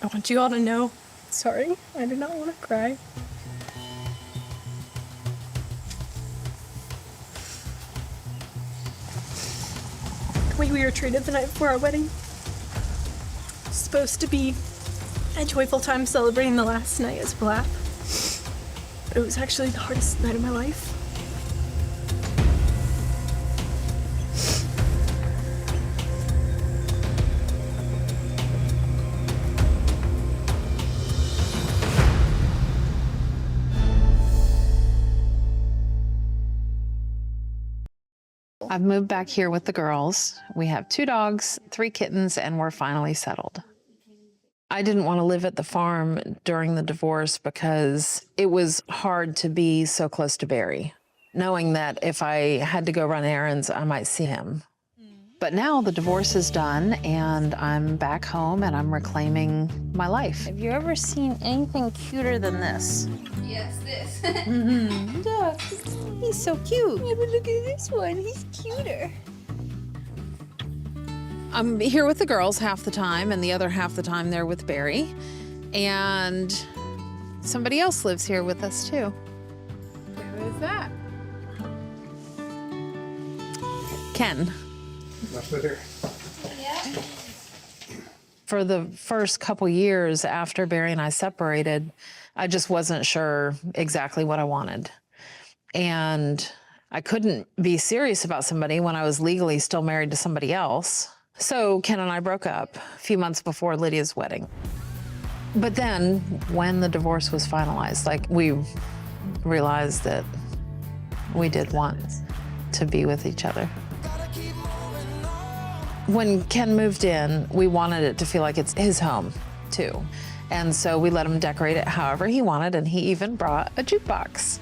I want you all to know, sorry, I did not want to cry. The way we were treated the night before our wedding. It was supposed to be a joyful time celebrating the last night as Plath. But it was actually the hardest night of my life. I've moved back here with the girls. We have 2 dogs, 3 kittens, and we're finally settled. I didn't want to live at the farm during the divorce because it was hard to be so close to Barry, knowing that if I had to go run errands, I might see him. But now the divorce is done and I'm back home and I'm reclaiming my life. Have you ever seen anything cuter than this? Yes, this. Look, he's so cute. Yeah, but look at this one. He's cuter. I'm here with the girls half the time and the other half the time they're with Barry. And somebody else lives here with us too. Who is that? Ken. With her. Yeah. For the first couple years after Barry and I separated, I just wasn't sure exactly what I wanted. And I couldn't be serious about somebody when I was legally still married to somebody else. So Ken and I broke up a few months before Lydia's wedding. But then when the divorce was finalized, like, we realized that we did want to be with each other. When Ken moved in, we wanted it to feel like it's his home, too. And so we let him decorate it however he wanted, and he even brought a jukebox.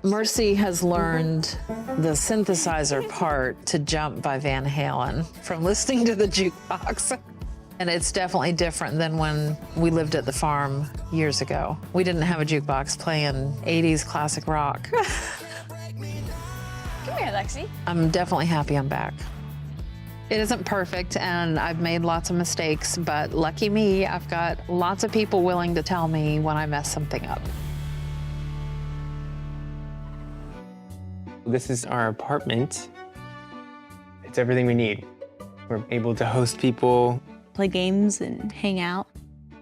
Mercy has learned the synthesizer part to Jump by Van Halen from listening to the jukebox. And it's definitely different than when we lived at the farm years ago. We didn't have a jukebox playing 80s classic rock. Come here, Lexi. I'm definitely happy I'm back. It isn't perfect and I've made lots of mistakes, but lucky me, I've got lots of people willing to tell me when I mess something up. This is our apartment. It's everything we need. We're able to host people. Play games and hang out,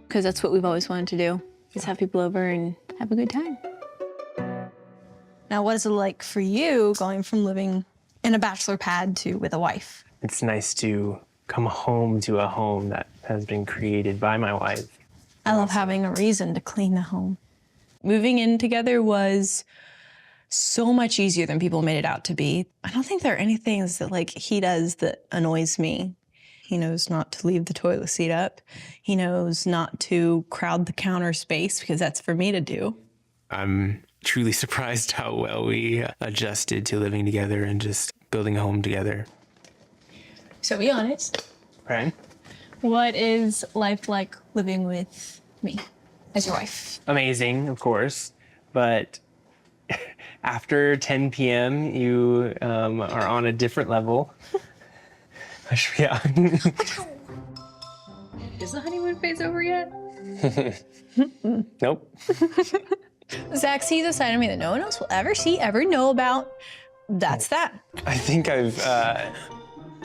because that's what we've always wanted to do, is have people over and have a good time. Now, what is it like for you going from living in a bachelor pad to with a wife? It's nice to come home to a home that has been created by my wife. I love having a reason to clean the home. Moving in together was so much easier than people made it out to be. I don't think there are any things that, like, he does that annoys me. He knows not to leave the toilet seat up. He knows not to crowd the counter space, because that's for me to do. I'm truly surprised how well we adjusted to living together and just building a home together. So be honest. Right? What is life like living with me as your wife? Amazing, of course, but after 10 p.m., you are on a different level. Yeah. Is the honeymoon phase over yet? Nope. Zach sees a side of me that no one else will ever see, ever know about. That's that. I think I've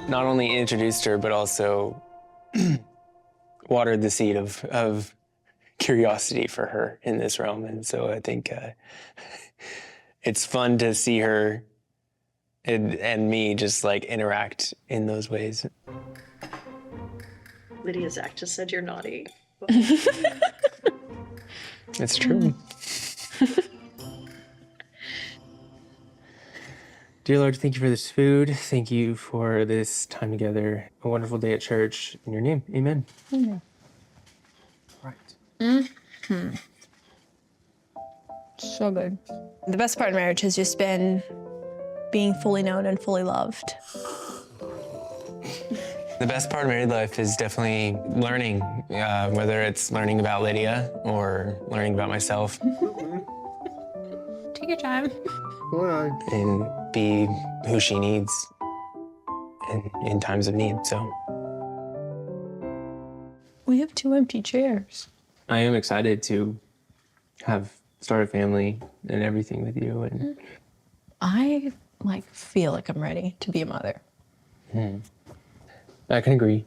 not only introduced her, but also watered the seed of curiosity for her in this realm. And so I think it's fun to see her and me just, like, interact in those ways. Lydia, Zach just said you're naughty. It's true. Dear Lord, thank you for this food. Thank you for this time together. A wonderful day at church. In your name, amen. Amen. Right. Mm-hmm. So good. The best part of marriage has just been being fully known and fully loved. The best part of married life is definitely learning, whether it's learning about Lydia or learning about myself. Take your time. And be who she needs in times of need, so. We have 2 empty chairs. I am excited to start a family and everything with you. And I feel like I'm ready to be a mother. I can agree.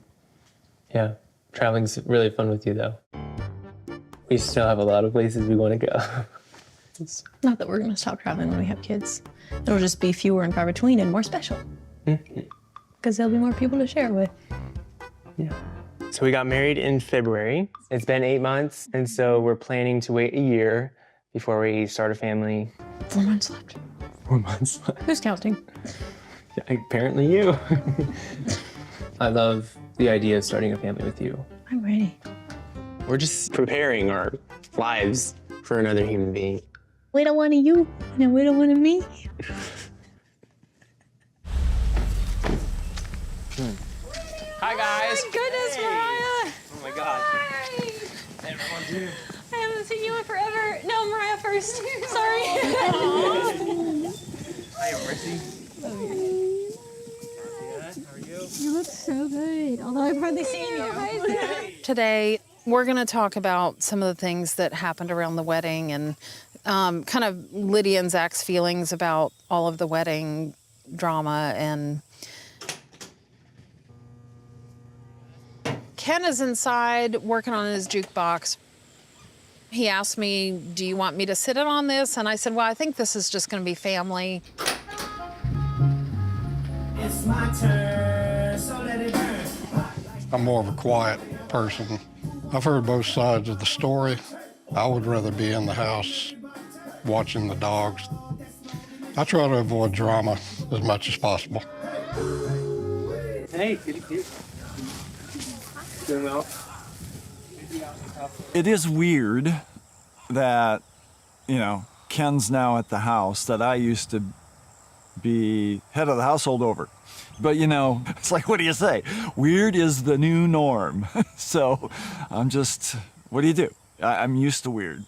Yeah, traveling's really fun with you, though. We still have a lot of places we want to go. Not that we're gonna stop traveling when we have kids. It'll just be fewer and far between and more special. Because there'll be more people to share with. Yeah. So we got married in February. It's been 8 months, and so we're planning to wait a year before we start a family. 4 months left. 4 months left. Who's counting? Apparently you. I love the idea of starting a family with you. I'm ready. We're just preparing our lives for another human being. We don't want you, and we don't want me. Hi, guys. Goodness, Mariah. Oh, my God. Hey, everyone, too. I haven't seen you in forever. No, Mariah first. Sorry. Hi, Mercy. You look so good, although I've hardly seen you. Today, we're going to talk about some of the things that happened around the wedding and kind of Lydia and Zach's feelings about all of the wedding drama. And Ken is inside working on his jukebox. He asked me, do you want me to sit in on this? And I said, well, I think this is just going to be family. It's my turn, so let it burn. I'm more of a quiet person. I've heard both sides of the story. I would rather be in the house watching the dogs. I try to avoid drama as much as possible. Hey, kitty cute. Doing well? It is weird that, Ken's now at the house that I used to be head of the household over. But, it's like, what do you say? Weird is the new norm. So I'm just, what do you do? I'm used to weird.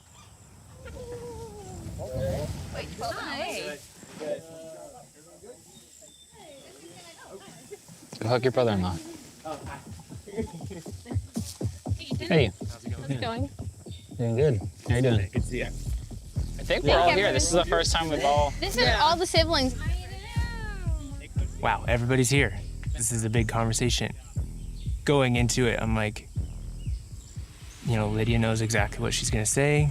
Hug your brother-in-law. Hey. How's it going? Doing good. How you doing? Good to see you. I think we're all here. This is the first time we've all... This is all the siblings. Wow, everybody's here. This is a big conversation. Going into it, I'm like, Lydia knows exactly what she's gonna say,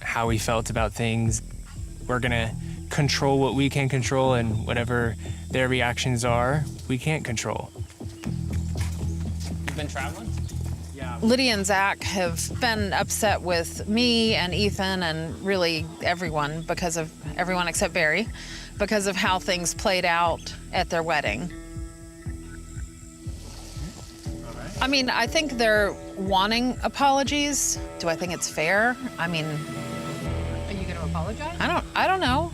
how we felt about things. We're gonna control what we can control, and whatever their reactions are, we can't control. You've been traveling? Lydia and Zach have been upset with me and Ethan and really everyone except Barry because of how things played out at their wedding. I mean, I think they're wanting apologies. Do I think it's fair? I mean, Are you going to apologize? I don't know.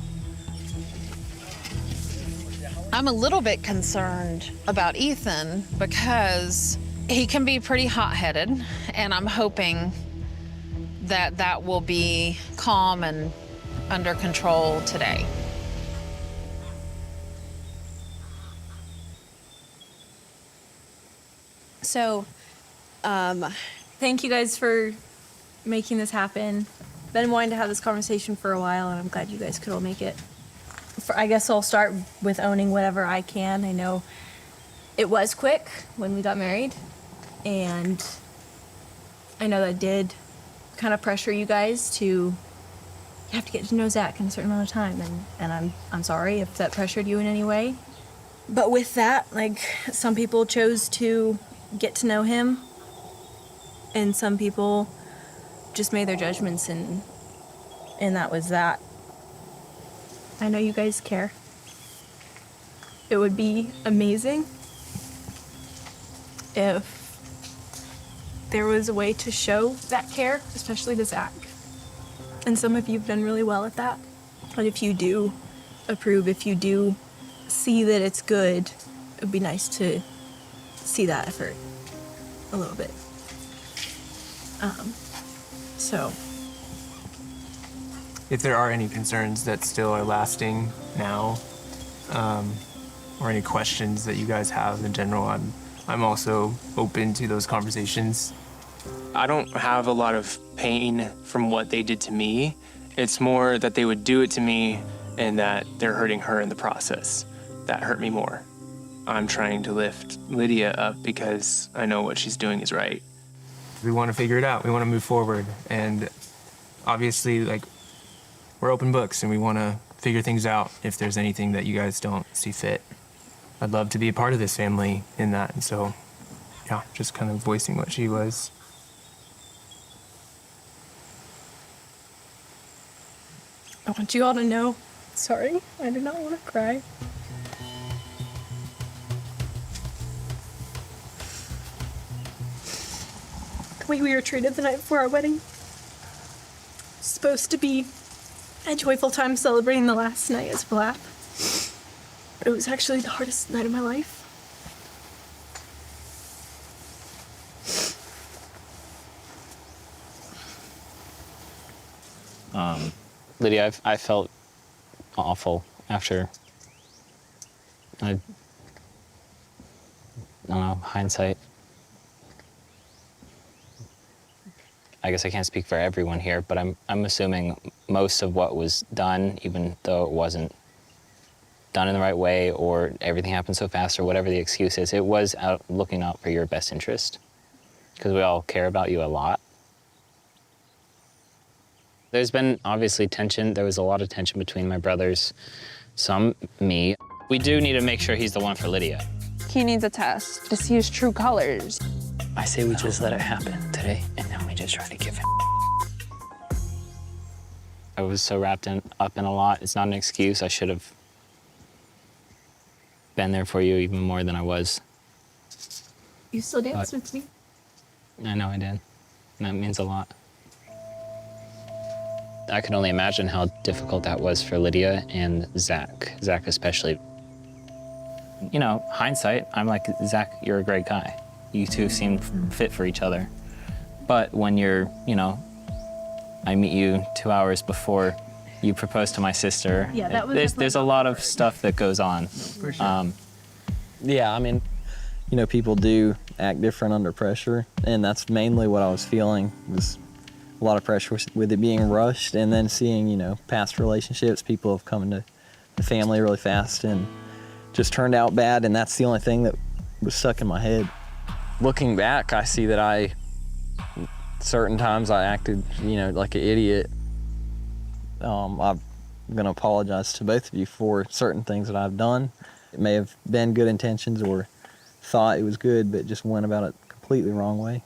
I'm a little bit concerned about Ethan because he can be pretty hot-headed, and I'm hoping that that will be calm and under control today. So, thank you guys for making this happen. Been wanting to have this conversation for a while, and I'm glad you guys could all make it. I guess I'll start with owning whatever I can. I know it was quick when we got married, and I know that did kind of pressure you guys to, you have to get to know Zach in a certain amount of time, and I'm sorry if that pressured you in any way. But with that, some people chose to get to know him, and some people just made their judgments, and that was that. I know you guys care. It would be amazing if there was a way to show that care, especially to Zach. And some of you have done really well at that. But if you do approve, if you do see that it's good, it would be nice to see that effort a little bit. So. If there are any concerns that still are lasting now, or any questions that you guys have in general, I'm also open to those conversations. I don't have a lot of pain from what they did to me. It's more that they would do it to me and that they're hurting her in the process. That hurt me more. I'm trying to lift Lydia up because I know what she's doing is right. We want to figure it out. We want to move forward. And obviously, like, we're open books and we want to figure things out if there's anything that you guys don't see fit. I'd love to be a part of this family in that. And so, yeah, just kind of voicing what she was. I want you all to know, sorry, I do not want to cry. The way we were treated the night before our wedding. Supposed to be a joyful time celebrating the last night as Plath. But it was actually the hardest night of my life. Lydia, I felt awful after. I don't know, hindsight. I guess I can't speak for everyone here, but I'm assuming most of what was done, even though it wasn't done in the right way or everything happened so fast or whatever the excuse is, it was looking out for your best interest because we all care about you a lot. There's been obviously tension. There was a lot of tension between my brothers, some me. We do need to make sure he's the one for Lydia. He needs a test to see his true colors. I say we just let it happen today, and then we just try to give him. I was so wrapped up in a lot. It's not an excuse. I should have been there for you even more than I was. You still dance with me? I know I did. And that means a lot. I can only imagine how difficult that was for Lydia and Zach. Zach especially. You know, hindsight, I'm like, Zach, you're a great guy. You two seem fit for each other. But when you're, you know, I meet you 2 hours before you propose to my sister. Yeah, that was there's a lot of stuff that goes on. For sure. Yeah, I mean, you know, people do act different under pressure, and that's mainly what I was feeling, was a lot of pressure with it being rushed, and then seeing, you know, past relationships, people have come into the family really fast and just turned out bad, and that's the only thing that was stuck in my head. Looking back, I see that certain times I acted, you know, like an idiot. I'm gonna apologize to both of you for certain things that I've done. It may have been good intentions or thought it was good, but just went about it completely wrong way.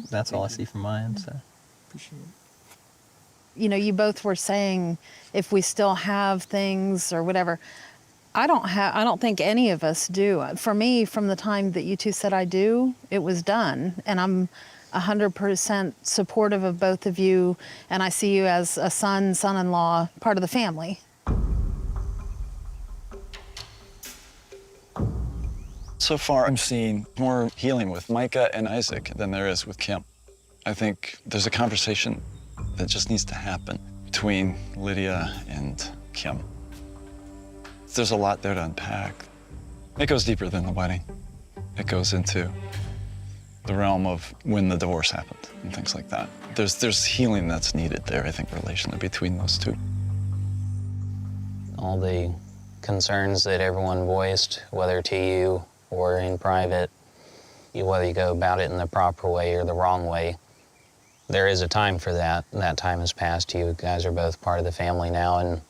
That's all I see from my end, so. Appreciate it. You know, you both were saying if we still have things or whatever. I don't think any of us do. For me, from the time that you two said I do, it was done. And I'm 100% supportive of both of you. And I see you as a son-in-law, part of the family. So far, I'm seeing more healing with Micah and Isaac than there is with Kim. I think there's a conversation that just needs to happen between Lydia and Kim. There's a lot there to unpack. It goes deeper than the wedding. It goes into the realm of when the divorce happened and things like that. There's healing that's needed there, I think, relationally between those two. All the concerns that everyone voiced, whether to you or in private, whether you go about it in the proper way or the wrong way, there is a time for that, and that time has passed. You guys are both part of the family now, and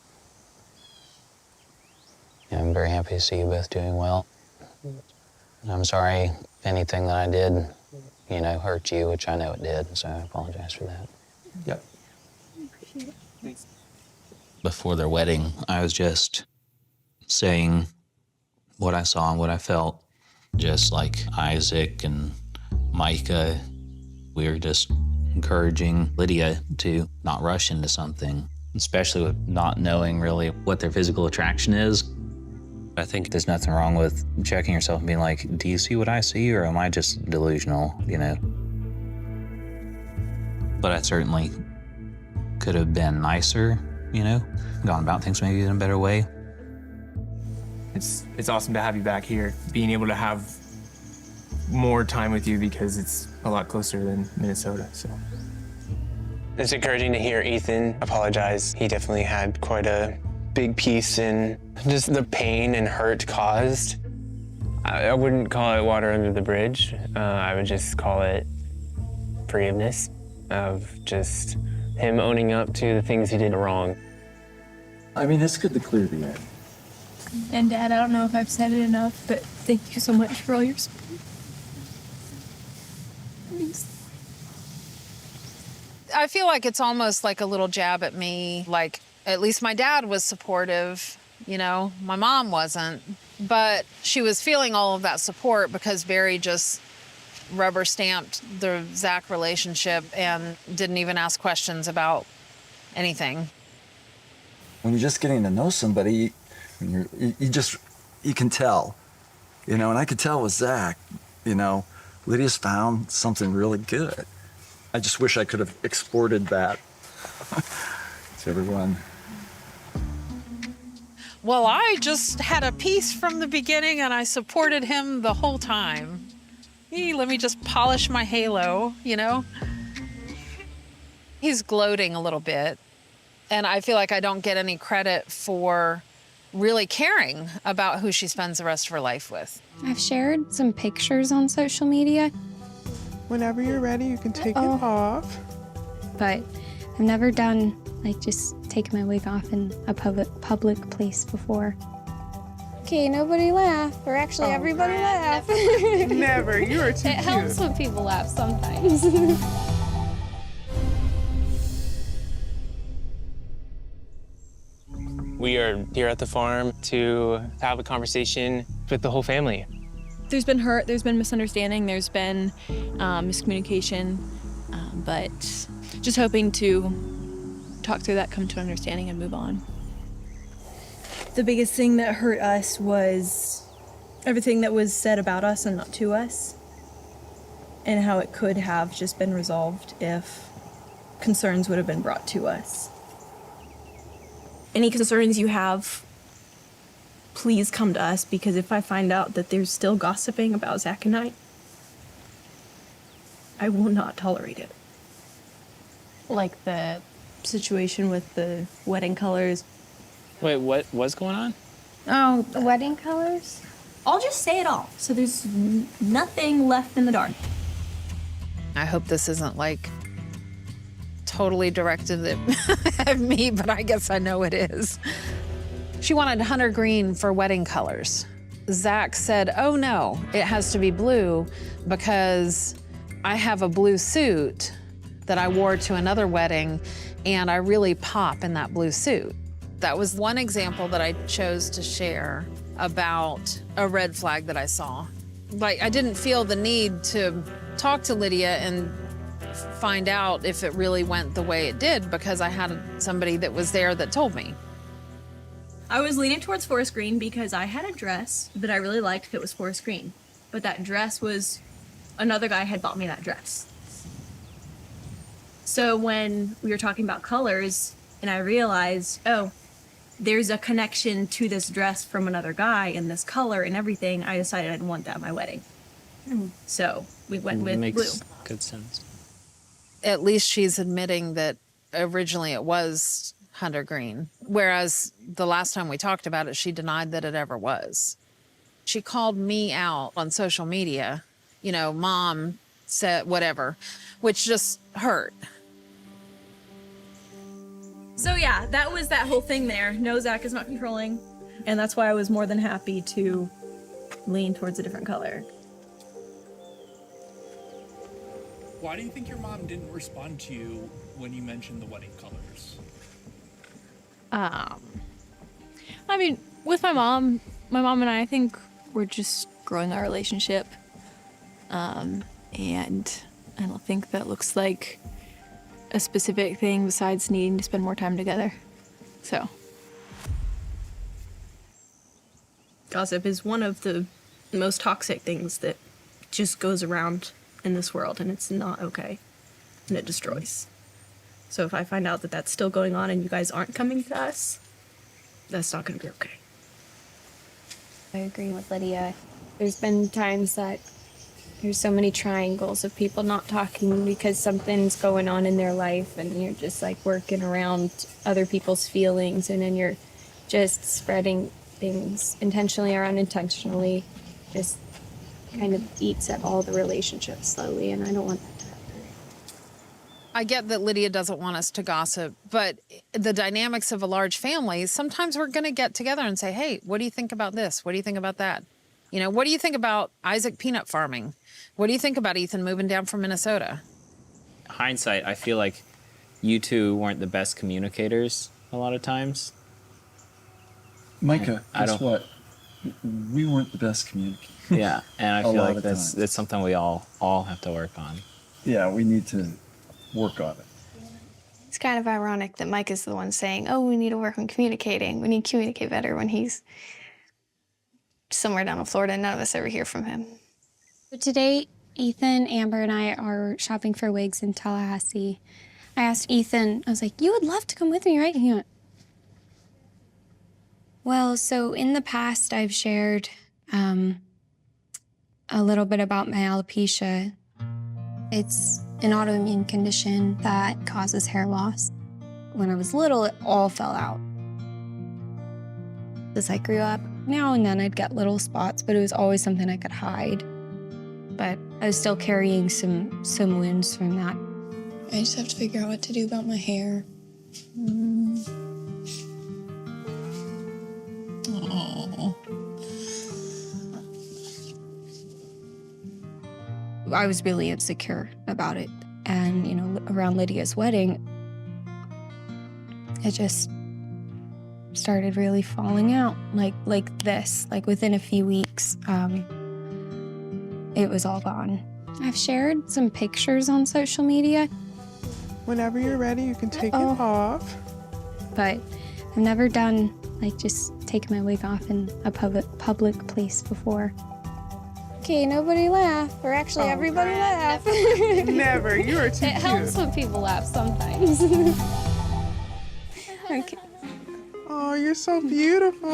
I'm very happy to see you both doing well. I'm sorry if anything that I did, you know, hurt you, which I know it did, so I apologize for that. Yep. Thanks. Before their wedding, I was just saying what I saw and what I felt. Just like Isaac and Micah, we were just encouraging Lydia to not rush into something, especially with not knowing really what their physical attraction is. I think there's nothing wrong with checking yourself and being like, do you see what I see, or am I just delusional, you know? But I certainly could have been nicer, you know, gone about things maybe in a better way. It's awesome to have you back here, being able to have more time with you because it's a lot closer than Minnesota, so. It's encouraging to hear Ethan apologize. He definitely had quite a big piece in just the pain and hurt caused. I wouldn't call it water under the bridge. I would just call it forgiveness of just him owning up to the things he did wrong. I mean, it's good to clear the air. And Dad, I don't know if I've said it enough, but thank you so much for all your support. I feel like it's almost like a little jab at me. Like, at least my dad was supportive, you know, my mom wasn't. But she was feeling all of that support because Barry just rubber stamped the Zach relationship and didn't even ask questions about anything. When you're just getting to know somebody, when you can tell, you know, and I could tell with Zach, you know, Lydia's found something really good. I just wish I could have exported that to everyone. Well, I just had a piece from the beginning and I supported him the whole time. Let me just polish my halo, you know? He's gloating a little bit. And I feel like I don't get any credit for really caring about who she spends the rest of her life with. I've shared some pictures on social media. Whenever you're ready, you can take it off. But I've never done, like, just taking my wig off in a public place before. Okay, nobody laugh. Or actually, everybody laugh. Never. You are too It cute. helps when people laugh sometimes. We are here at the farm to have a conversation with the whole family. There's been hurt, there's been misunderstanding, there's been miscommunication, but just hoping to talk through that, come to understanding, and move on. The biggest thing that hurt us was everything that was said about us and not to us, and how it could have just been resolved if concerns would have been brought to us. Any concerns you have, please come to us, because if I find out that there's still gossiping about Zach and I will not tolerate it. Like the situation with the wedding colors. Wait, what was going on? Oh, the wedding colors? I'll just say it all, so there's nothing left in the dark. I hope this isn't like totally directed at me, but I guess I know it is. She wanted hunter green for wedding colors. Zach said, oh no, it has to be blue because I have a blue suit that I wore to another wedding and I really pop in that blue suit. That was one example that I chose to share about a red flag that I saw. Like, I didn't feel the need to talk to Lydia and find out if it really went the way it did because I had somebody that was there that told me. I was leaning towards forest green because I had a dress that I really liked that was forest green. But that dress was, another guy had bought me that dress. So when we were talking about colors and I realized, oh, there's a connection to this dress from another guy and this color and everything, I decided I'd want that at my wedding. So we went with Makes blue. good sense. At least she's admitting that originally it was hunter green, whereas the last time we talked about it, she denied that it ever was. She called me out on social media, you know, mom said whatever, which just hurt. So yeah, that was that whole thing there. No, Zach is not controlling. And that's why I was more than happy to lean towards a different color. Why do you think your mom didn't respond to you when you mentioned the wedding colors? I mean, with my mom and I think we're just growing our relationship. And I don't think that looks like a specific thing besides needing to spend more time together. So. Gossip is one of the most toxic things that just goes around in this world, and it's not okay. And it destroys. So if I find out that that's still going on and you guys aren't coming to us, that's not going to be okay. I agree with Lydia. There's been times that There's so many triangles of people not talking because something's going on in their life, and you're just like working around other people's feelings, and then you're just spreading things intentionally or unintentionally. Just kind of eats at all the relationships slowly, and I don't want that to happen. I get that Lydia doesn't want us to gossip, but the dynamics of a large family, sometimes we're going to get together and say, hey, what do you think about this? What do you think about that? You know, what do you think about Isaac peanut farming? What do you think about Ethan moving down from Minnesota? Hindsight, I feel like you two weren't the best communicators a lot of times. Micah, guess what? We weren't the best communicators. Yeah, and I A feel lot like of that's times. something we all have to work on. Yeah, we need to work on it. It's kind of ironic that Mike is the one saying, oh, we need to work on communicating. We need to communicate better when he's somewhere down in Florida and none of us ever hear from him. So today, Ethan, Amber, and I are shopping for wigs in Tallahassee. I asked Ethan, I was like, you would love to come with me, right? And he went, well, so in the past, I've shared a little bit about my alopecia. It's an autoimmune condition that causes hair loss. When I was little, it all fell out. As I grew up, now and then I'd get little spots, but it was always something I could hide. But I was still carrying some wounds from that. I just have to figure out what to do about my hair. Oh. I was really insecure about it. And, you know, around Lydia's wedding, it just started really falling out like this. Like within a few weeks, it was all gone. I've shared some pictures on social media. Whenever you're ready, you can take it off. But I've never done like just taking my wig off in a public place before. Okay, nobody laugh, or actually everybody laugh. Never, you are too It cute. helps when people laugh sometimes. Okay. Oh, you're so beautiful.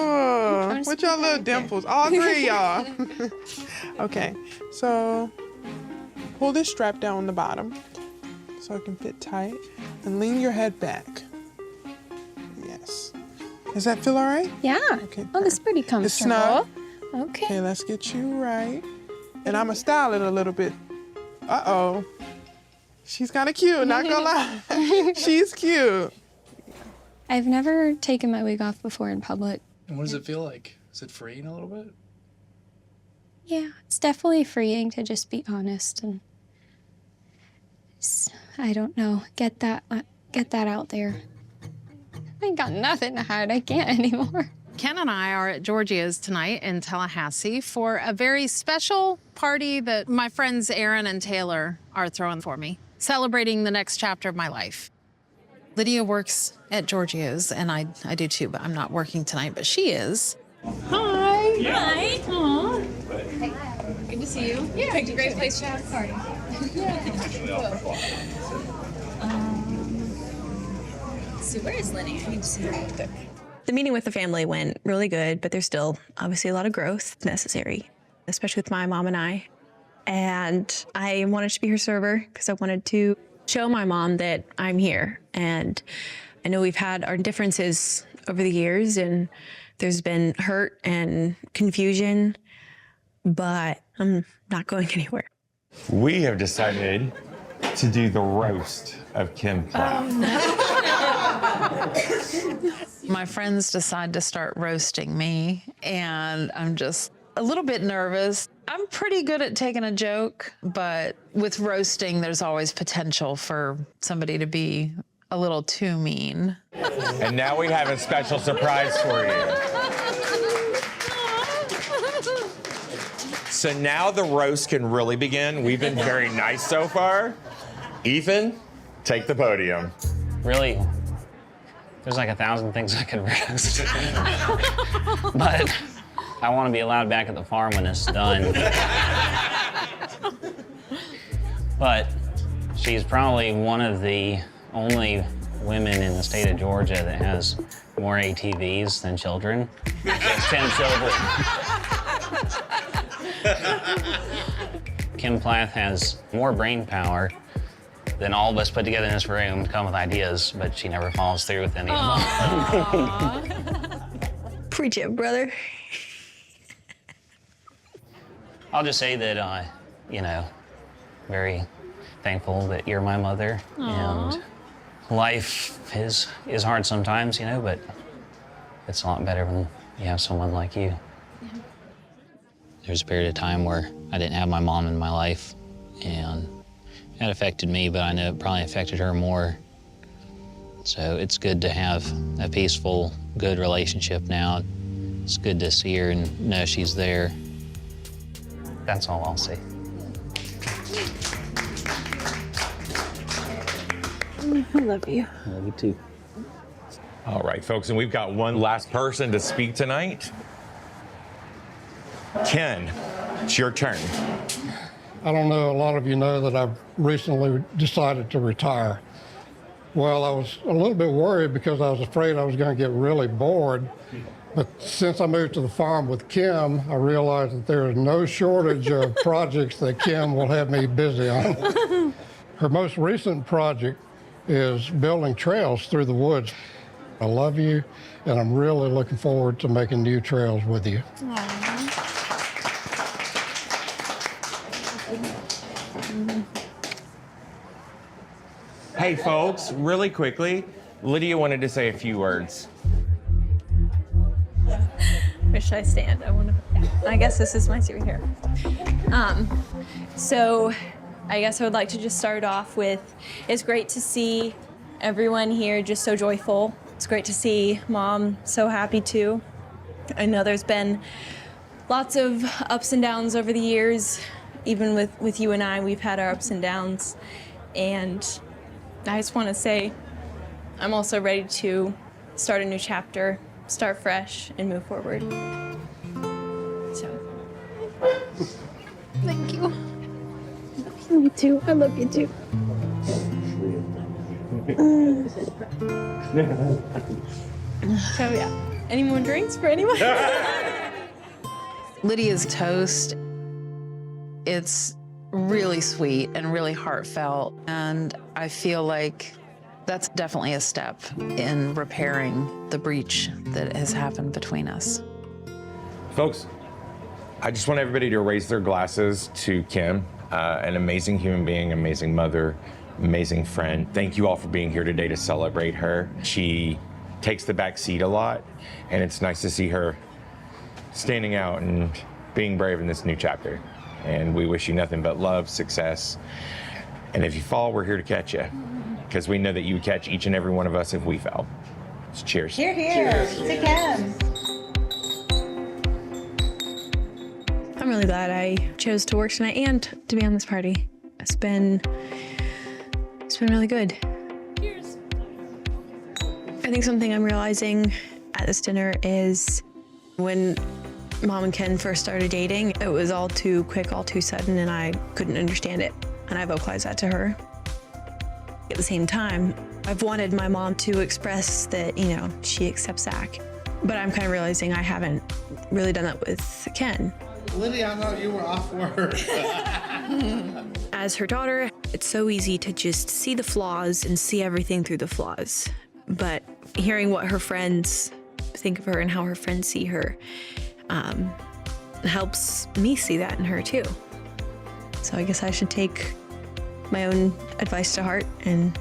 With your little dimples, all three of y'all. Okay, so pull this strap down on the bottom so it can fit tight, and lean your head back. Yes. Does that feel all right? Yeah. Okay. Oh, that's pretty It's comfortable. snug. Okay. Okay, let's get you right. And I'm gonna style it a little bit. Uh-oh. She's kind of cute, not gonna lie. She's cute. I've never taken my wig off before in public. And what does it feel like? Is it freeing a little bit? Yeah, it's definitely freeing to just be honest and I don't know, get that out there. I ain't got nothing to hide. I can't anymore. Ken and I are at Georgia's tonight in Tallahassee for a very special party that my friends Aaron and Taylor are throwing for me, celebrating the next chapter of my life. Lydia works at Georgia's, and I do too, but I'm not working tonight, but she is. Hi. Yeah. Hi. Aw. Good to see you. Yeah, picked a great place to have a party. So where is Lenny? I need to see her real quick. The meeting with the family went really good, but there's still obviously a lot of growth necessary, especially with my mom and I. And I wanted to be her server because I wanted to show my mom that I'm here. And I know we've had our differences over the years and there's been hurt and confusion, but I'm not going anywhere. We have decided to do the roast of Kim Plath. My friends decide to start roasting me, and I'm just a little bit nervous. I'm pretty good at taking a joke, but with roasting, there's always potential for somebody to be a little too mean. And now we have a special surprise for you. So now the roast can really begin. We've been very nice so far. Ethan, take the podium. Really, there's like 1,000 things I could roast. But I want to be allowed back at the farm when it's done. But she's probably one of the only women in the state of Georgia that has more ATVs than children. She has 10 children. Kim Plath has more brain power than all of us put together in this room to come with ideas, but she never follows through with any of them. Preach it, brother. I'll just say that, you know, very thankful that you're my mother. Aw. And life is hard sometimes, you know, but it's a lot better when you have someone like you. There's a period of time where I didn't have my mom in my life, and that affected me, but I know it probably affected her more. So it's good to have a peaceful, good relationship now. It's good to see her and know she's there. That's all I'll say. I love you. I love you too. All right, folks, and we've got one last person to speak tonight. Ken, it's your turn. I don't know, a lot of you know that I've recently decided to retire. Well, I was a little bit worried because I was afraid I was going to get really bored. But since I moved to the farm with Kim, I realized that there is no shortage of projects that Kim will have me busy on. Her most recent project is building trails through the woods. I love you, and I'm really looking forward to making new trails with you. Hey, folks, really quickly, Lydia wanted to say a few words. Where should I stand? I guess this is my seat here. So I guess I would like to just start off with, it's great to see everyone here just so joyful. It's great to see Mom so happy too. I know there's been lots of ups and downs over the years. Even with you and I, we've had our ups and downs. And I just want to say, I'm also ready to start a new chapter, start fresh, and move forward. So. Thank you. Me too. I love you too. So yeah. Any more drinks for anyone? Lydia's toast, it's really sweet and really heartfelt, and I feel like that's definitely a step in repairing the breach that has happened between us. Folks, I just want everybody to raise their glasses to Kim, an amazing human being, amazing mother, amazing friend. Thank you all for being here today to celebrate her. She takes the back seat a lot, and it's nice to see her standing out and being brave in this new chapter. And we wish you nothing but love, success. And if you fall, we're here to catch you, because we know that you would catch each and every one of us if we fell. So cheers. Here, here. To Kim. I'm really glad I chose to work tonight and to be on this party. It's been really good. Cheers. I think something I'm realizing at this dinner is when Mom and Ken first started dating, it was all too quick, all too sudden, and I couldn't understand it. And I vocalized that to her. At the same time, I've wanted my mom to express that, you know, she accepts Zach. But I'm kind of realizing I haven't really done that with Ken. Lydia, I know you were off work. As her daughter, it's so easy to just see the flaws and see everything through the flaws. But hearing what her friends think of her and how her friends see her helps me see that in her too. So I guess I should take my own advice to heart and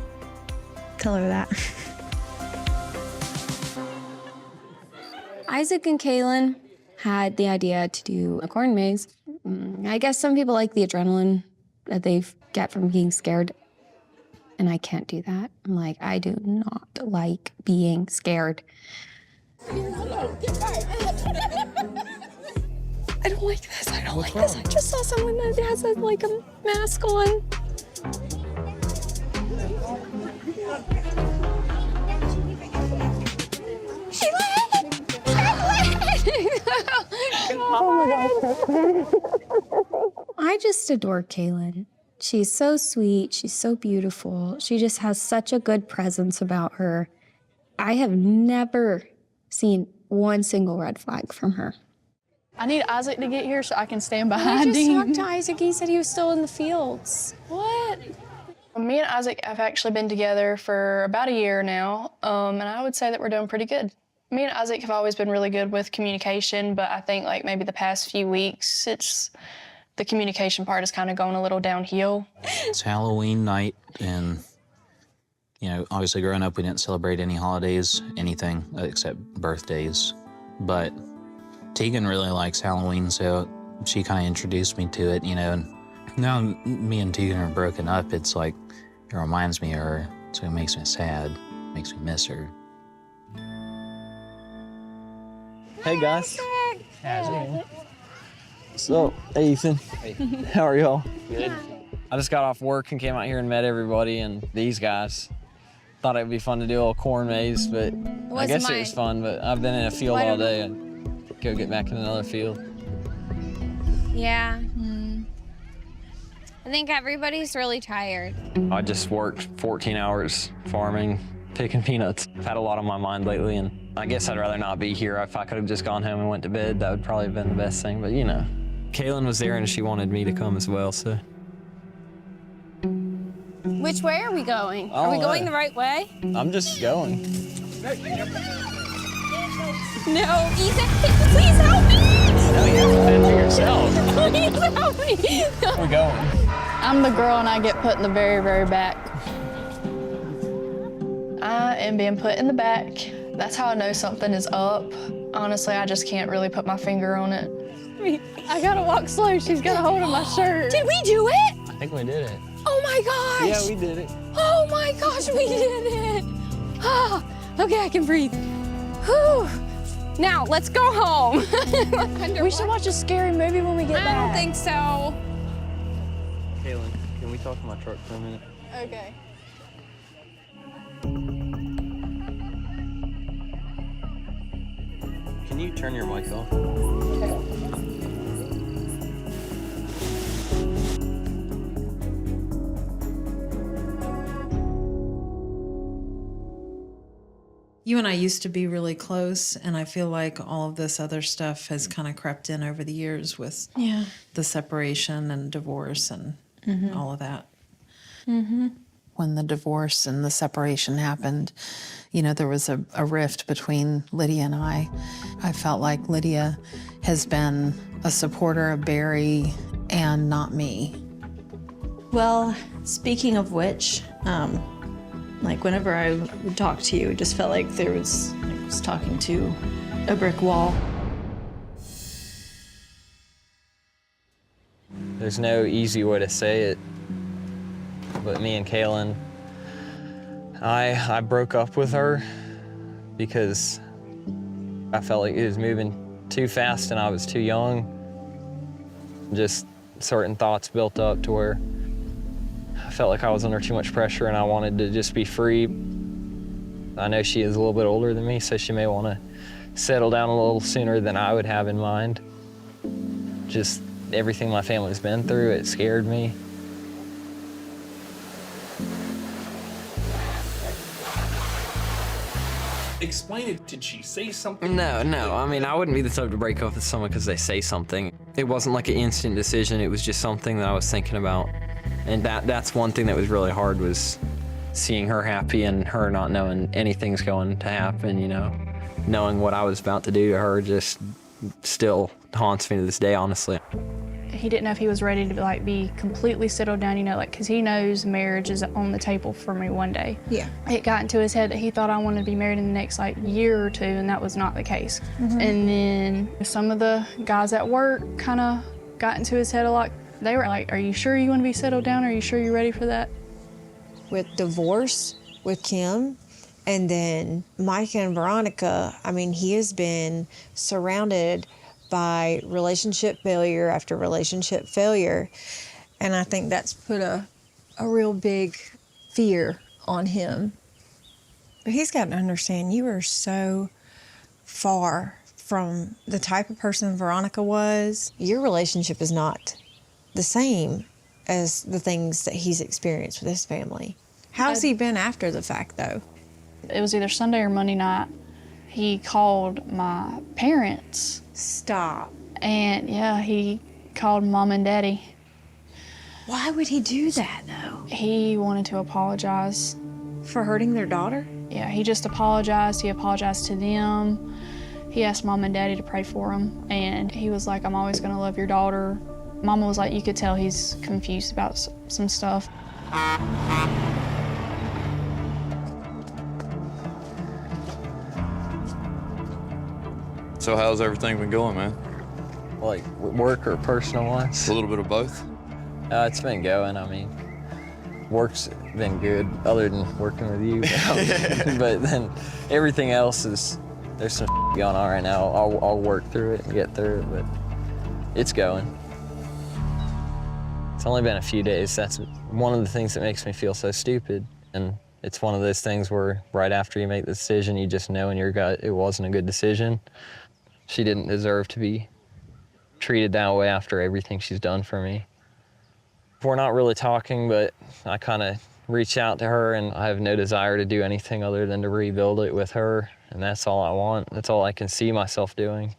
tell her that. Isaac and Kaylin had the idea to do a corn maze. I guess some people like the adrenaline that they get from being scared, and I can't do that. I'm like, I do not like being scared. I don't like this. I don't like this. I just saw someone that has a mask on. I just adore Kaylin. She's so sweet. She's so beautiful. She just has such a good presence about her. I have never seen one single red flag from her. I need Isaac to get here so I can stand I behind just him. talked to Isaac. He said he was still in the fields. What? Me and Isaac have actually been together for about a year now, and I would say that we're doing pretty good. Me and Isaac have always been really good with communication, but I think like maybe the past few weeks, the communication part is kind of going a little downhill. It's Halloween night, and, you know, obviously growing up, we didn't celebrate any holidays, anything except birthdays. But Tegan really likes Halloween, so she kind of introduced me to it, you know. And now me and Tegan are broken up. It's like, it reminds me of her, so it makes me sad, makes me miss her. Hey, guys. What's up? Hey, Ethan. Hey. How are y'all? Good. I just got off work and came out here and met everybody and these guys. Thought it would be fun to do a little corn maze, but I guess it was fun, but I've been in a field all day. I'd go get back in another field. Yeah. I think everybody's really tired. I just worked 14 hours farming, picking peanuts. I've had a lot on my mind lately, and I guess I'd rather not be here. If I could have just gone home and went to bed, that would probably have been the best thing, but you know. Kaylin was there and she wanted me to come as well, so. Which way are we going? Are we going the right way? I'm just going. No, Ethan, please help me! No, you have to fend for yourself. Please help me! Where we going? I'm the girl and I get put in the very, very back. I am being put in the back. That's how I know something is up. Honestly, I just can't really put my finger on it. I gotta walk slow. She's got a hold of my shirt. Did we do it? I think we did it. Oh my gosh! Yeah, we did it. Oh my gosh, we did it! Ah, okay, I can breathe. Whew. Now, let's go home. We should watch a scary movie when we get back. I don't think so. Kaylin, can we talk to my truck for a minute? Okay. Can you turn your mic off? You and I used to be really close, and I feel like all of this other stuff has kind of crept in over the years with the separation and divorce and all of that. When the divorce and the separation happened, you know, there was a rift between Lydia and I. I felt like Lydia has been a supporter of Barry and not me. Well, speaking of which, like whenever I would talk to you, it just felt like I was talking to a brick wall. There's no easy way to say it, but me and Kaylin, I broke up with her because I felt like it was moving too fast and I was too young. Just certain thoughts built up to where I felt like I was under too much pressure and I wanted to just be free. I know she is a little bit older than me, so she may want to settle down a little sooner than I would have in mind. Just everything my family's been through, it scared me. Explain it. Did she say something? No. I mean, I wouldn't be the type to break up with someone because they say something. It wasn't like an instant decision. It was just something that I was thinking about. And that's one thing that was really hard, was seeing her happy and her not knowing anything's going to happen, you know. Knowing what I was about to do to her just still haunts me to this day, honestly. He didn't know if he was ready to like be completely settled down, you know, like, because he knows marriage is on the table for me one day. Yeah. It got into his head that he thought I wanted to be married in the next like year or two, and that was not the case. And then some of the guys at work kind of got into his head a lot. They were like, are you sure you want to be settled down? Are you sure you're ready for that? With divorce with Kim, and then Mike and Veronica, I mean, he has been surrounded by relationship failure after relationship failure. And I think that's put a real big fear on him. But he's got to understand, you are so far from the type of person Veronica was. Your relationship is not the same as the things that he's experienced with his family. How's he been after the fact, though? It was either Sunday or Monday night. He called my parents. Stop. And yeah, he called Mom and Daddy. Why would he do that, though? He wanted to apologize. For hurting their daughter? Yeah, he just apologized. He apologized to them. He asked Mom and Daddy to pray for him. And he was like, I'm always gonna love your daughter. Mama was like, you could tell he's confused about some stuff. So how's everything been going, man? Like work or personal wise? A little bit of both. It's been going. I mean, work's been good, other than working with you. But then everything else is, there's some going on right now. I'll work through it and get through it, but it's going. It's only been a few days. That's one of the things that makes me feel so stupid. And it's one of those things where right after you make the decision, you just know in your gut it wasn't a good decision. She didn't deserve to be treated that way after everything she's done for me. We're not really talking, but I kind of reach out to her, and I have no desire to do anything other than to rebuild it with her, and that's all I want. That's all I can see myself doing.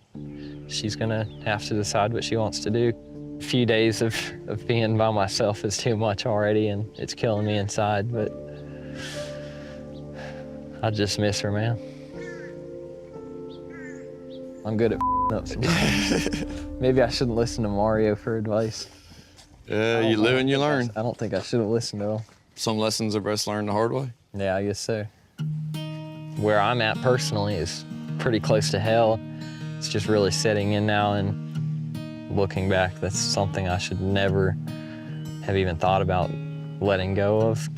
She's gonna have to decide what she wants to do. A few days of being by myself is too much already, and it's killing me inside, but I just miss her, man. I'm good at up sometimes. Maybe I shouldn't listen to Mario for advice. Yeah, you live and you learn. I don't think I should have listened to him. Some lessons are best learned the hard way. Yeah, I guess so. Where I'm at personally is pretty close to hell. It's just really setting in now, and looking back, that's something I should never have even thought about letting go of.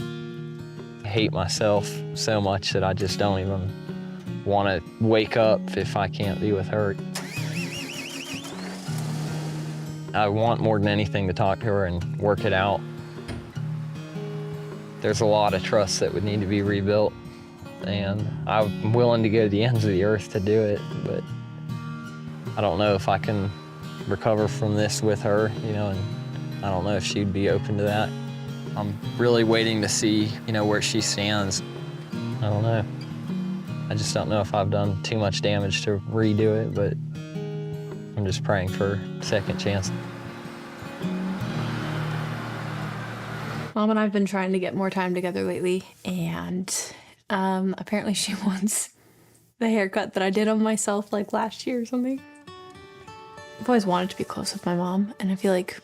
I hate myself so much that I just don't even want to wake up if I can't be with her. I want more than anything to talk to her and work it out. There's a lot of trust that would need to be rebuilt, and I'm willing to go to the ends of the earth to do it, but I don't know if I can recover from this with her, you know, and I don't know if she'd be open to that. I'm really waiting to see, you know, where she stands. I don't know. I just don't know if I've done too much damage to redo it, but I'm just praying for a second chance. Mom and I have been trying to get more time together lately, and apparently she wants the haircut that I did on myself like last year or something. I've always wanted to be close with my mom, and I feel like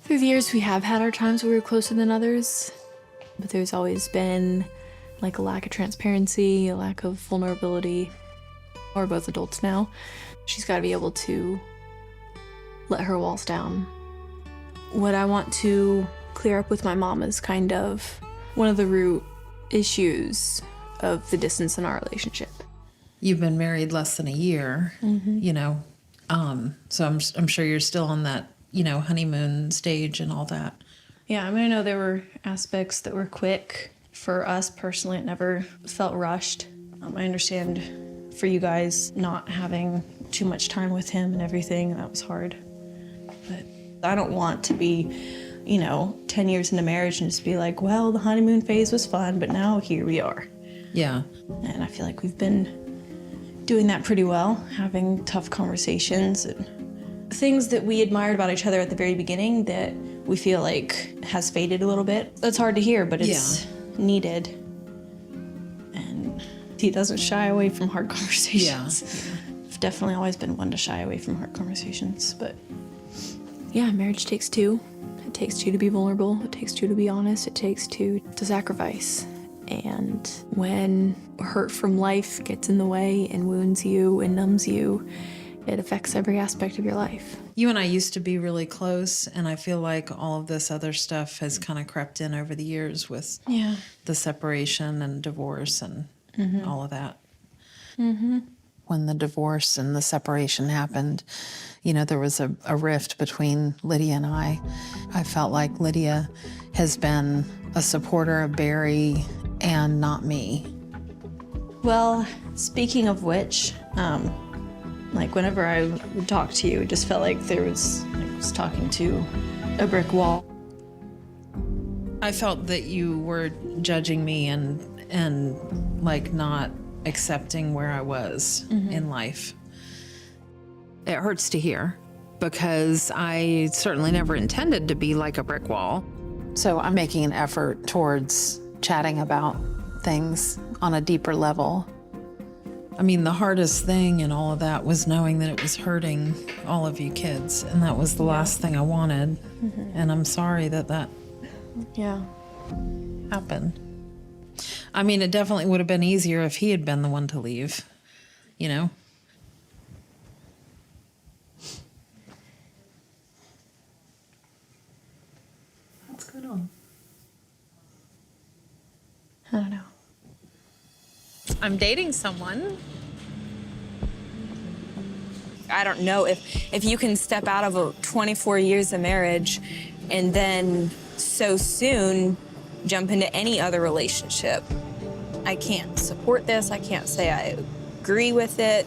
through the years we have had our times where we were closer than others, but there's always been like a lack of transparency, a lack of vulnerability. We're both adults now. She's got to be able to let her walls down. What I want to clear up with my mom is kind of one of the root issues of the distance in our relationship. You've been married less than a year, you know, so I'm sure you're still on that, you know, honeymoon stage and all that. Yeah, I mean, I know there were aspects that were quick. For us personally, it never felt rushed. I understand for you guys not having too much time with him and everything, that was hard. But I don't want to be, you know, 10 years into marriage and just be like, well, the honeymoon phase was fun, but now here we are. Yeah. And I feel like we've been doing that pretty well, having tough conversations and things that we admired about each other at the very beginning that we feel like has faded a little bit. That's hard to hear, but it's needed. And he doesn't shy away from hard conversations. Yeah. I've definitely always been one to shy away from hard conversations, but yeah, marriage takes two. It takes two to be vulnerable. It takes two to be honest. It takes two to sacrifice. And when hurt from life gets in the way and wounds you and numbs you, it affects every aspect of your life. You and I used to be really close, and I feel like all of this other stuff has kind of crept in over the years with the separation and divorce and all of that. When the divorce and the separation happened, you know, there was a rift between Lydia and I. I felt like Lydia has been a supporter of Barry and not me. Well, speaking of which, like whenever I would talk to you, it just felt like I was talking to a brick wall. I felt that you were judging me and like not accepting where I was in life. It hurts to hear because I certainly never intended to be like a brick wall. So I'm making an effort towards chatting about things on a deeper level. I mean, the hardest thing in all of that was knowing that it was hurting all of you kids, and that was the last thing I wanted. And I'm sorry that that happened. I mean, it definitely would have been easier if he had been the one to leave, you know? What's going on? I don't know. I'm dating someone. I don't know if you can step out of a 24 years of marriage and then so soon jump into any other relationship. I can't support this. I can't say I agree with it.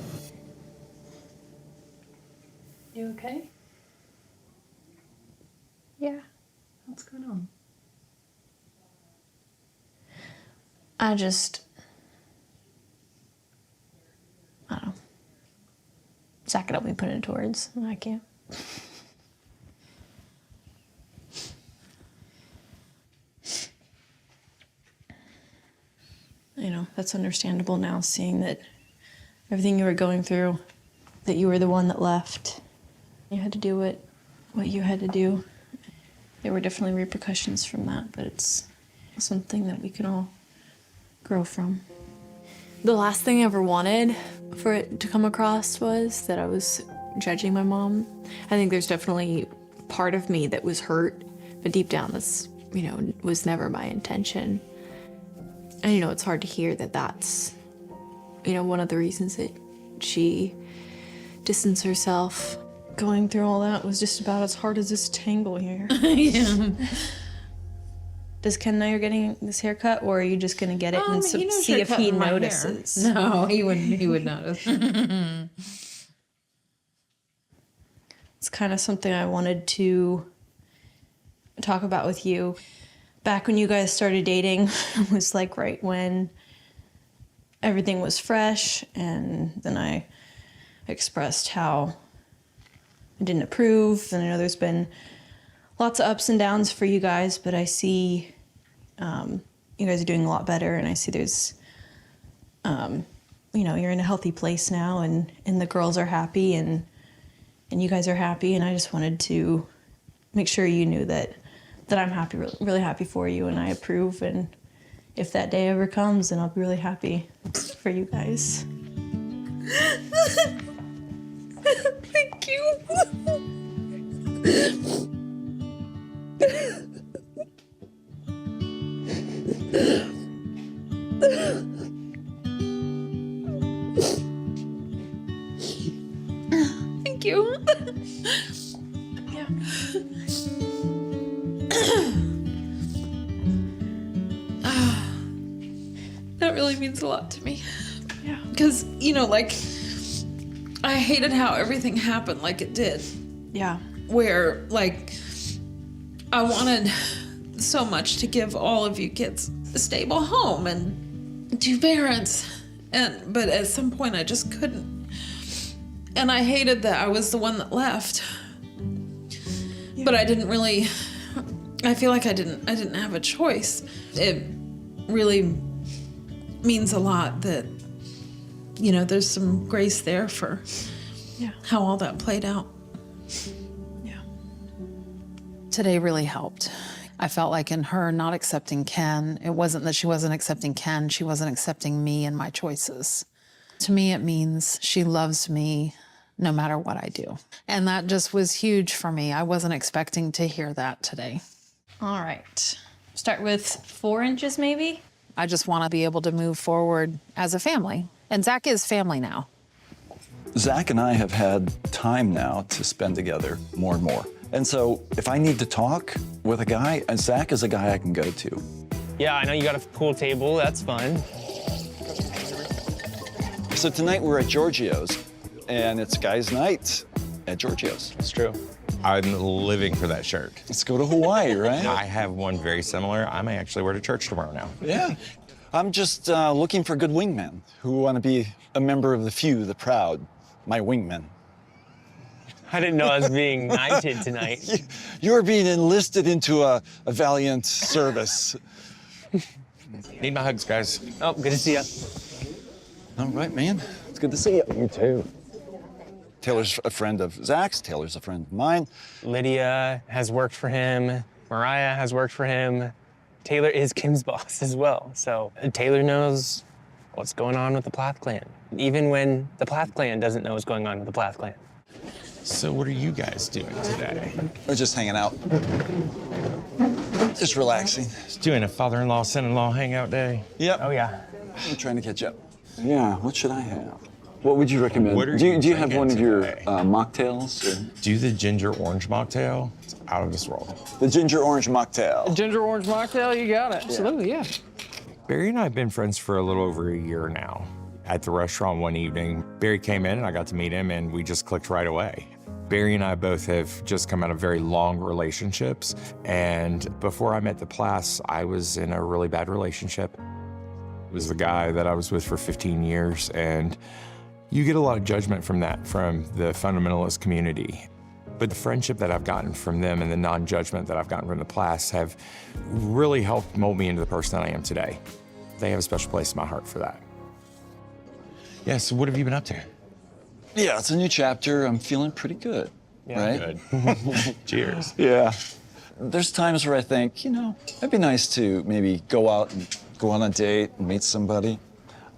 You okay? Yeah. What's going on? I don't know. Zach could help me put it into words, and I can't. You know, that's understandable now, seeing that everything you were going through, that you were the one that left. You had to do what you had to do. There were definitely repercussions from that, but it's something that we can all grow from. The last thing I ever wanted for it to come across was that I was judging my mom. I think there's definitely part of me that was hurt, but deep down that's, you know, was never my intention. And, you know, it's hard to hear that that's, you know, one of the reasons that she distanced herself. Going through all that was just about as hard as this tangle here. Yeah. Does Ken know you're getting this haircut, or are you just gonna get it and see if he notices? No, he would notice. It's kind of something I wanted to talk about with you. Back when you guys started dating, it was like right when everything was fresh, and then I expressed how I didn't approve, and I know there's been lots of ups and downs for you guys, but I see you guys are doing a lot better, and I see there's, you know, you're in a healthy place now, and the girls are happy, and you guys are happy, and I just wanted to make sure you knew that I'm happy, really happy for you, and I approve, and if that day ever comes, then I'll be really happy for you guys. Thank you. Thank you. Yeah. That really means a lot to me. Yeah. Because, you know, like, I hated how everything happened like it did. Yeah. Where, like, I wanted so much to give all of you kids a stable home and 2 parents. But at some point I just couldn't. And I hated that I was the one that left. Yeah. But I didn't really, I feel like I didn't have a choice. It really means a lot that, you know, there's some grace there for how all that played out. Yeah. Today really helped. I felt like in her not accepting Ken, it wasn't that she wasn't accepting Ken, she wasn't accepting me and my choices. To me, it means she loves me no matter what I do. And that just was huge for me. I wasn't expecting to hear that today. All right. Start with 4 inches, maybe? I just want to be able to move forward as a family. And Zach is family now. Zach and I have had time now to spend together more and more. And so if I need to talk with a guy, and Zach is a guy I can go to. Yeah, I know you got a pool table. That's fun. So tonight we're at Giorgio's, and it's guys' night at Giorgio's. It's true. I'm living for that shirt. Let's go to Hawaii, right? I have one very similar. I may actually wear to church tomorrow now. Yeah. I'm just looking for good wingmen who want to be a member of the few, the proud, my wingmen. I didn't know I was being knighted tonight. You're being enlisted into a valiant service. Need my hugs, guys. Oh, good to see you. All right, man. It's good to see you. You too. Taylor's a friend of Zach's. Taylor's a friend of mine. Lydia has worked for him. Mariah has worked for him. Taylor is Kim's boss as well. So Taylor knows what's going on with the Plath clan, even when the Plath clan doesn't know what's going on with the Plath clan. So what are you guys doing today? We're just hanging out. Just relaxing. Just doing a father-in-law, son-in-law hangout day? Yep. Oh, yeah. I'm trying to catch up. Yeah, what should I have? What would you recommend? What are do you you have one of your today? mocktails? Or? Do the ginger orange mocktail. It's out of this world. The ginger orange mocktail. Ginger orange mocktail, you got it. Absolutely, yeah. Barry and I have been friends for a little over a year now. At the restaurant one evening, Barry came in and I got to meet him and we just clicked right away. Barry and I both have just come out of very long relationships. And before I met the Plaths, I was in a really bad relationship. It was the guy that I was with for 15 years. And you get a lot of judgment from that, from the fundamentalist community. But the friendship that I've gotten from them and the non-judgment that I've gotten from the Plaths have really helped mold me into the person that I am today. They have a special place in my heart for that. Yeah, so what have you been up to? Yeah, it's a new chapter. I'm feeling pretty good, right? Good. Cheers. Yeah. There's times where I think, it'd be nice to maybe go out and go on a date and meet somebody.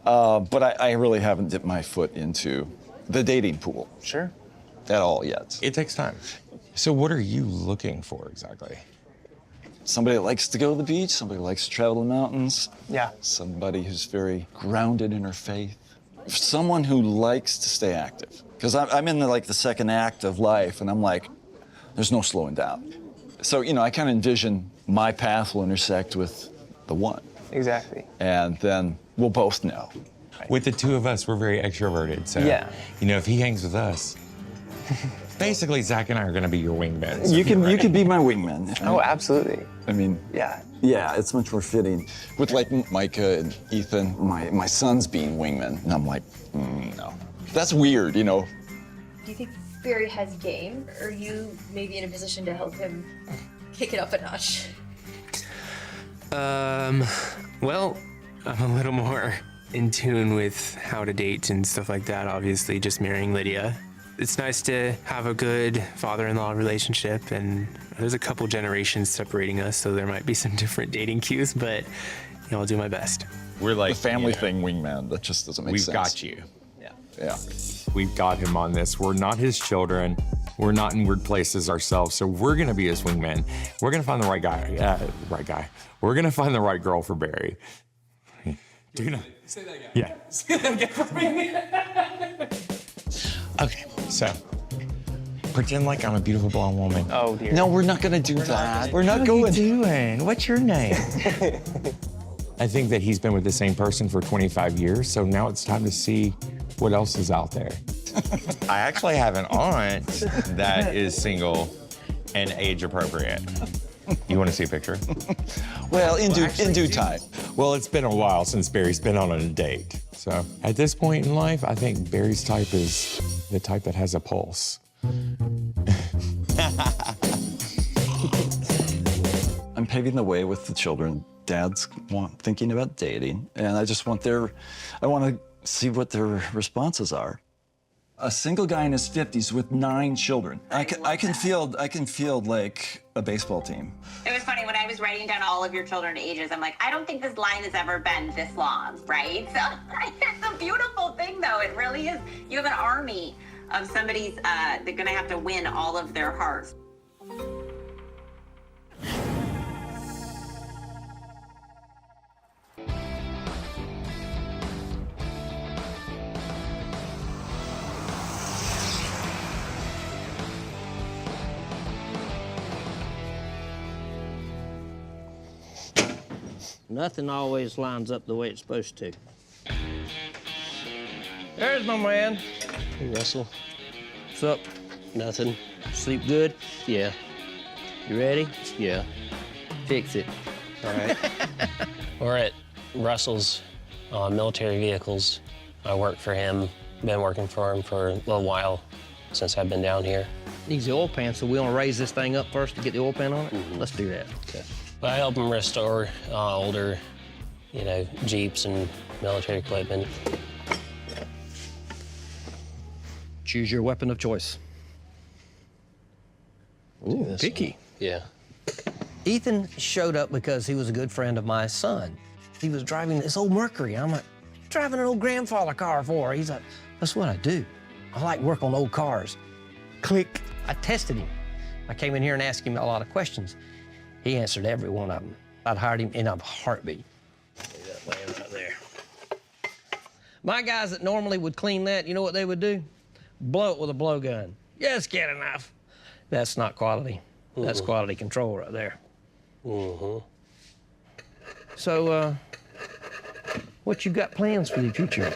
But I really haven't dipped my foot into the dating pool. Sure. At all yet. It takes time. So what are you looking for exactly? Somebody that likes to go to the beach, somebody who likes to travel the mountains. Yeah. Somebody who's very grounded in her faith. Someone who likes to stay active. Because I'm in the second act of life, and I'm like, there's no slowing down. So, I kind of envision my path will intersect with the one. Exactly. And then we'll both know. With the two of us, we're very extroverted. So, yeah. If he hangs with us, basically Zach and I are going to be your wingmen. So you can be my wingman. Right? Oh, absolutely. I mean, yeah, it's much more fitting. With Micah and Ethan, my son's being wingmen, and I'm like, no, that's weird, Do you think Barry has game? Or are you maybe in a position to help him kick it up a notch? Well, I'm a little more in tune with how to date and stuff like that, obviously, just marrying Lydia. It's nice to have a good father-in-law relationship, and there's a couple generations separating us, so there might be some different dating cues, but I'll do my best. We're like the family thing, wingman. That just doesn't make sense. We've got you. Yeah. We've got him on this. We're not his children. We're not in weird places ourselves, so we're gonna be his wingmen. We're gonna find the right guy. We're gonna find the right girl for Barry. Do you know? Say that again. Yeah. Say that again for me. Okay, so pretend like I'm a beautiful blonde woman. Oh dear. No, we're not gonna do that. We're not What going. are you doing? What's your name? I think that he's been with the same person for 25 years, so now it's time to see what else is out there. I actually have an aunt that is single and age appropriate. You want to see a picture? Well, in due time. Well, it's been a while since Barry's been on a date. So at this point in life, I think Barry's type is the type that has a pulse. I'm paving the way with the children. Dad's thinking about dating, and I just want I want to see what their responses are. A single guy in his 50s with 9 children. I can field like a baseball team. It was funny when I was writing down all of your children's ages. I'm like, I don't think this line has ever been this long, right? So it's a beautiful thing, though. It really is. You have an army of somebody's. They're gonna have to win all of their hearts. Nothing always lines up the way it's supposed to. There's my man. Hey, Russell. What's up? Nothing. Sleep good? Yeah. You ready? Yeah. Fix it. All right. We're at Russell's military vehicles. I work for him. Been working for him for a little while since I've been down here. Needs the oil pan, so we want to raise this thing up first to get the oil pan on it? Let's do that. Okay. But I help them restore older, Jeeps and military equipment. Choose your weapon of choice. Ooh, picky. Yeah. Ethan showed up because he was a good friend of my son. He was driving this old Mercury. I'm like, driving an old grandfather car for? He's like, that's what I do. I like work on old cars. Click. I tested him. I came in here and asked him a lot of questions. He answered every one of them. I'd hired him in a heartbeat. Leave that laying right there. My guys that normally would clean that, you know what they would do? Blow it with a blowgun. Just get enough. That's not quality. That's quality control right there. So, what you got plans for the future?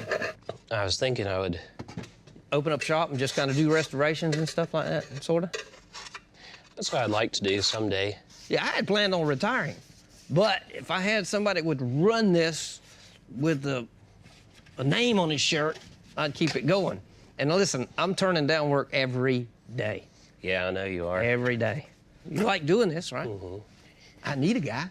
I was thinking I would open up shop and just kind of do restorations and stuff like that, sort of? That's what I'd like to do someday. Yeah, I had planned on retiring, but if I had somebody that would run this with a name on his shirt, I'd keep it going. And listen, I'm turning down work every day. Yeah, I know you are. Every day. You like doing this, right? I need a guy.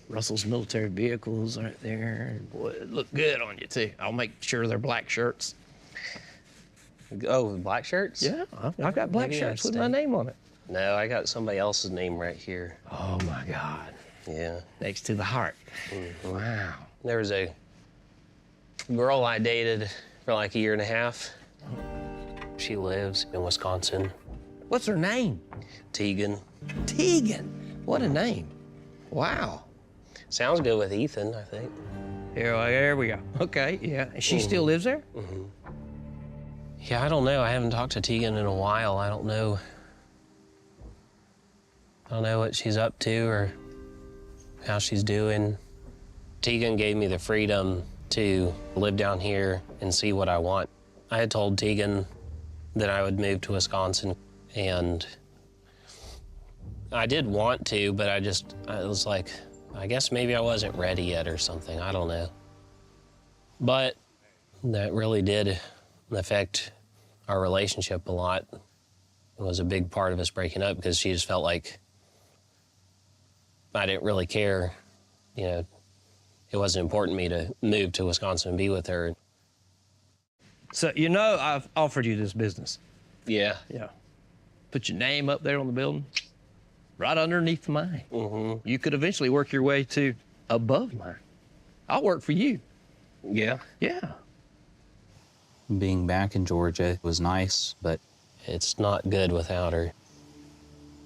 Russell's military vehicles right there. Boy, it look good on you, too. I'll make sure they're black shirts. Oh, black shirts? Yeah, I've got black shirts with my name on it. No, I got somebody else's name right here. Oh, my God. Yeah. Next to the heart. Wow. There was a girl I dated for like 1.5 years. She lives in Wisconsin. What's her name? Tegan. Tegan? What a name. Wow. Sounds good with Ethan, I think. Here we go. Okay, yeah. She still lives there? Yeah, I don't know. I haven't talked to Tegan in a while. I don't know what she's up to or how she's doing. Tegan gave me the freedom to live down here and see what I want. I had told Tegan that I would move to Wisconsin, and I did want to, but I was like, I guess maybe I wasn't ready yet or something. I don't know. But that really did affect our relationship a lot. It was a big part of us breaking up because she just felt like I didn't really care. It wasn't important to me to move to Wisconsin and be with her. So, I've offered you this business. Yeah. Yeah. Put your name up there on the building, right underneath mine. You could eventually work your way to above mine. I'll work for you. Yeah? Yeah. Being back in Georgia was nice, but it's not good without her.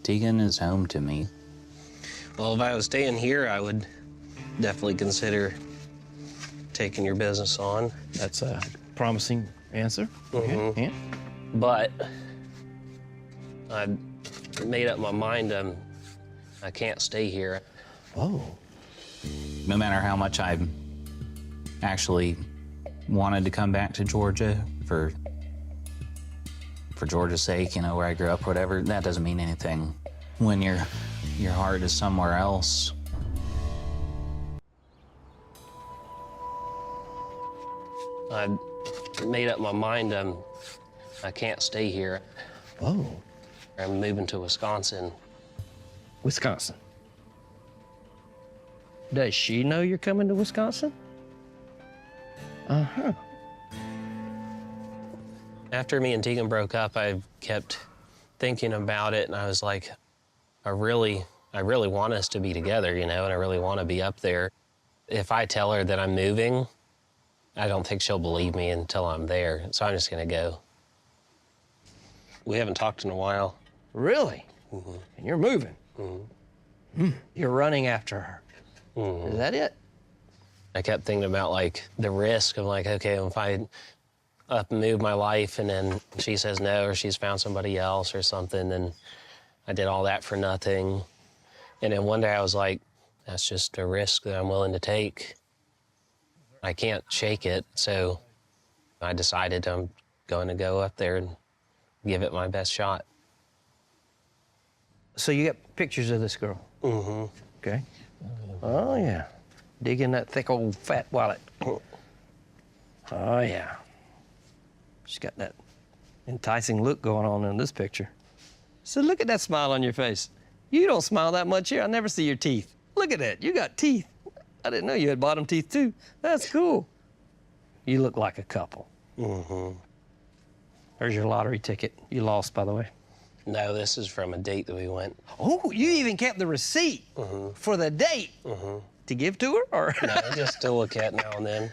Tegan is home to me. Well, if I was staying here, I would definitely consider taking your business on. That's a promising answer. Yeah. But I made up my mind I can't stay here. Oh. No matter how much I actually wanted to come back to Georgia for Georgia's sake, where I grew up, whatever, that doesn't mean anything when your heart is somewhere else. I made up my mind I can't stay here. Oh. I'm moving to Wisconsin. Wisconsin. Does she know you're coming to Wisconsin? Uh-huh. After me and Tegan broke up, I kept thinking about it, and I was like, I really want us to be together, and I really want to be up there. If I tell her that I'm moving, I don't think she'll believe me until I'm there, so I'm just gonna go. We haven't talked in a while. Really? And you're moving? You're running after her. Is that it? I kept thinking about the risk of okay, if I up and move my life and then she says no or she's found somebody else or something, and I did all that for nothing. And then one day I was like, that's just a risk that I'm willing to take. I can't shake it, so I decided I'm going to go up there and give it my best shot. So you got pictures of this girl? Okay. Oh, yeah. Dig in that thick old fat wallet. Oh, yeah. She's got that enticing look going on in this picture. So look at that smile on your face. You don't smile that much here. I never see your teeth. Look at that. You got teeth. I didn't know you had bottom teeth, too. That's cool. You look like a couple. Mm-hmm. There's your lottery ticket. You lost, by the way. No, this is from a date that we went. Oh, you even kept the receipt for the date to give to her, or? No, just to look at now and then.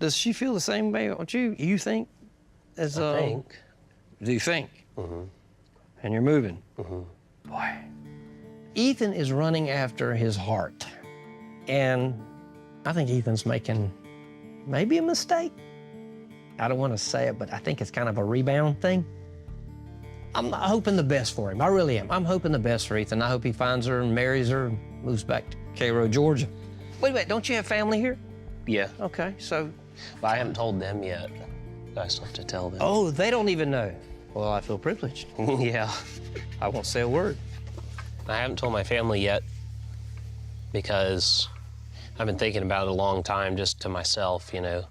Does she feel the same way about you? You think? As I think. Do you think? And you're moving. Boy, Ethan is running after his heart, and I think Ethan's making maybe a mistake. I don't want to say it, but I think it's kind of a rebound thing. I'm hoping the best for him. I really am. I'm hoping the best for Ethan. I hope he finds her and marries her and moves back to Cairo, Georgia. Wait, don't you have family here? Yeah. Okay, so. But I haven't told them yet. I still have to tell them. Oh, they don't even know. Well, I feel privileged. Yeah. I won't say a word. I haven't told my family yet because I've been thinking about it a long time just to myself, you know.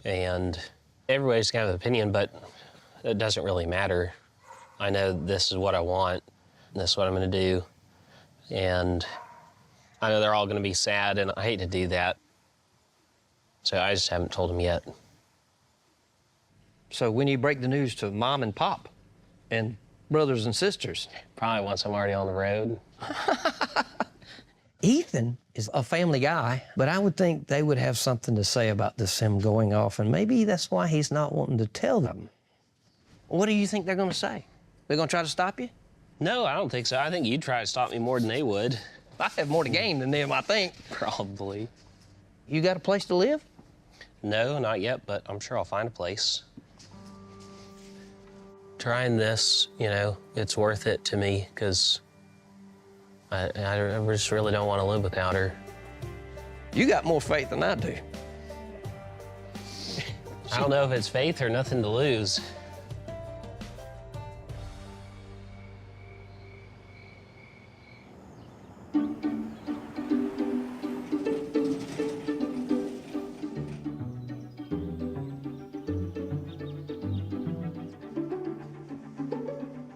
And everybody's got an opinion, but it doesn't really matter. I know this is what I want, and this is what I'm gonna do. And I know they're all gonna be sad, and I hate to do that. So I just haven't told them yet. So when you break the news to mom and pop and brothers and sisters? Probably once I'm already on the road. Ethan is a family guy, but I would think they would have something to say about this, him going off, and maybe that's why he's not wanting to tell them. What do you think they're gonna say? They're gonna try to stop you? No, I don't think so. I think you'd try to stop me more than they would. I have more to gain than them, I think. Probably. You got a place to live? No, not yet, but I'm sure I'll find a place. Trying this, you know, it's worth it to me because I just really don't want to live without her. You got more faith than I do. I don't know if it's faith or nothing to lose.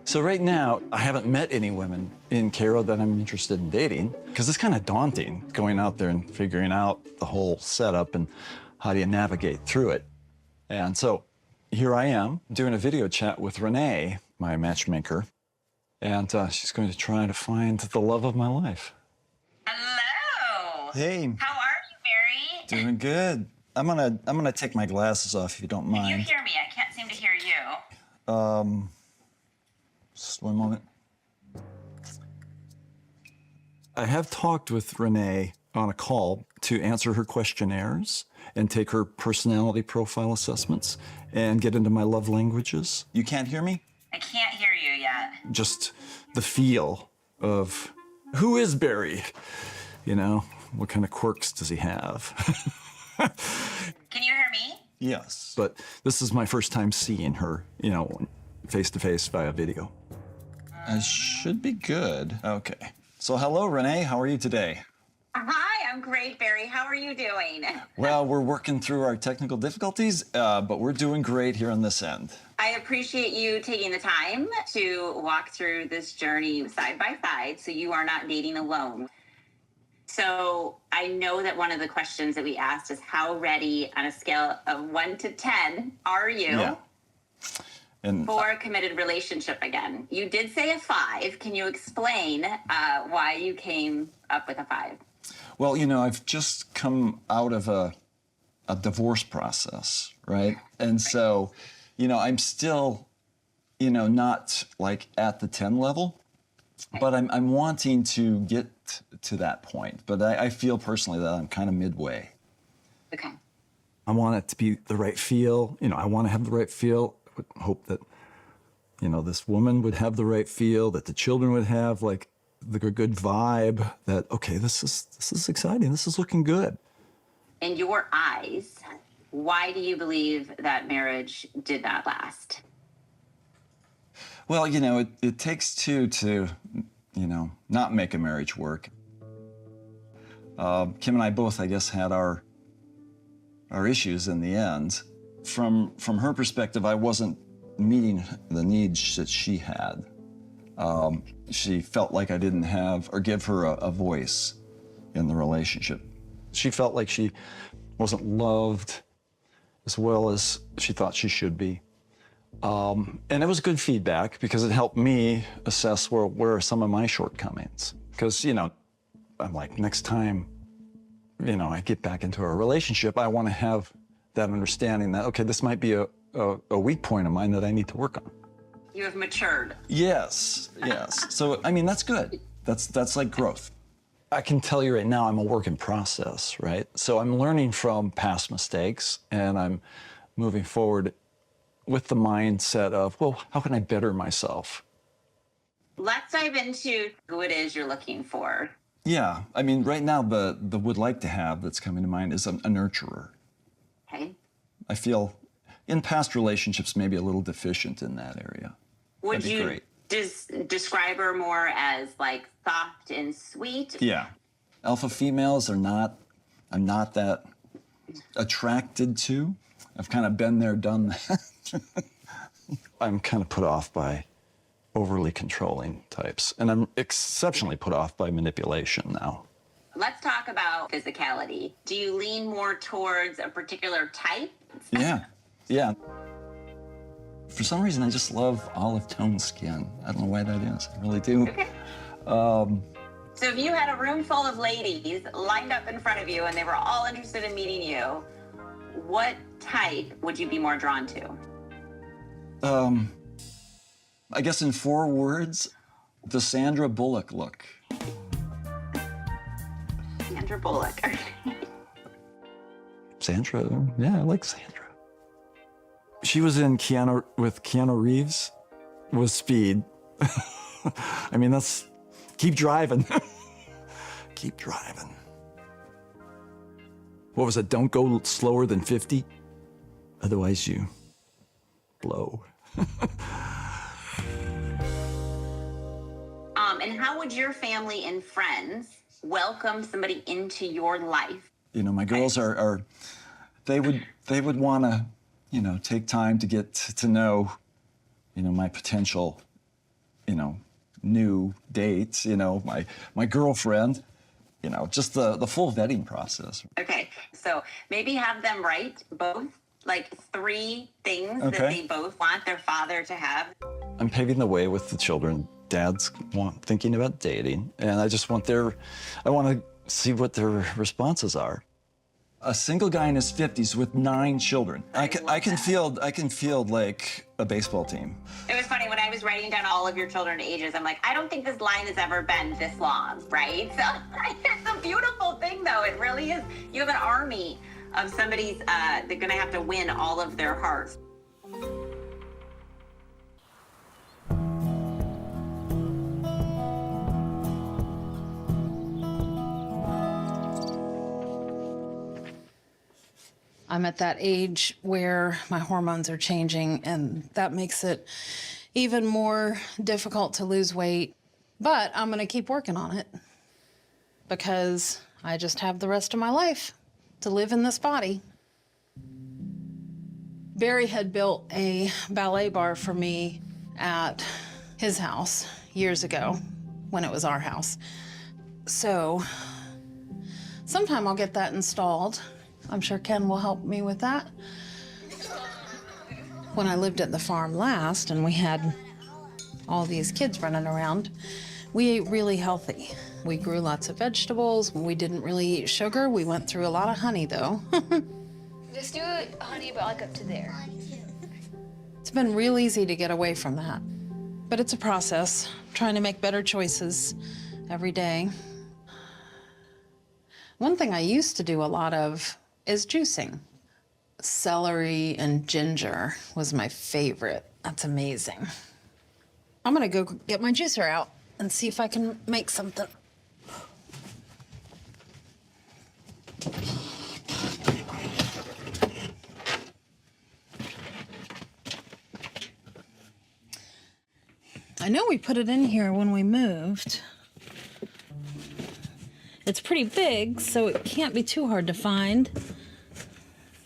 So right now, I haven't met any women in Cairo that I'm interested in dating, because it's kind of daunting going out there and figuring out the whole setup and how do you navigate through it. And so here I am doing a video chat with Renee, my matchmaker, and she's going to try to find the love of my life. Hello. Hey. How are you, Barry? Doing good. I'm gonna take my glasses off if you don't mind. Can you hear me? I can't seem to hear you. Just one moment. I have talked with Renee on a call to answer her questionnaires and take her personality profile assessments and get into my love languages. You can't hear me? I can't hear you yet. Just the feel of who is Barry? You know, what kind of quirks does he have? Can you hear me? Yes. But this is my first time seeing her, you know, face to face via video. I should be good. Okay. So hello, Renee. How are you today? Hi, I'm great, Barry. How are you doing? Well, we're working through our technical difficulties, but we're doing great here on this end. I appreciate you taking the time to walk through this journey side by side so you are not dating alone. So I know that one of the questions that we asked is how ready on a scale of 1 to 10 are you? Yeah. And for a committed relationship again. You did say a 5. Can you explain why you came up with a 5? Well, you know, I've just come out of a divorce process, right? And so, you know, I'm still, you know, not like at the 10 level, but I'm wanting to get to that point. But I feel personally that I'm kind of midway. Okay. I want it to be the right feel. You know, I want to have the right feel. I would hope that, you know, this woman would have the right feel, that the children would have like the good vibe, that, okay, this is exciting. This is looking good. In your eyes, why do you believe that marriage did not last? Well, you know, it takes two to, you know, not make a marriage work. Kim and I both, I guess, had our issues in the end. From her perspective, I wasn't meeting the needs that she had. She felt like I didn't have or give her a voice in the relationship. She felt like she wasn't loved as well as she thought she should be. And it was good feedback because it helped me assess where are some of my shortcomings. Because, you know, I'm like, next time, you know, I get back into a relationship, I want to have that understanding that, okay, this might be a weak point of mine that I need to work on. You have matured. Yes, yes. So, I mean, that's good. That's like growth. I can tell you right now, I'm a work in process, right? So I'm learning from past mistakes and I'm moving forward with the mindset of, well, how can I better myself? Let's dive into who it is you're looking for. Yeah, I mean, right now, the would like to have that's coming to mind is a nurturer. Okay. I feel in past relationships, maybe a little deficient in that area. Would That'd be you great. describe her more as like soft and sweet? Yeah. Alpha females I'm not that attracted to. I've kind of been there, done that. I'm kind of put off by overly controlling types, and I'm exceptionally put off by manipulation now. Let's talk about physicality. Do you lean more towards a particular type? Yeah, yeah. For some reason, I just love olive tone skin. I don't know why that is. I really do. Okay. So if you had a room full of ladies lined up in front of you and they were all interested in meeting you, what type would you be more drawn to? I guess in 4 words, the Sandra Bullock look. Sandra Bullock. Sandra, yeah, I like Sandra. She was in with Keanu Reeves with Speed. I mean, that's, keep driving. Keep driving. What was it? Don't go slower than 50, otherwise you blow. And how would your family and friends welcome somebody into your life? You know, my girls are they would want to, you know, take time to get to know, you know, my potential, you know, new dates, you know, my girlfriend, you know, just the full vetting process. Okay, so maybe have them write both, like 3 things that Okay. they both want their father to have. I'm paving the way with the children. Dad's thinking about dating, and I just want I want to see what their responses are. A single guy in his 50s with 9 children. I can field like a baseball team. It was funny when I was writing down all of your children's ages. I'm like, I don't think this line has ever been this long, right? So it's a beautiful thing, though. It really is. You have an army of somebody's. They're gonna have to win all of their hearts. I'm at that age where my hormones are changing, and that makes it even more difficult to lose weight. But I'm gonna keep working on it because I just have the rest of my life to live in this body. Barry had built a ballet bar for me at his house years ago when it was our house. So sometime I'll get that installed. I'm sure Ken will help me with that. When I lived at the farm last and we had all these kids running around, we ate really healthy. We grew lots of vegetables. We didn't really eat sugar. We went through a lot of honey, though. Just do honey, but like up to there. It's been real easy to get away from that. But it's a process, trying to make better choices every day. One thing I used to do a lot of is juicing. Celery and ginger was my favorite. That's amazing. I'm gonna go get my juicer out and see if I can make something. I know we put it in here when we moved. It's pretty big, so it can't be too hard to find.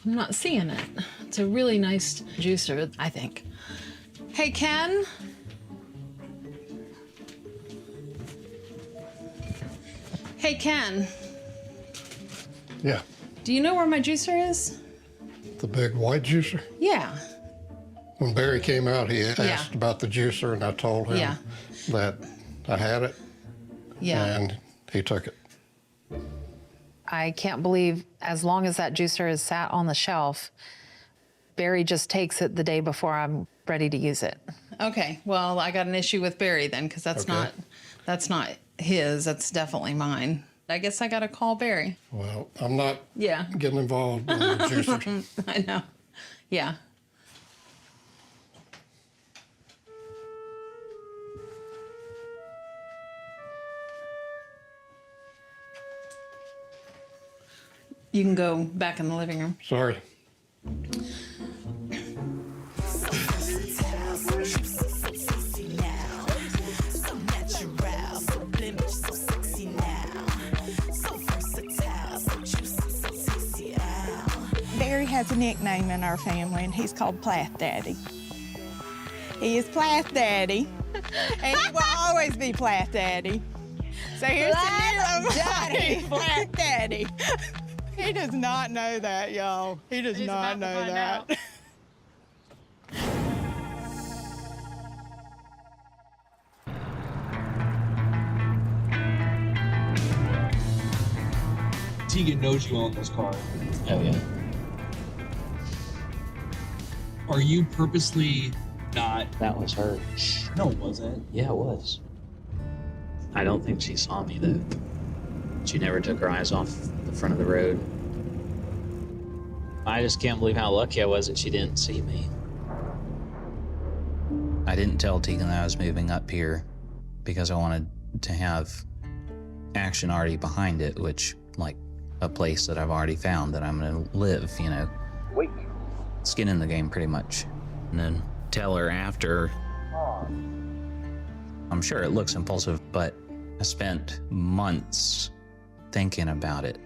I'm not seeing it. It's a really nice juicer, I think. Hey, Ken? Hey, Ken. Yeah, Do you know where my juicer is? the big white juicer. Yeah. When Barry came out, he asked about the juicer, and I told him Yeah. that I had it, Yeah. and he took it. I can't believe as long as that juicer is sat on the shelf, Barry just takes it the day before I'm ready to use it. Okay, well, I got an issue with Barry then, because that's Okay. not his, that's definitely mine. I guess I gotta call Barry. Well, I'm not Yeah. getting involved in the juicer. I know. Yeah. You can go back in the living room. Sorry. Barry has a nickname in our family, and he's called Plath Daddy. He is Plath Daddy, and he will always be Plath Daddy. So here's Plath the new Daddy. Plath Daddy. He does not know that, y'all. He does not know that. Tegan knows you own this car. Oh, yeah. Are you purposely not? That was her. No, it wasn't. Yeah, it was. I don't think she saw me, though. She never took her eyes off the front of the road. I just can't believe how lucky I was that she didn't see me. I didn't tell Tegan that I was moving up here because I wanted to have action already behind it, which, like, a place that I've already found that I'm gonna live, you know. Wait. Skin in the game, pretty much. And then tell her after. I'm sure it looks impulsive, but I spent months thinking about it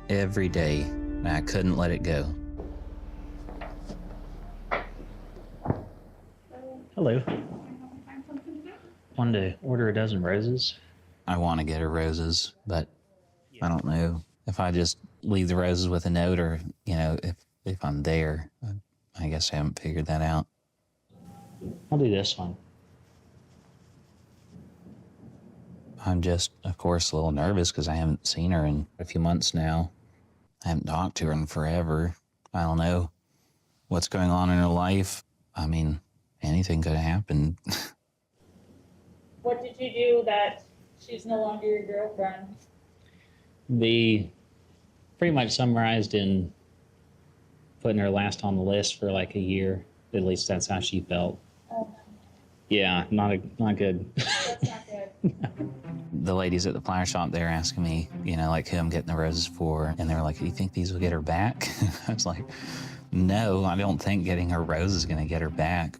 every day, and I couldn't let it go. Hello. Wanted to order a dozen roses. I want to get her roses, but I don't know if I just leave the roses with a note or, you know, if I'm there. I guess I haven't figured that out. I'll do this one. I'm just, of course, a little nervous because I haven't seen her in a few months now. I haven't talked to her in forever. I don't know what's going on in her life. I mean, anything could have happened. What did you do that she's no longer your girlfriend? The pretty much summarized in putting her last on the list for like a year. At least that's how she felt. Oh, Yeah, not good. that's not good. The ladies at the flower shop, they were asking me, you know, like who I'm getting the roses for. And they were like, do you think these will get her back? I was like, no, I don't think getting her roses is gonna get her back.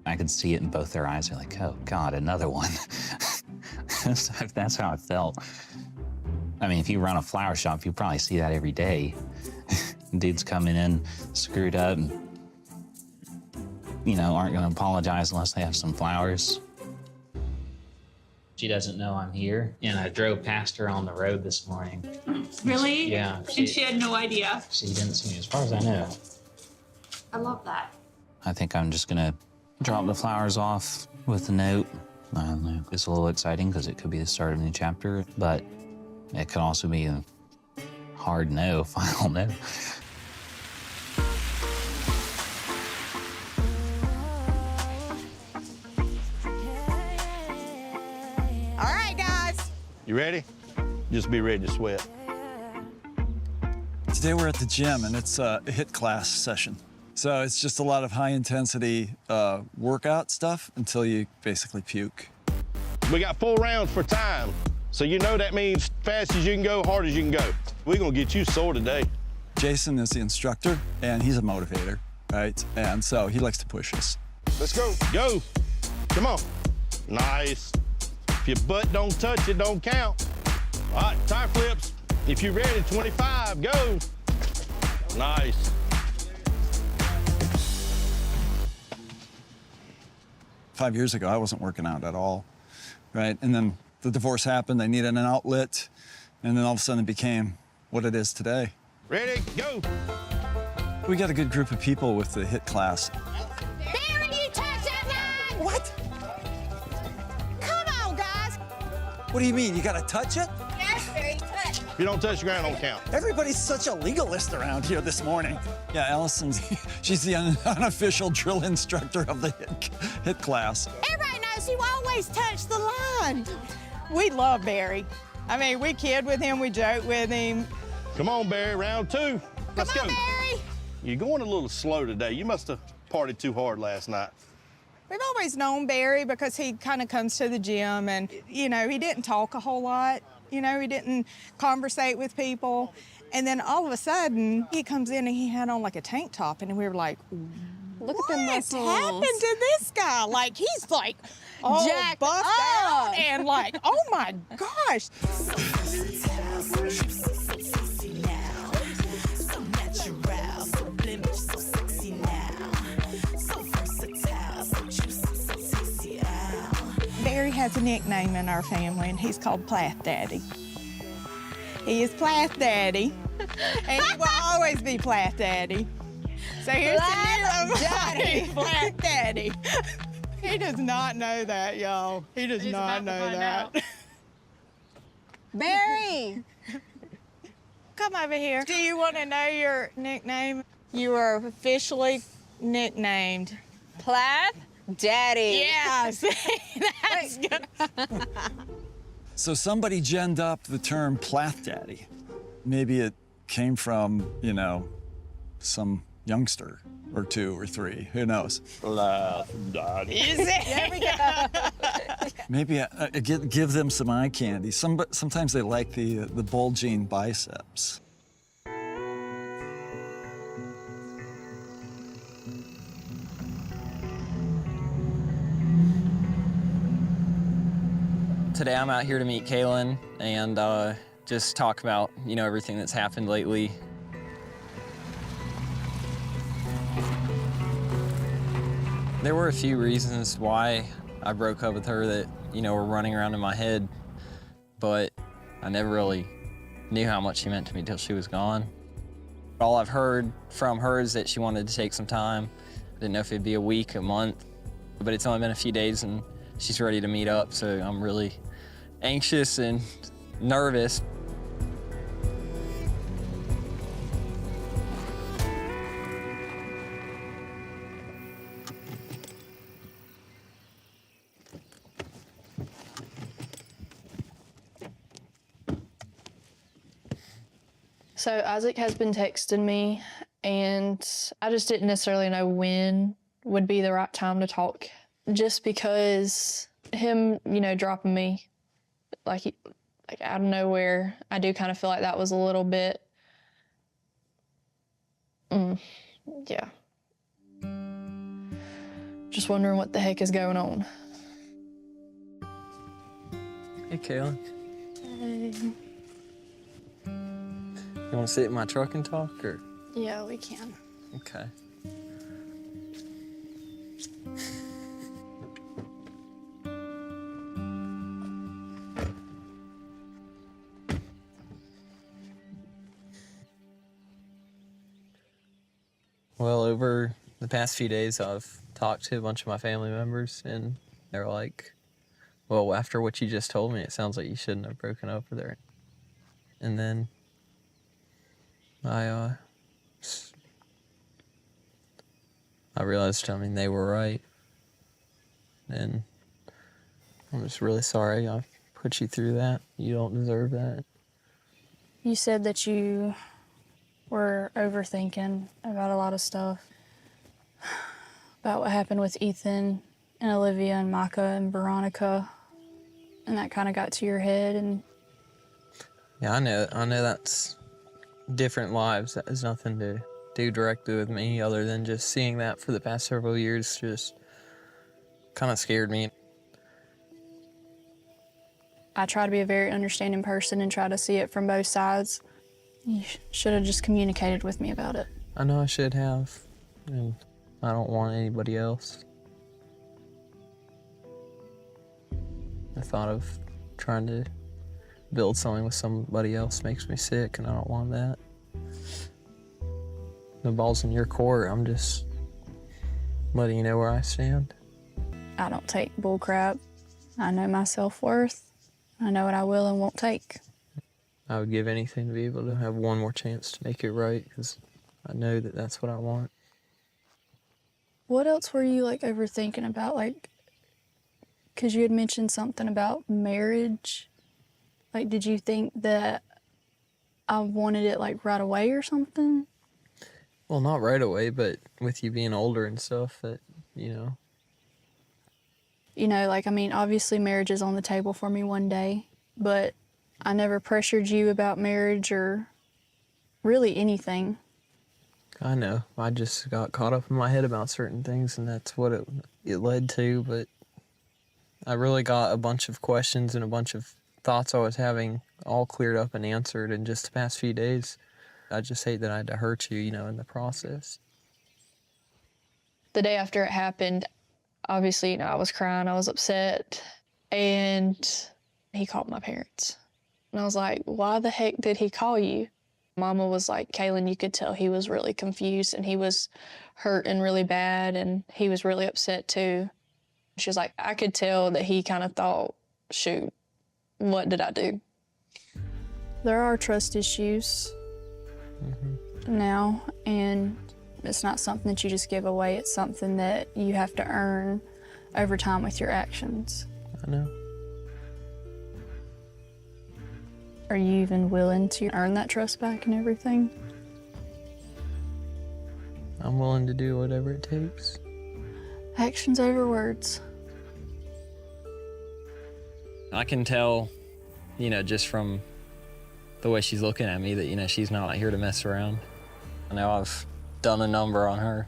I could see it in both their eyes. They're like, oh God, another one. That's how I felt. I mean, if you run a flower shop, you probably see that every day. Dudes coming in screwed up and, you know, aren't gonna apologize unless they have some flowers. She doesn't know I'm here, and I drove past her on the road this morning. Really? Yeah. And she had no idea. She didn't see me, as far as I know. I love that. I think I'm just gonna drop the flowers off with a note. I don't know. It's a little exciting because it could be the start of a new chapter, but it could also be a hard no, final no. All right, guys. You ready? Just be ready to sweat. Today we're at the gym and it's a HIIT class session. So it's just a lot of high intensity workout stuff until you basically puke. We got 4 rounds for time. So you know that means fast as you can go, hard as you can go. We're gonna get you sore today. Jason is the instructor and he's a motivator, right? And so he likes to push us. Let's go. Go. Come on. Nice. If your butt don't touch it, don't count. All right, tire flips. If you're ready, 25, go. Nice. 5 years ago, I wasn't working out at all, right? And then the divorce happened, they needed an outlet, and then all of a sudden it became what it is today. Ready, go. We got a good group of people with the HIT class. Barry, you touch that line! What? Come on, guys. What do you mean, you gotta touch it? Yes, Barry, touch. If you don't touch the ground, don't count. Everybody's such a legalist around here this morning. Yeah, Allison's, she's the unofficial drill instructor of the HIT class. Everybody knows you always touch the line. We love Barry. I mean, we kid with him, we joke with him. Come on, Barry, round 2. Let's Come on, go. Barry. You're going a little slow today. You must have partied too hard last night. We've always known Barry because he kind of comes to the gym and, you know, he didn't talk a whole lot. You know, he didn't conversate with people. And then all of a sudden, he comes in and he had on like a tank top and we were like, Look what at the has muscles. happened to this guy? Like, he's like all Jacked buffed up. out and like, oh my gosh. Barry has a nickname in our family, and he's called Plath Daddy. He is Plath Daddy, and he will always be Plath Daddy. So here's the new Daddy, Plath Daddy. He does not know that, y'all. He does not know that. Barry! Come over here. Do you want to know your nickname? You are officially nicknamed Plath Daddy. Yes. That's good. So somebody genned up the term Plath Daddy. Maybe it came from, you know, some youngster or 2 or 3, who knows? Plath Daddy. Is it? There we go. Maybe give them some eye candy. Sometimes they like the bulging biceps. Today I'm out here to meet Kaylin and just talk about, you know, everything that's happened lately. There were a few reasons why I broke up with her that, you know, were running around in my head, but I never really knew how much she meant to me till she was gone. All I've heard from her is that she wanted to take some time. I didn't know if it'd be a week, a month, but it's only been a few days and she's ready to meet up, so I'm really anxious and nervous. So Isaac has been texting me, and I just didn't necessarily know when would be the right time to talk. Just because him, you know, dropping me like out of nowhere, I do kind of feel like that was a little bit, yeah. Just wondering what the heck is going on. Hey, Kaylin. Hey. You want to sit in my truck and talk, or? Yeah, we can. Okay. Well, over the past few days, I've talked to a bunch of my family members, and they're like, well, after what you just told me, it sounds like you shouldn't have broken up with her. And then I realized, I mean, they were right. And I'm just really sorry I put you through that. You don't deserve that. You said that you were overthinking about a lot of stuff. About what happened with Ethan and Olivia and Micah and Veronica. And that kind of got to your head. And Yeah, I know that's different lives. That has nothing to do directly with me other than just seeing that for the past several years just kind of scared me. I try to be a very understanding person and try to see it from both sides. You should have just communicated with me about it. I know I should have, and I don't want anybody else. The thought of trying to build something with somebody else makes me sick, and I don't want that. The ball's in your court. I'm just letting you know where I stand. I don't take bull crap. I know my self-worth. I know what I will and won't take. I would give anything to be able to have one more chance to make it right, because I know that that's what I want. What else were you, like, overthinking about? Like, because you had mentioned something about marriage. Like, did you think that I wanted it, like, right away or something? Well, not right away, but with you being older and stuff, that, you know. You know, like, I mean, obviously marriage is on the table for me one day, but I never pressured you about marriage or really anything. I know. I just got caught up in my head about certain things, and that's what it led to, but I really got a bunch of questions and a bunch of thoughts I was having all cleared up and answered in just the past few days. I just hate that I had to hurt you, you know, in the process. The day after it happened, obviously, you know, I was crying, I was upset, and he called my parents. And I was like, why the heck did he call you? Mama was like, Kaylin, you could tell he was really confused and he was hurting really bad and he was really upset too. She was like, I could tell that he kind of thought, shoot, what did I do? There are trust issues now, and it's not something that you just give away. It's something that you have to earn over time with your actions. I know. Are you even willing to earn that trust back and everything? I'm willing to do whatever it takes. Actions over words. I can tell, you know, just from the way she's looking at me that, you know, she's not here to mess around. I know I've done a number on her.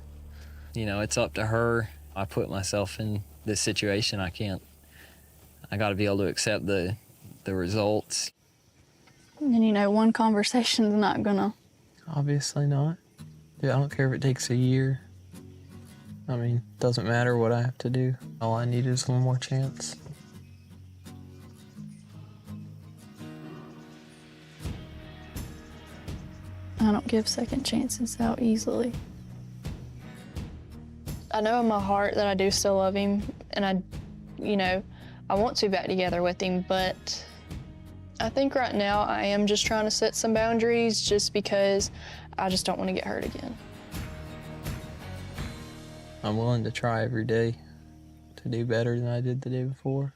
You know, it's up to her. I put myself in this situation. I got to be able to accept the results. And, you know, one conversation's not gonna... Obviously not. Yeah, I don't care if it takes a year. I mean, it doesn't matter what I have to do. All I need is one more chance. I don't give second chances out easily. I know in my heart that I do still love him, and I want to be back together with him, but I think right now I am just trying to set some boundaries just because I just don't want to get hurt again. I'm willing to try every day to do better than I did the day before.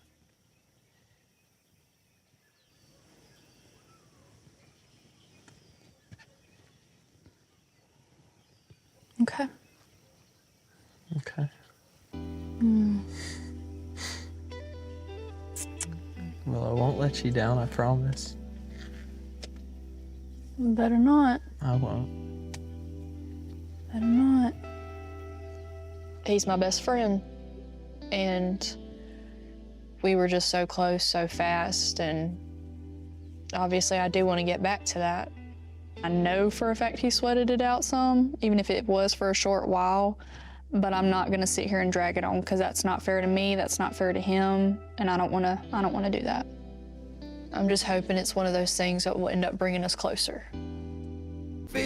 Okay. Okay. Well, I won't let you down, I promise. Better not. I won't. Better not. He's my best friend, and we were just so close so fast, and obviously I do want to get back to that. I know for a fact he sweated it out some, even if it was for a short while, but I'm not gonna sit here and drag it on because that's not fair to me, that's not fair to him, and I don't wanna do that. I'm just hoping it's one of those things that will end up bringing us closer. Feel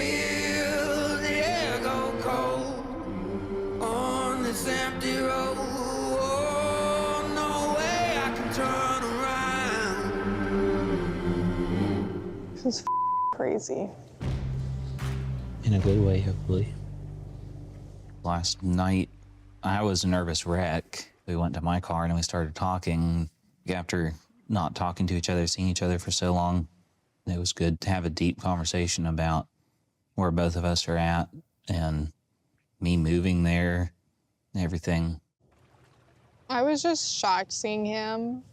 the air go cold on this empty road. Oh, no way I can turn around. This is crazy. In a good way, hopefully. Last night, I was a nervous wreck. We went to my car and we started talking. After not talking to each other, seeing each other for so long, it was good to have a deep conversation about where both of us are at and me moving there and everything. I was just shocked seeing him.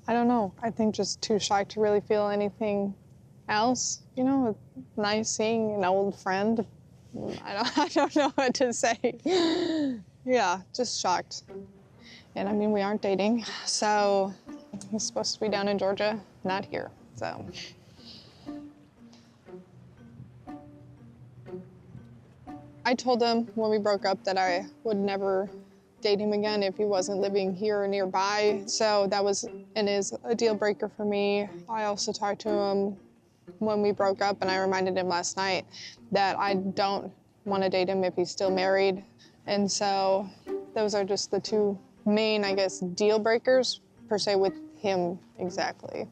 I don't know. I think just too shocked to really feel anything else. You know, it's nice seeing an old friend. I don't know what to say. Yeah, just shocked. And I mean, we aren't dating, so he's supposed to be down in Georgia, not here, so. I told him when we broke up that I would never date him again if he wasn't living here or nearby. So that was and is a deal breaker for me. I also talked to him when we broke up, and I reminded him last night that I don't want to date him if he's still married. And so those are just the two main, I guess, deal breakers per se with him exactly.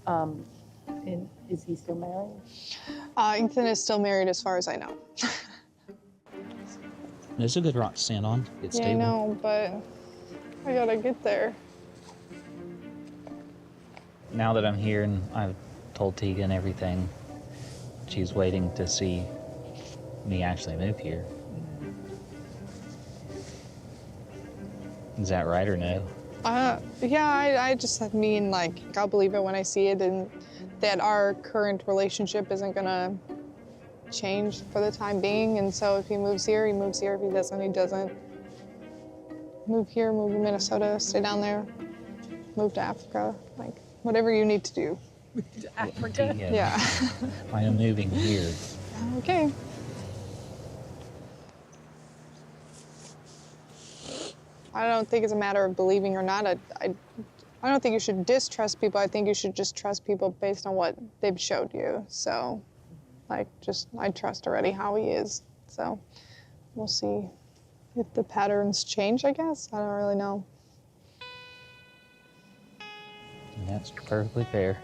And is he still married? Ethan is still married as far as I know. It's a good rock to stand on. It's Yeah, I stable. know, but I gotta get there. Now that I'm here and I've told Tegan everything, she's waiting to see me actually move here. Is that right or no? Yeah, I just mean, like, I'll believe it when I see it, and that our current relationship isn't gonna change for the time being. And so if he moves here, he moves here. If he doesn't, he doesn't. Move here, move to Minnesota, stay down there, move to Africa, like, whatever you need to do. Africa? Yeah. I am moving here. Okay. I don't think it's a matter of believing or not. I don't think you should distrust people. I think you should just trust people based on what they've showed you. So, like, I trust already how he is. So, we'll see if the patterns change, I guess. I don't really know. And that's perfectly fair.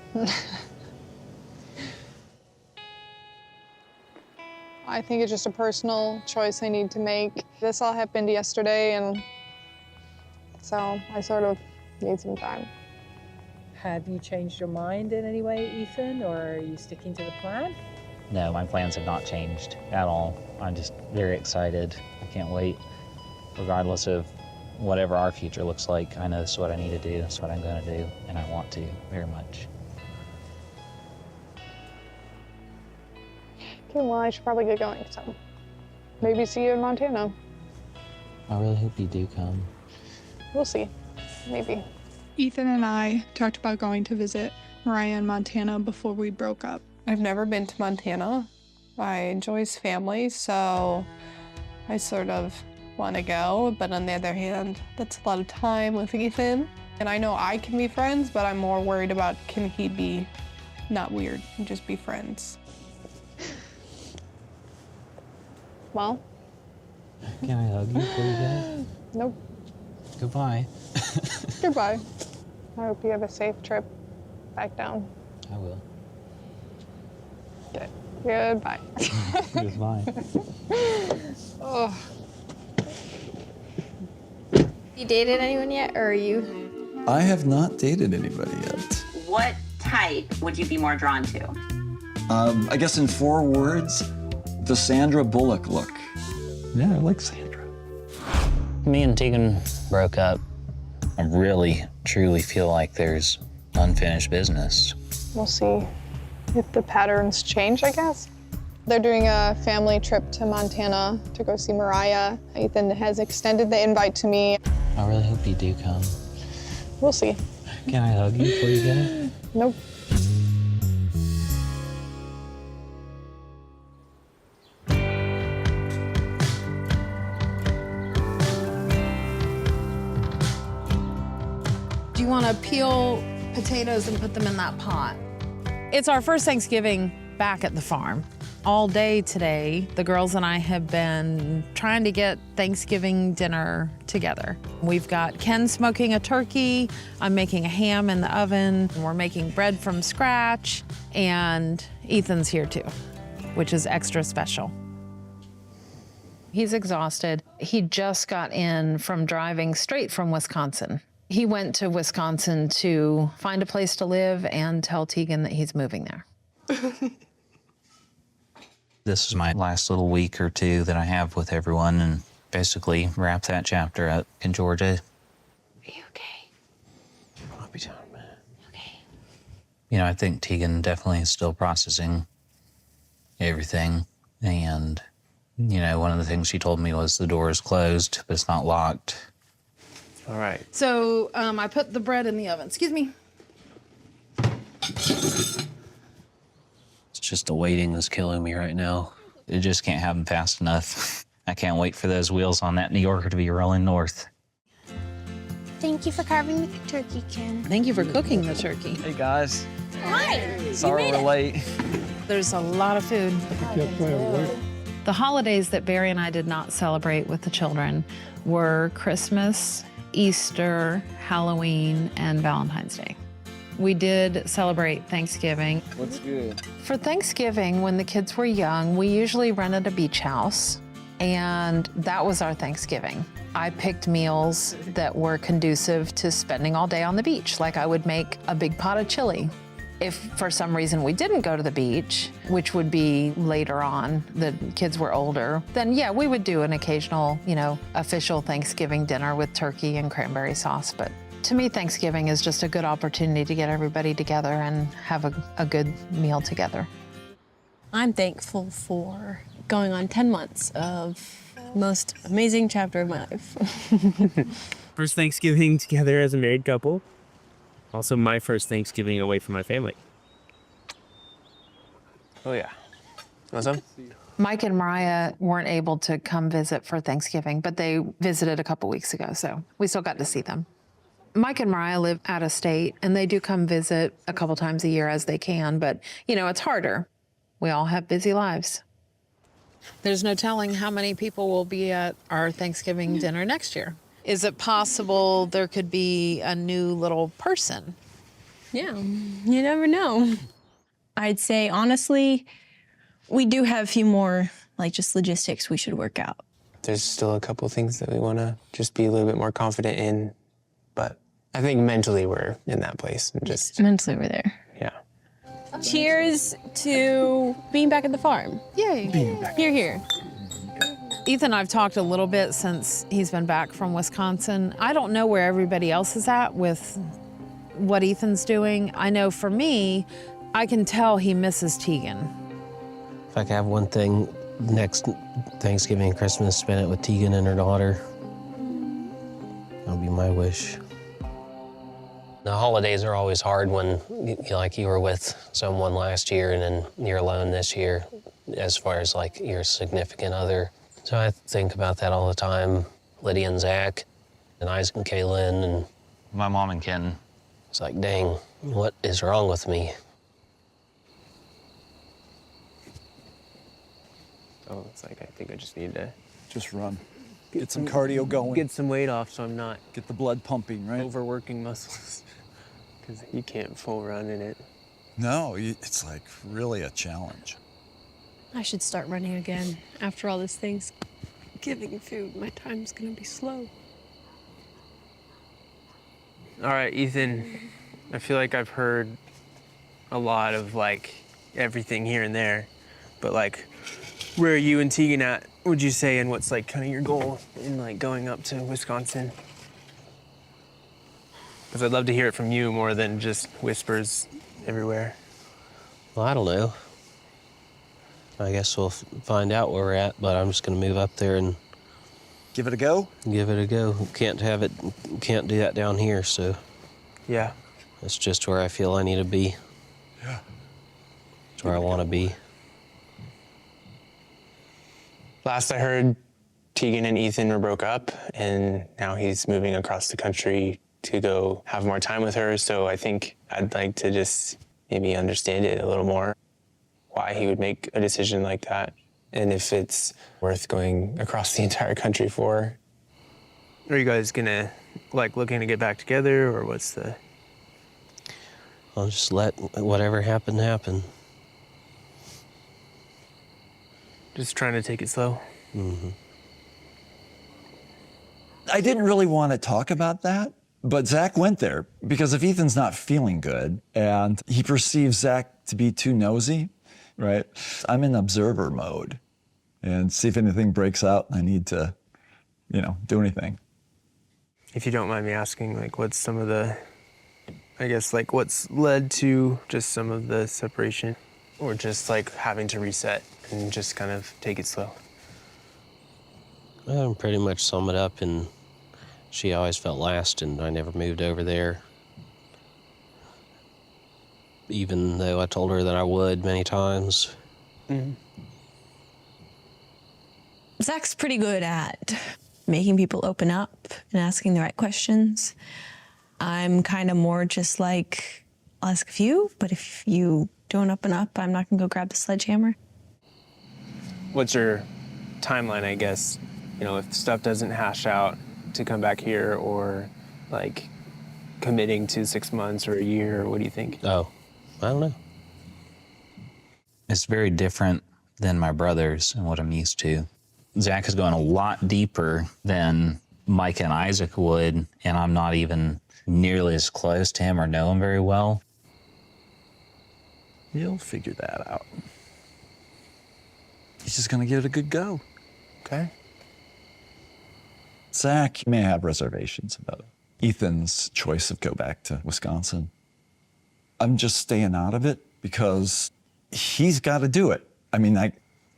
I think it's just a personal choice I need to make. This all happened yesterday, and so I sort of need some time. Have you changed your mind in any way, Ethan, or are you sticking to the plan? No, my plans have not changed at all. I'm just very excited. I can't wait. Regardless of whatever our future looks like, I know this is what I need to do, this is what I'm going to do, and I want to very much. Okay, well, I should probably get going, so maybe see you in Montana. I really hope you do come. We'll see, maybe. Ethan and I talked about going to visit Mariah in Montana before we broke up. I've never been to Montana. I enjoy his family, so I sort of want to go. But on the other hand, that's a lot of time with Ethan. And I know I can be friends, but I'm more worried about can he be not weird and just be friends. Well? Can I hug you before you go? Nope. Goodbye. Goodbye. I hope you have a safe trip back down. I will. Good. Goodbye. Goodbye. Oh. You dated anyone yet, or are you? I have not dated anybody yet. What type would you be more drawn to? I guess in 4 words, the Sandra Bullock look. Yeah, I like Sandra. Me and Tegan broke up. I really, truly feel like there's unfinished business. We'll see if the patterns change, I guess. They're doing a family trip to Montana to go see Mariah. Ethan has extended the invite to me. I really hope you do come. We'll see. Can I hug you before you go? Nope. Do you want to peel potatoes and put them in that pot? It's our first Thanksgiving back at the farm. All day today, the girls and I have been trying to get Thanksgiving dinner together. We've got Ken smoking a turkey, I'm making a ham in the oven, we're making bread from scratch, and Ethan's here too, which is extra special. He's exhausted. He just got in from driving straight from Wisconsin. He went to Wisconsin to find a place to live and tell Tegan that he's moving there. This is my last little week or two that I have with everyone and basically wrap that chapter up in Georgia. Are you okay? I'll be down, man. Okay. You know, I think Tegan definitely is still processing everything. And, you know, one of the things she told me was the door is closed, but it's not locked. All right. So I put the bread in the oven. Excuse me. It's just the waiting that's killing me right now. It just can't happen fast enough. I can't wait for those wheels on that New Yorker to be rolling north. Thank you for carving the turkey, Ken. Thank you for cooking the turkey. Hey guys. Hi. Sorry we're late. There's a lot of food. The holidays that Barry and I did not celebrate with the children were Christmas, Easter, Halloween, and Valentine's Day. We did celebrate Thanksgiving. What's good? For Thanksgiving, when the kids were young, we usually rented a beach house, and that was our Thanksgiving. I picked meals that were conducive to spending all day on the beach, like I would make a big pot of chili. If for some reason we didn't go to the beach, which would be later on, the kids were older, then yeah, we would do an occasional, official Thanksgiving dinner with turkey and cranberry sauce. But to me, Thanksgiving is just a good opportunity to get everybody together and have a good meal together. I'm thankful for going on 10 months of most amazing chapter of my life. First Thanksgiving together as a married couple. Also my first Thanksgiving away from my family. Oh yeah. What's up? Mike and Mariah weren't able to come visit for Thanksgiving, but they visited a couple weeks ago, so we still got to see them. Mike and Mariah live out of state, and they do come visit a couple times a year as they can, but, it's harder. We all have busy lives. There's no telling how many people will be at our Thanksgiving dinner next year. Is it possible there could be a new little person? Yeah, you never know. I'd say, honestly, we do have a few more, just logistics we should work out. There's still a couple things that we want to just be a little bit more confident in, but I think mentally we're in that place. Mentally we're there. Yeah. Cheers to being back at the farm. Yay. Here, here. Ethan and I've talked a little bit since he's been back from Wisconsin. I don't know where everybody else is at with what Ethan's doing. I know for me, I can tell he misses Tegan. If I could have one thing next Thanksgiving and Christmas, spend it with Tegan and her daughter. That'll be my wish. The holidays are always hard when, you were with someone last year and then you're alone this year, as far as your significant other. So I think about that all the time. Lydia and Zach, and Isaac and Kaylin, and my mom and Ken. It's like, dang, what is wrong with me? Oh, it's like I think I just need to just run. Get some cardio going. Get some weight off so I'm not Get the blood pumping, right? overworking muscles. Because you can't full run in it. No, it's really a challenge. I should start running again. After all this Thanksgiving food, my time's gonna be slow. All right, Ethan, I feel like I've heard a lot of everything here and there, but where are you and Tegan at, would you say, and what's kind of your goal in going up to Wisconsin? Because I'd love to hear it from you more than just whispers everywhere. Well, I don't know. I guess we'll find out where we're at, but I'm just gonna move up there and give it a go. Give it a go. Can't do that down here, so. Yeah. That's just where I feel I need to be. Yeah. It's where I want to be. Last I heard, Tegan and Ethan were broke up, and now he's moving across the country to go have more time with her. So I think I'd like to just maybe understand it a little more, why he would make a decision like that, and if it's worth going across the entire country for. Are you guys gonna, looking to get back together, or what's the? I'll just let whatever happen, happen. Just trying to take it slow. Mm-hmm. I didn't really want to talk about that, but Zach went there because if Ethan's not feeling good and he perceives Zach to be too nosy, right? I'm in observer mode and see if anything breaks out. I need to, do anything. If you don't mind me asking, what's some of the, what's led to just some of the separation, or just having to reset and just kind of take it slow? I can pretty much sum it up, and she always felt last, and I never moved over there. Even though I told her that I would many times. Mm-hmm. Zach's pretty good at making people open up and asking the right questions. I'm kind of more just like, I'll ask a few, but if you don't open up, I'm not gonna go grab the sledgehammer. What's your timeline, I guess? You know, if stuff doesn't hash out, to come back here, or like committing to 6 months or a year? What do you think? Oh, I don't know. It's very different than my brothers and what I'm used to. Zach is going a lot deeper than Mike and Isaac would, and I'm not even nearly as close to him or know him very well. You'll figure that out. He's just gonna give it a good go. Okay. Zach may have reservations about Ethan's choice of go back to Wisconsin. I'm just staying out of it because he's got to do it. I mean, I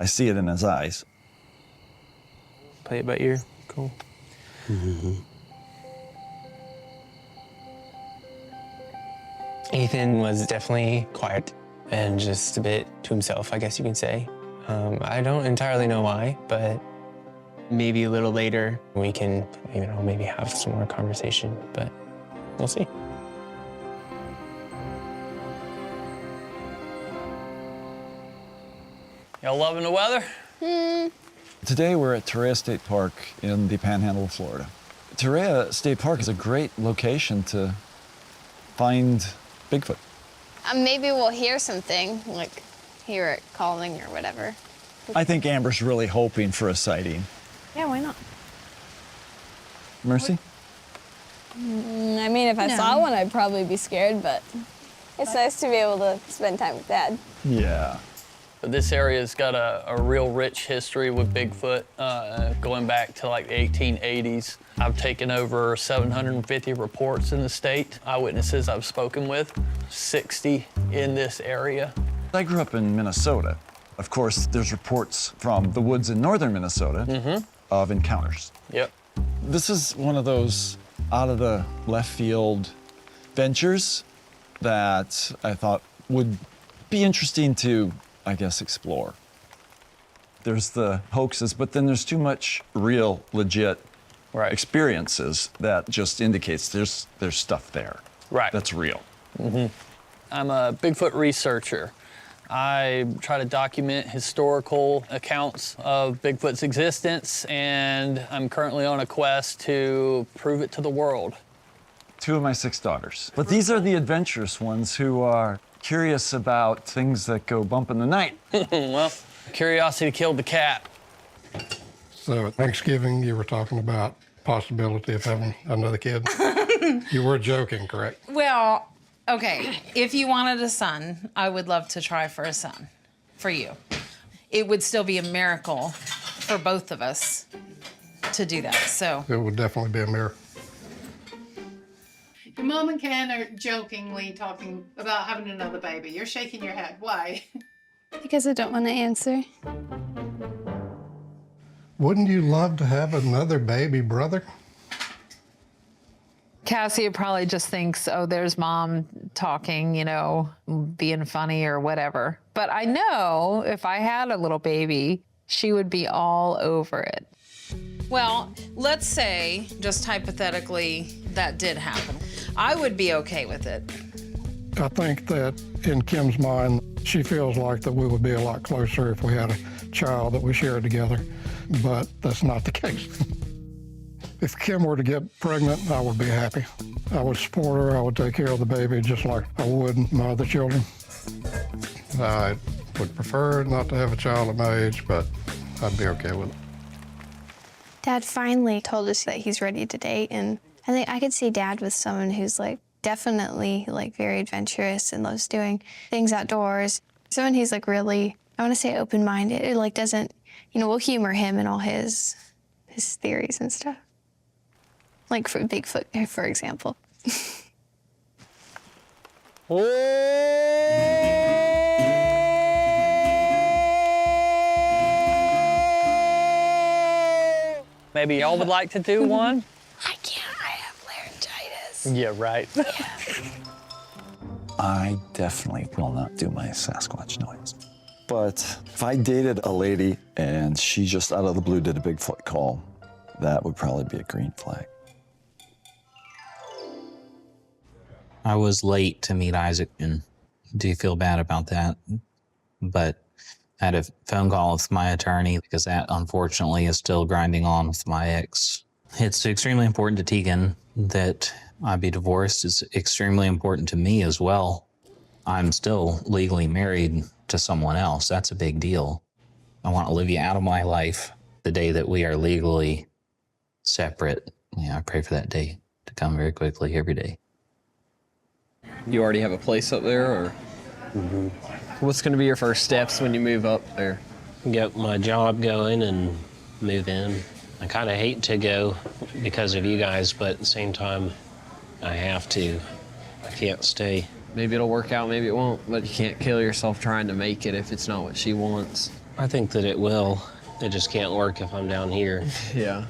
see it in his eyes. Play it by ear. Cool. Ethan was definitely quiet and just a bit to himself, I guess you can say. I don't entirely know why, but maybe a little later we can, you know, maybe have some more conversation, but we'll see. Y'all loving the weather? Today we're at Torreya State Park in the Panhandle of Florida. Torreya State Park is a great location to find Bigfoot. Maybe we'll hear something, like hear it calling or whatever. I think Amber's really hoping for a sighting. Yeah, why not? Mercy? I mean, if I saw one, I'd probably be scared, but it's nice to be able to spend time with Dad. Yeah. This area's got a real rich history with Bigfoot, going back to like the 1880s. I've taken over 750 reports in the state, eyewitnesses I've spoken with, 60 in this area. I grew up in Minnesota. Of course, there's reports from the woods in northern Minnesota of encounters. Yep. This is one of those out of the left field ventures that I thought would be interesting to, I guess, explore. There's the hoaxes, but then there's too much real, legit experiences that just indicates there's stuff there. Right. That's real. I'm a Bigfoot researcher. I try to document historical accounts of Bigfoot's existence, and I'm currently on a quest to prove it to the world. 2 of my 6 daughters. But these are the adventurous ones who are curious about things that go bump in the night. Well, curiosity killed the cat. So at Thanksgiving, you were talking about possibility of having another kid. You were joking, correct? Well, okay, if you wanted a son, I would love to try for a son, for you. It would still be a miracle for both of us to do that, so. It would definitely be a miracle. Your mom and Ken are jokingly talking about having another baby. You're shaking your head. Why? Because I don't want to answer. Wouldn't you love to have another baby brother? Cassie probably just thinks, oh, there's mom talking, you know, being funny or whatever. But I know if I had a little baby, she would be all over it. Well, let's say, just hypothetically, that did happen. I would be okay with it. I think that in Kim's mind, she feels like that we would be a lot closer if we had a child that we shared together, but that's not the case. If Kim were to get pregnant, I would be happy. I would support her, I would take care of the baby just like I would my other children. I would prefer not to have a child at my age, but I'd be okay with it. Dad finally told us that he's ready to date, and I think I could see Dad with someone who's like definitely like very adventurous and loves doing things outdoors. Someone who's like really, I want to say open-minded. It like doesn't, you know, we'll humor him and all his theories and stuff. Like for Bigfoot, for example. Maybe y'all would like to do one? I can't, I have laryngitis. Yeah, right. I definitely will not do my Sasquatch noise. But if I dated a lady and she just out of the blue did a Bigfoot call, that would probably be a green flag. I was late to meet Isaac and do feel bad about that. But I had a phone call with my attorney because that unfortunately is still grinding on with my ex. It's extremely important to Tegan that I be divorced. It's extremely important to me as well. I'm still legally married to someone else. That's a big deal. I want Olivia out of my life the day that we are legally separate. Yeah, I pray for that day to come very quickly every day. You already have a place up there, or what's going to be your first steps when you move up there? Get my job going and move in. I kind of hate to go because of you guys, but at the same time, I have to. I can't stay. Maybe it'll work out, maybe it won't, but you can't kill yourself trying to make it if it's not what she wants. I think that it will. It just can't work if I'm down here. Yeah.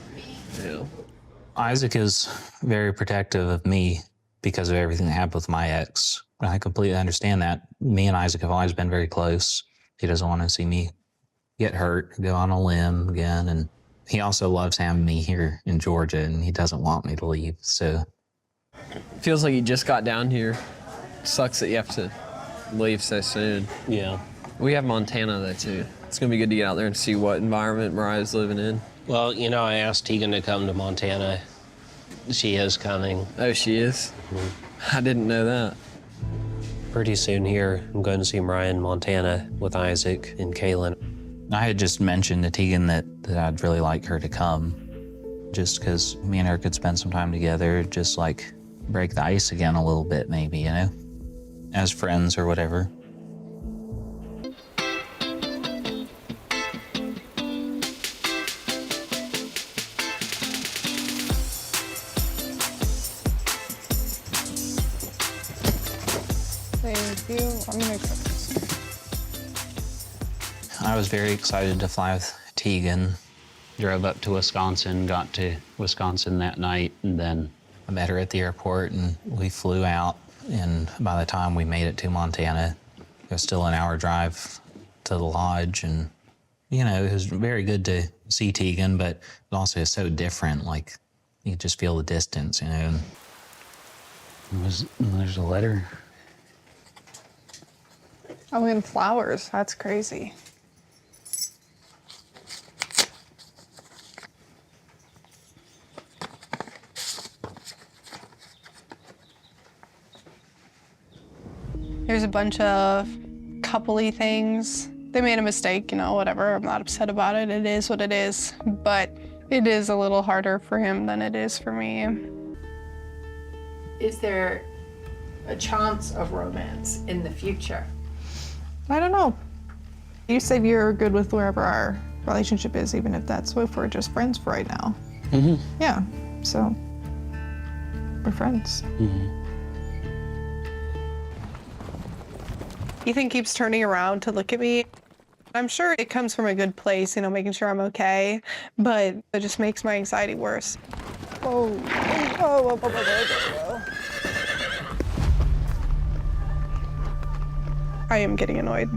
Isaac is very protective of me because of everything that happened with my ex. I completely understand that. Me and Isaac have always been very close. He doesn't want to see me get hurt, go on a limb again. And he also loves having me here in Georgia, and he doesn't want me to leave, so. Feels like you just got down here. Sucks that you have to leave so soon. Yeah. We have Montana, though, too. It's going to be good to get out there and see what environment Mariah's living in. Well, you know, I asked Tegan to come to Montana. She is coming. Oh, she is? I didn't know that. Pretty soon here, I'm going to see Mariah in Montana with Isaac and Kaylin. I had just mentioned to Tegan that I'd really like her to come, just because me and her could spend some time together, just like break the ice again a little bit maybe, you know, as friends or whatever. Thank you. I'm gonna cook this. I was very excited to fly with Tegan. Drove up to Wisconsin, got to Wisconsin that night, and then I met her at the airport and we flew out. And by the time we made it to Montana, it was still an hour drive to the lodge. And, you know, it was very good to see Tegan, but it also is so different. Like, you could just feel the distance, you know. There's a letter. Oh, and flowers. That's crazy. There's a bunch of coupley things. They made a mistake, you know, whatever. I'm not upset about it. It is what it is. But it is a little harder for him than it is for me. Is there a chance of romance in the future? I don't know. You said you're good with wherever our relationship is, even if that's if we're just friends for right now. Mm-hmm. Yeah, so we're friends. Mm-hmm. Ethan keeps turning around to look at me. I'm sure it comes from a good place, you know, making sure I'm okay, but it just makes my anxiety worse. Oh. I am getting annoyed.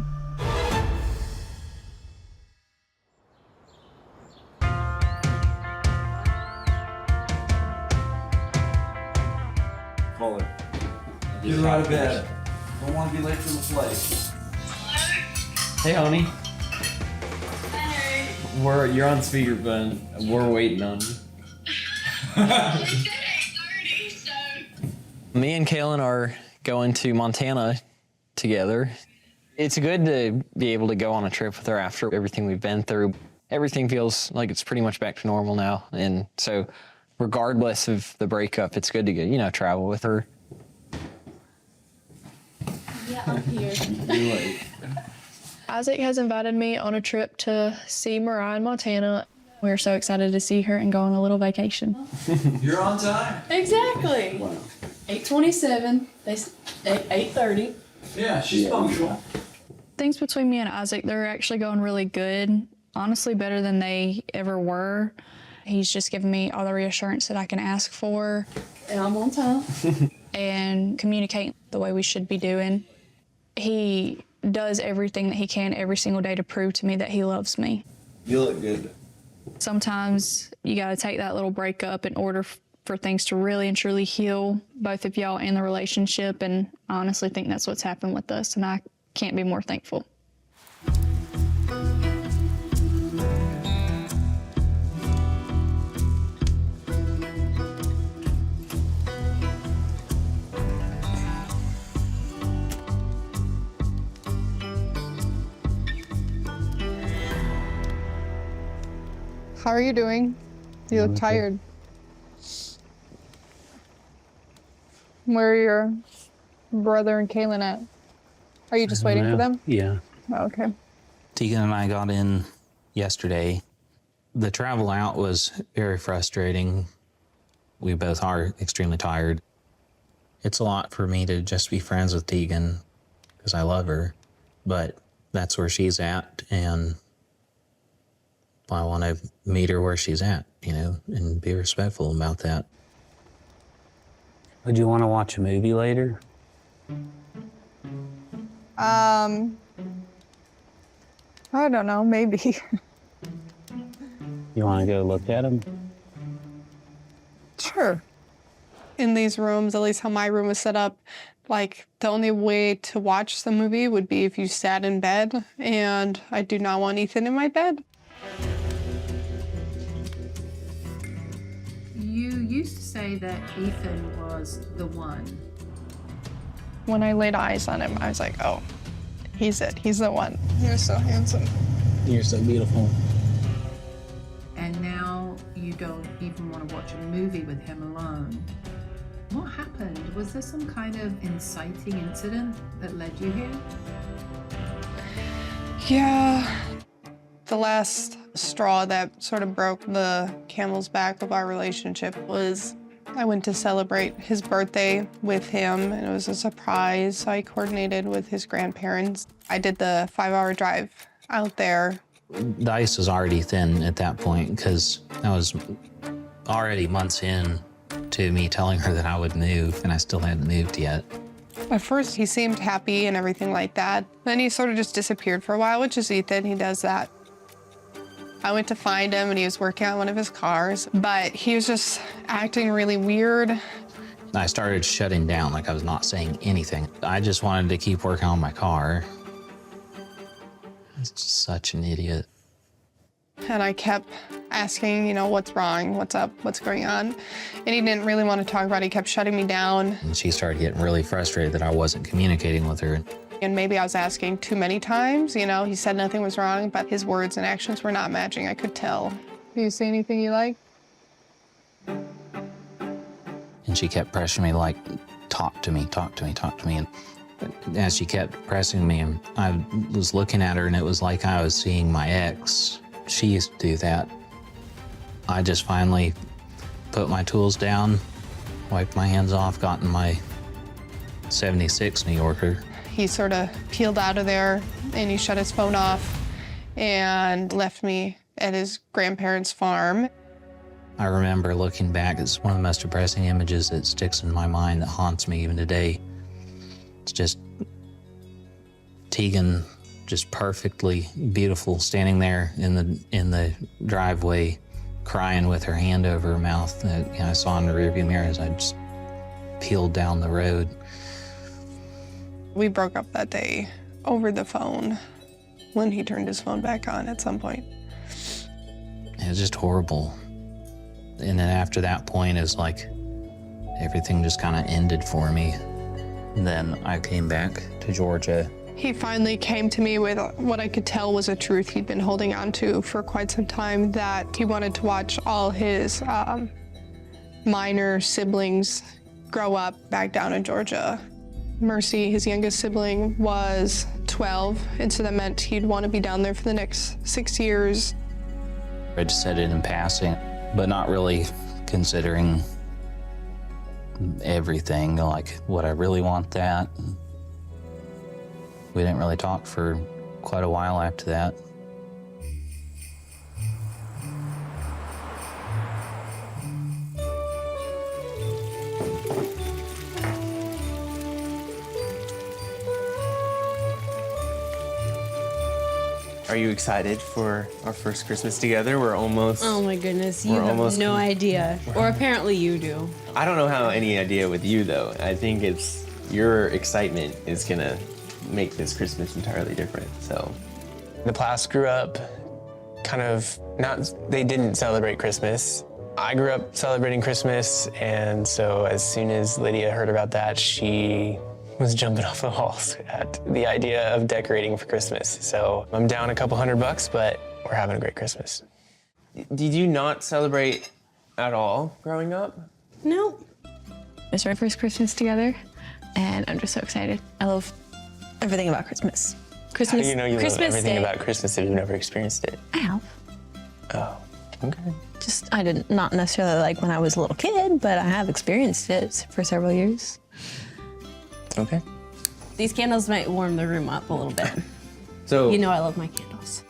Call her. Get her out of bed. Don't want to be late for the flight. Hey, honey. You're on speakerphone. We're waiting on you. Me and Kaylin are going to Montana together. It's good to be able to go on a trip with her after everything we've been through. Everything feels like it's pretty much back to normal now. And so regardless of the breakup, it's good to go, you know, travel with her. Yeah, up here. You're late. Isaac has invited me on a trip to see Mariah in Montana. We're so excited to see her and go on a little vacation. You're on time. Exactly. 8:27. They 8:30. Yeah, she's punctual. Things between me and Isaac, they're actually going really good. Honestly, better than they ever were. He's just given me all the reassurance that I can ask for. And I'm on time. And communicate the way we should be doing. He does everything that he can every single day to prove to me that he loves me. You look good. Sometimes you got to take that little breakup in order for things to really and truly heal both of y'all and the relationship, and I honestly think that's what's happened with us, and I can't be more thankful. How are you doing? You look tired. Where are your brother and Kaylin at? Are you just waiting for them? Yeah. Oh, okay. Tegan and I got in yesterday. The travel out was very frustrating. We both are extremely tired. It's a lot for me to just be friends with Tegan because I love her, but that's where she's at, and I want to meet her where she's at, you know, and be respectful about that. Would you want to watch a movie later? I don't know, maybe. You want to go look at them? Sure. In these rooms, at least how my room was set up, like the only way to watch the movie would be if you sat in bed, and I do not want Ethan in my bed. You used to say that Ethan was the one. When I laid eyes on him, I was like, oh, he's it. He's the one. You're so handsome. You're so beautiful. And now you don't even want to watch a movie with him alone. What happened? Was there some kind of inciting incident that led you here? Yeah. The last straw that sort of broke the camel's back of our relationship was I went to celebrate his birthday with him, and it was a surprise. So I coordinated with his grandparents. I did the 5-hour drive out there. The ice was already thin at that point because I was already months in to me telling her that I would move, and I still hadn't moved yet. At first, he seemed happy and everything like that. Then he sort of just disappeared for a while, which is Ethan. He does that. I went to find him, and he was working on one of his cars, but he was just acting really weird. I started shutting down, like I was not saying anything. I just wanted to keep working on my car. It's just such an idiot. And I kept asking, you know, what's wrong, what's up, what's going on? And he didn't really want to talk about it. He kept shutting me down. And she started getting really frustrated that I wasn't communicating with her. And maybe I was asking too many times, you know. He said nothing was wrong, but his words and actions were not matching. I could tell. Do you see anything you like? And she kept pressuring me like, talk to me, talk to me, talk to me. And as she kept pressing me, I was looking at her, and it was like I was seeing my ex. She used to do that. I just finally put my tools down, wiped my hands off, got in my 76 New Yorker. He sort of peeled out of there, and he shut his phone off and left me at his grandparents' farm. I remember looking back, it's one of the most depressing images that sticks in my mind that haunts me even today. It's just Tegan, just perfectly beautiful, standing there in the driveway, crying with her hand over her mouth that I saw in the rearview mirror as I just peeled down the road. We broke up that day over the phone when he turned his phone back on at some point. It was just horrible. And then after that point, it's like everything just kind of ended for me. And then I came back to Georgia. He finally came to me with what I could tell was a truth he'd been holding on to for quite some time, that he wanted to watch all his minor siblings grow up back down in Georgia. Mercy, his youngest sibling, was 12, and so that meant he'd want to be down there for the next 6 years. I just said it in passing, but not really considering everything, like, would I really want that? We didn't really talk for quite a while after that. Are you excited for our first Christmas together? We're almost. Oh my goodness, you We're have almost- no idea. Or apparently you do. I don't know how any idea with you though. I think it's your excitement is gonna make this Christmas entirely different. So, the Plaths grew up kind of not. They didn't celebrate Christmas. I grew up celebrating Christmas, and so as soon as Lydia heard about that, she was jumping off the walls at the idea of decorating for Christmas. So I'm down a couple $100, but we're having a great Christmas. Did you not celebrate at all growing up? No. It's our first Christmas together, and I'm just so excited. I love everything about Christmas. Christmas. How do you know you Christmas love everything Day. about Christmas if you've never experienced it? I have. Oh, okay. Just I didn't not necessarily like when I was a little kid, but I have experienced it for several years. Okay. These candles might warm the room up a little bit. So You know I love my candles.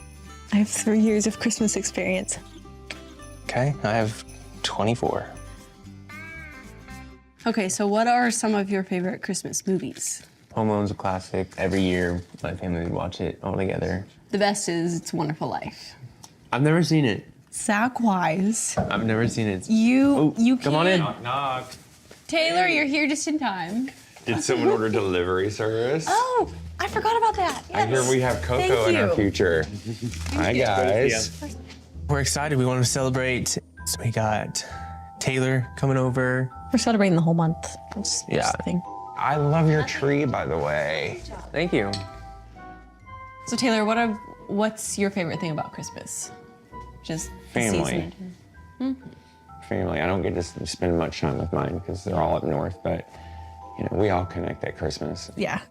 I have 3 years of Christmas experience. Okay, I have 24. Okay, so what are some of your favorite Christmas movies? Home Alone's a classic. Every year, my family would watch it all together. The best is It's a Wonderful Life. I've never seen it. Zach-wise. I've never seen it. You Come on in. can't- Knock. Taylor, you're here just in time. Did someone order delivery service? Oh, I forgot about that. I hear we have Thank cocoa in our you. future. Hi, guys. We're excited. We want to celebrate. So we got Taylor coming over. We're celebrating the whole month. That's Yeah. the thing. I love your tree, by the way. Thank you. So Taylor, what's your favorite thing about Christmas? Just the Family. season. Family. I don't get to spend much time with mine because they're all up north, but you know, we all connect at Christmas. Yeah.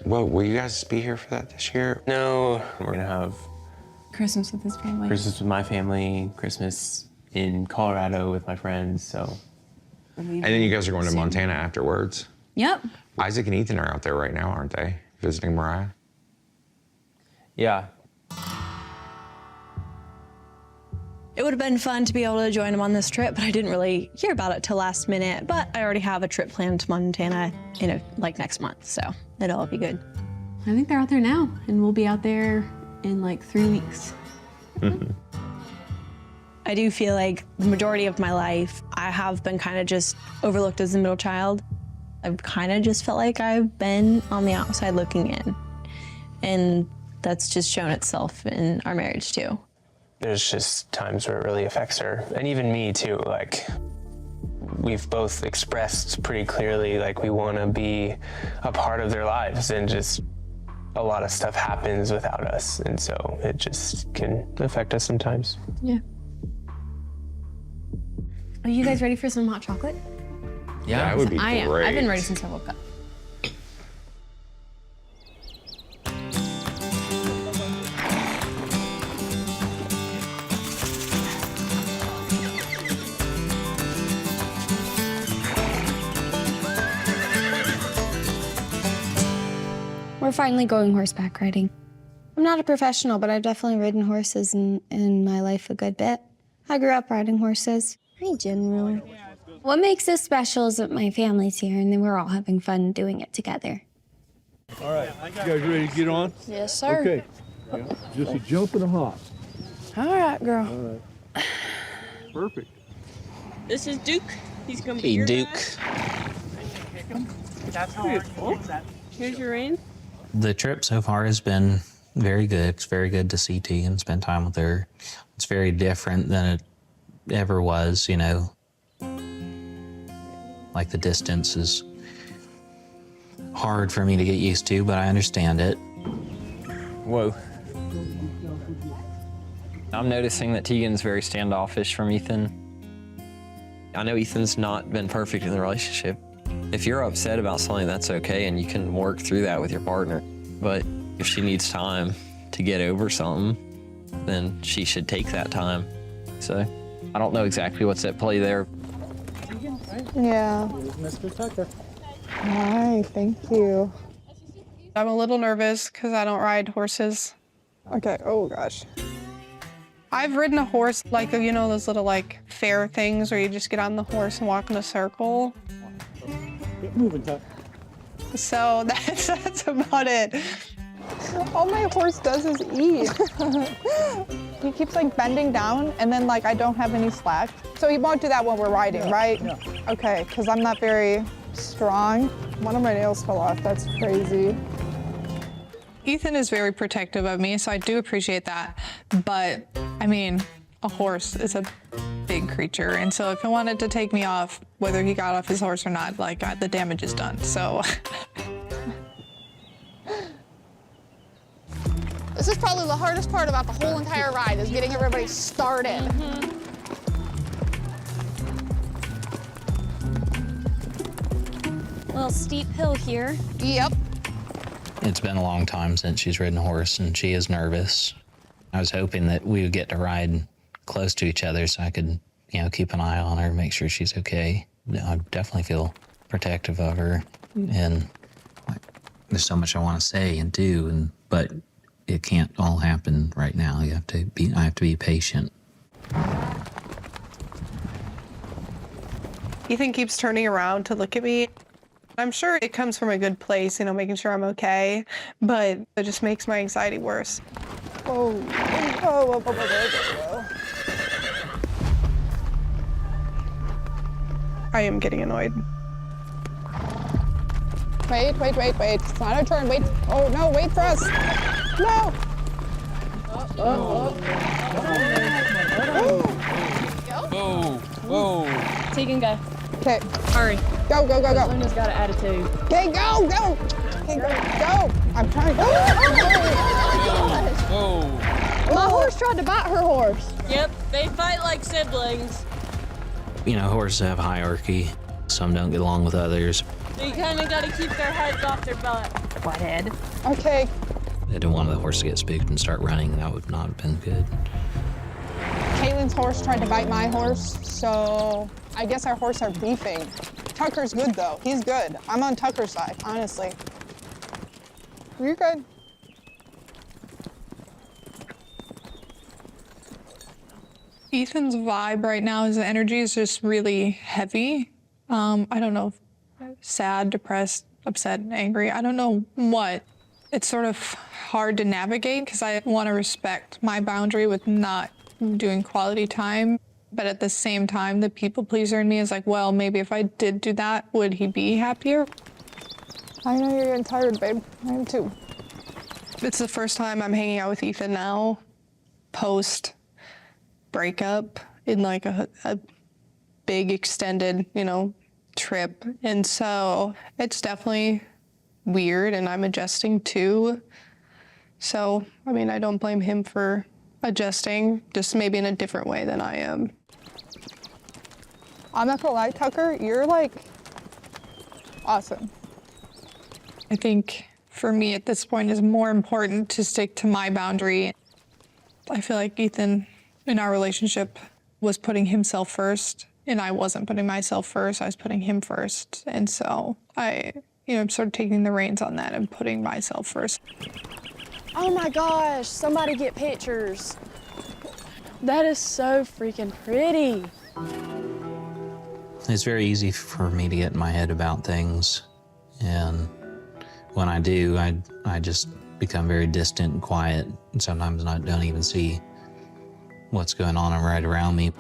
Well, will you guys be here for that this year? No, we're gonna have Christmas with his family. Christmas with my family, Christmas in Colorado with my friends. So. And then you guys are going to Montana afterwards. Yep. Isaac and Ethan are out there right now, aren't they? Visiting Mariah. Yeah. It would have been fun to be able to join them on this trip, but I didn't really hear about it till last minute. But I already have a trip planned to Montana, like next month, so it'll all be good. I think they're out there now, and we'll be out there in like 3 weeks. I do feel like the majority of my life, I have been kind of just overlooked as a middle child. I've kind of just felt like I've been on the outside looking in. And that's just shown itself in our marriage too. There's just times where it really affects her, and even me too. Like, we've both expressed pretty clearly, like, we want to be a part of their lives, and just a lot of stuff happens without us, and so it just can affect us sometimes. Yeah. Are you guys ready for some hot chocolate? Yeah, that would be I am. great. I've been ready since I woke up. We're finally going horseback riding. I'm not a professional, but I've definitely ridden horses in my life a good bit. I grew up riding horses. Pretty general. What makes this special is that my family's here and then we're all having fun doing it together. All right, you guys ready to get on? Yes, sir. Okay. Just a jump and a hop. All right, girl. All right. Perfect. This is Duke. He's gonna Hey, Duke. Here's your rein. The trip so far has been very good. It's very good to see Tegan, spend time with her. It's very different than it ever was, you know. Like, the distance is hard for me to get used to, but I understand it. Whoa. I'm noticing that Tegan's very standoffish from Ethan. I know Ethan's not been perfect in the relationship. If you're upset about something, that's okay, and you can work through that with your partner. But if she needs time to get over something, then she should take that time. So I don't know exactly what's at play there. Yeah. Mr. Tucker. Hi, thank you. I'm a little nervous because I don't ride horses. Okay, oh gosh. I've ridden a horse, like, you know, those little, like, fair things where you just get on the horse and walk in a circle. Get moving, Tuck. So that's about it. All my horse does is eat. He keeps like bending down and then like I don't have any slack. So he won't do that when we're riding, right? Yeah. Okay, because I'm not very strong. One of my nails fell off, that's crazy. Ethan is very protective of me, so I do appreciate that. But I mean, a horse is a big creature. And so if he wanted to take me off, whether he got off his horse or not, like the damage is done, so. This is probably the hardest part about the whole entire ride, is getting everybody started. Little steep hill here. Yep. It's been a long time since she's ridden a horse, and she is nervous. I was hoping that we would get to ride close to each other so I could, you know, keep an eye on her, make sure she's okay. I definitely feel protective of her, and like, there's so much I want to say and do, but it can't all happen right now. I have to be patient. Ethan keeps turning around to look at me. I'm sure it comes from a good place, you know, making sure I'm okay, but it just makes my anxiety worse. Oh, oh, oh, oh. I am getting annoyed. Wait, wait, wait, wait. It's not our turn. Wait. Oh, no, wait for us. No. Whoa, whoa. Tegan, go. Okay. Hurry. Go, go, go, go. Luna's got an attitude. Okay, go, go. Okay, go, go. I'm trying. Whoa. My horse tried to bite her horse. Yep, they fight like siblings. You know, horses have hierarchy. Some don't get along with others. You kind of got to keep their heads off their butt. Butthead. Okay. I didn't want the horse to get spooked and start running. That would not have been good. Caitlin's horse tried to bite my horse, so I guess our horses are beefing. Tucker's good, though. He's good. I'm on Tucker's side, honestly. You're good. Ethan's vibe right now, his energy is just really heavy. I don't know, sad, depressed, upset, angry. I don't know what. It's sort of hard to navigate because I want to respect my boundary with not doing quality time. But at the same time, the people pleaser in me is like, well, maybe if I did do that, would he be happier? I know you're getting tired, babe. I am too. It's the first time I'm hanging out with Ethan now, post breakup, in like a big extended, you know, trip. And so it's definitely weird, and I'm adjusting too. So, I mean, I don't blame him for adjusting, just maybe in a different way than I am. I'm not gonna lie, Tucker, you're like awesome. I think for me at this point it's more important to stick to my boundary. I feel like Ethan in our relationship was putting himself first, and I wasn't putting myself first, I was putting him first. And so I'm sort of taking the reins on that and putting myself first. Oh my gosh, somebody get pictures. That is so freaking pretty. It's very easy for me to get in my head about things, and when I do, I just become very distant and quiet, and sometimes I don't even see what's going on right around me.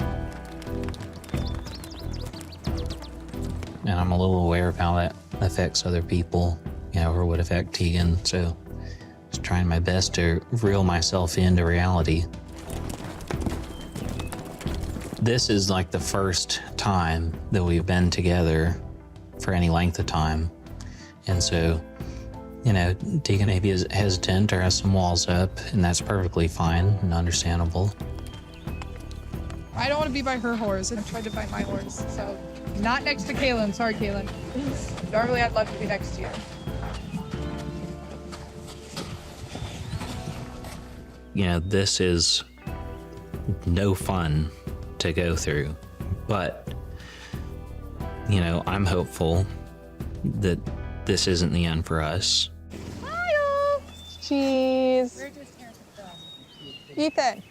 And I'm a little aware of how that affects other people, you know, or would affect Tegan, so just trying my best to reel myself into reality. This is like the first time that we've been together for any length of time. And so, you know, Tegan maybe is hesitant or has some walls up, and that's perfectly fine and understandable. I don't want to be by her horse. I tried to bite my horse, so not next to Kaylin. Sorry, Kaylin. Normally, I'd love to be next to you. You know, this is no fun to go through, but, you know, I'm hopeful that this isn't the end for us. Kyle! Cheese. Ethan.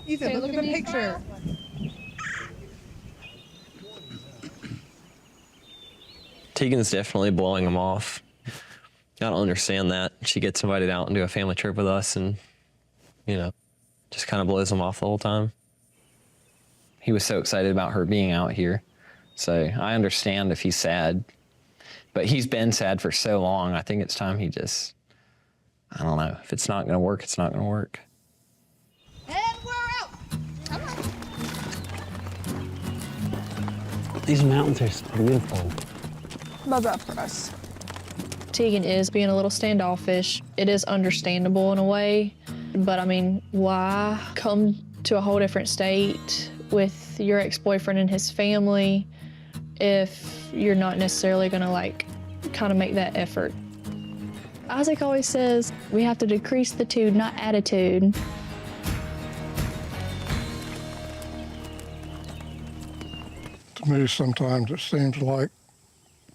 Ethan, look at the picture. Tegan's definitely blowing him off. I don't understand that. She gets invited out and do a family trip with us and, you know, just kind of blows him off the whole time. He was so excited about her being out here. So I understand if he's sad, but he's been sad for so long. I think it's time he just, I don't know. If it's not gonna work, it's not gonna work. And we're out. Come on. These mountains are so beautiful. Love that for us. Tegan is being a little standoffish. It is understandable in a way, but I mean, why come to a whole different state with your ex-boyfriend and his family if you're not necessarily gonna like kind of make that effort? Isaac always says we have to decrease the tude, not attitude. To me, sometimes it seems like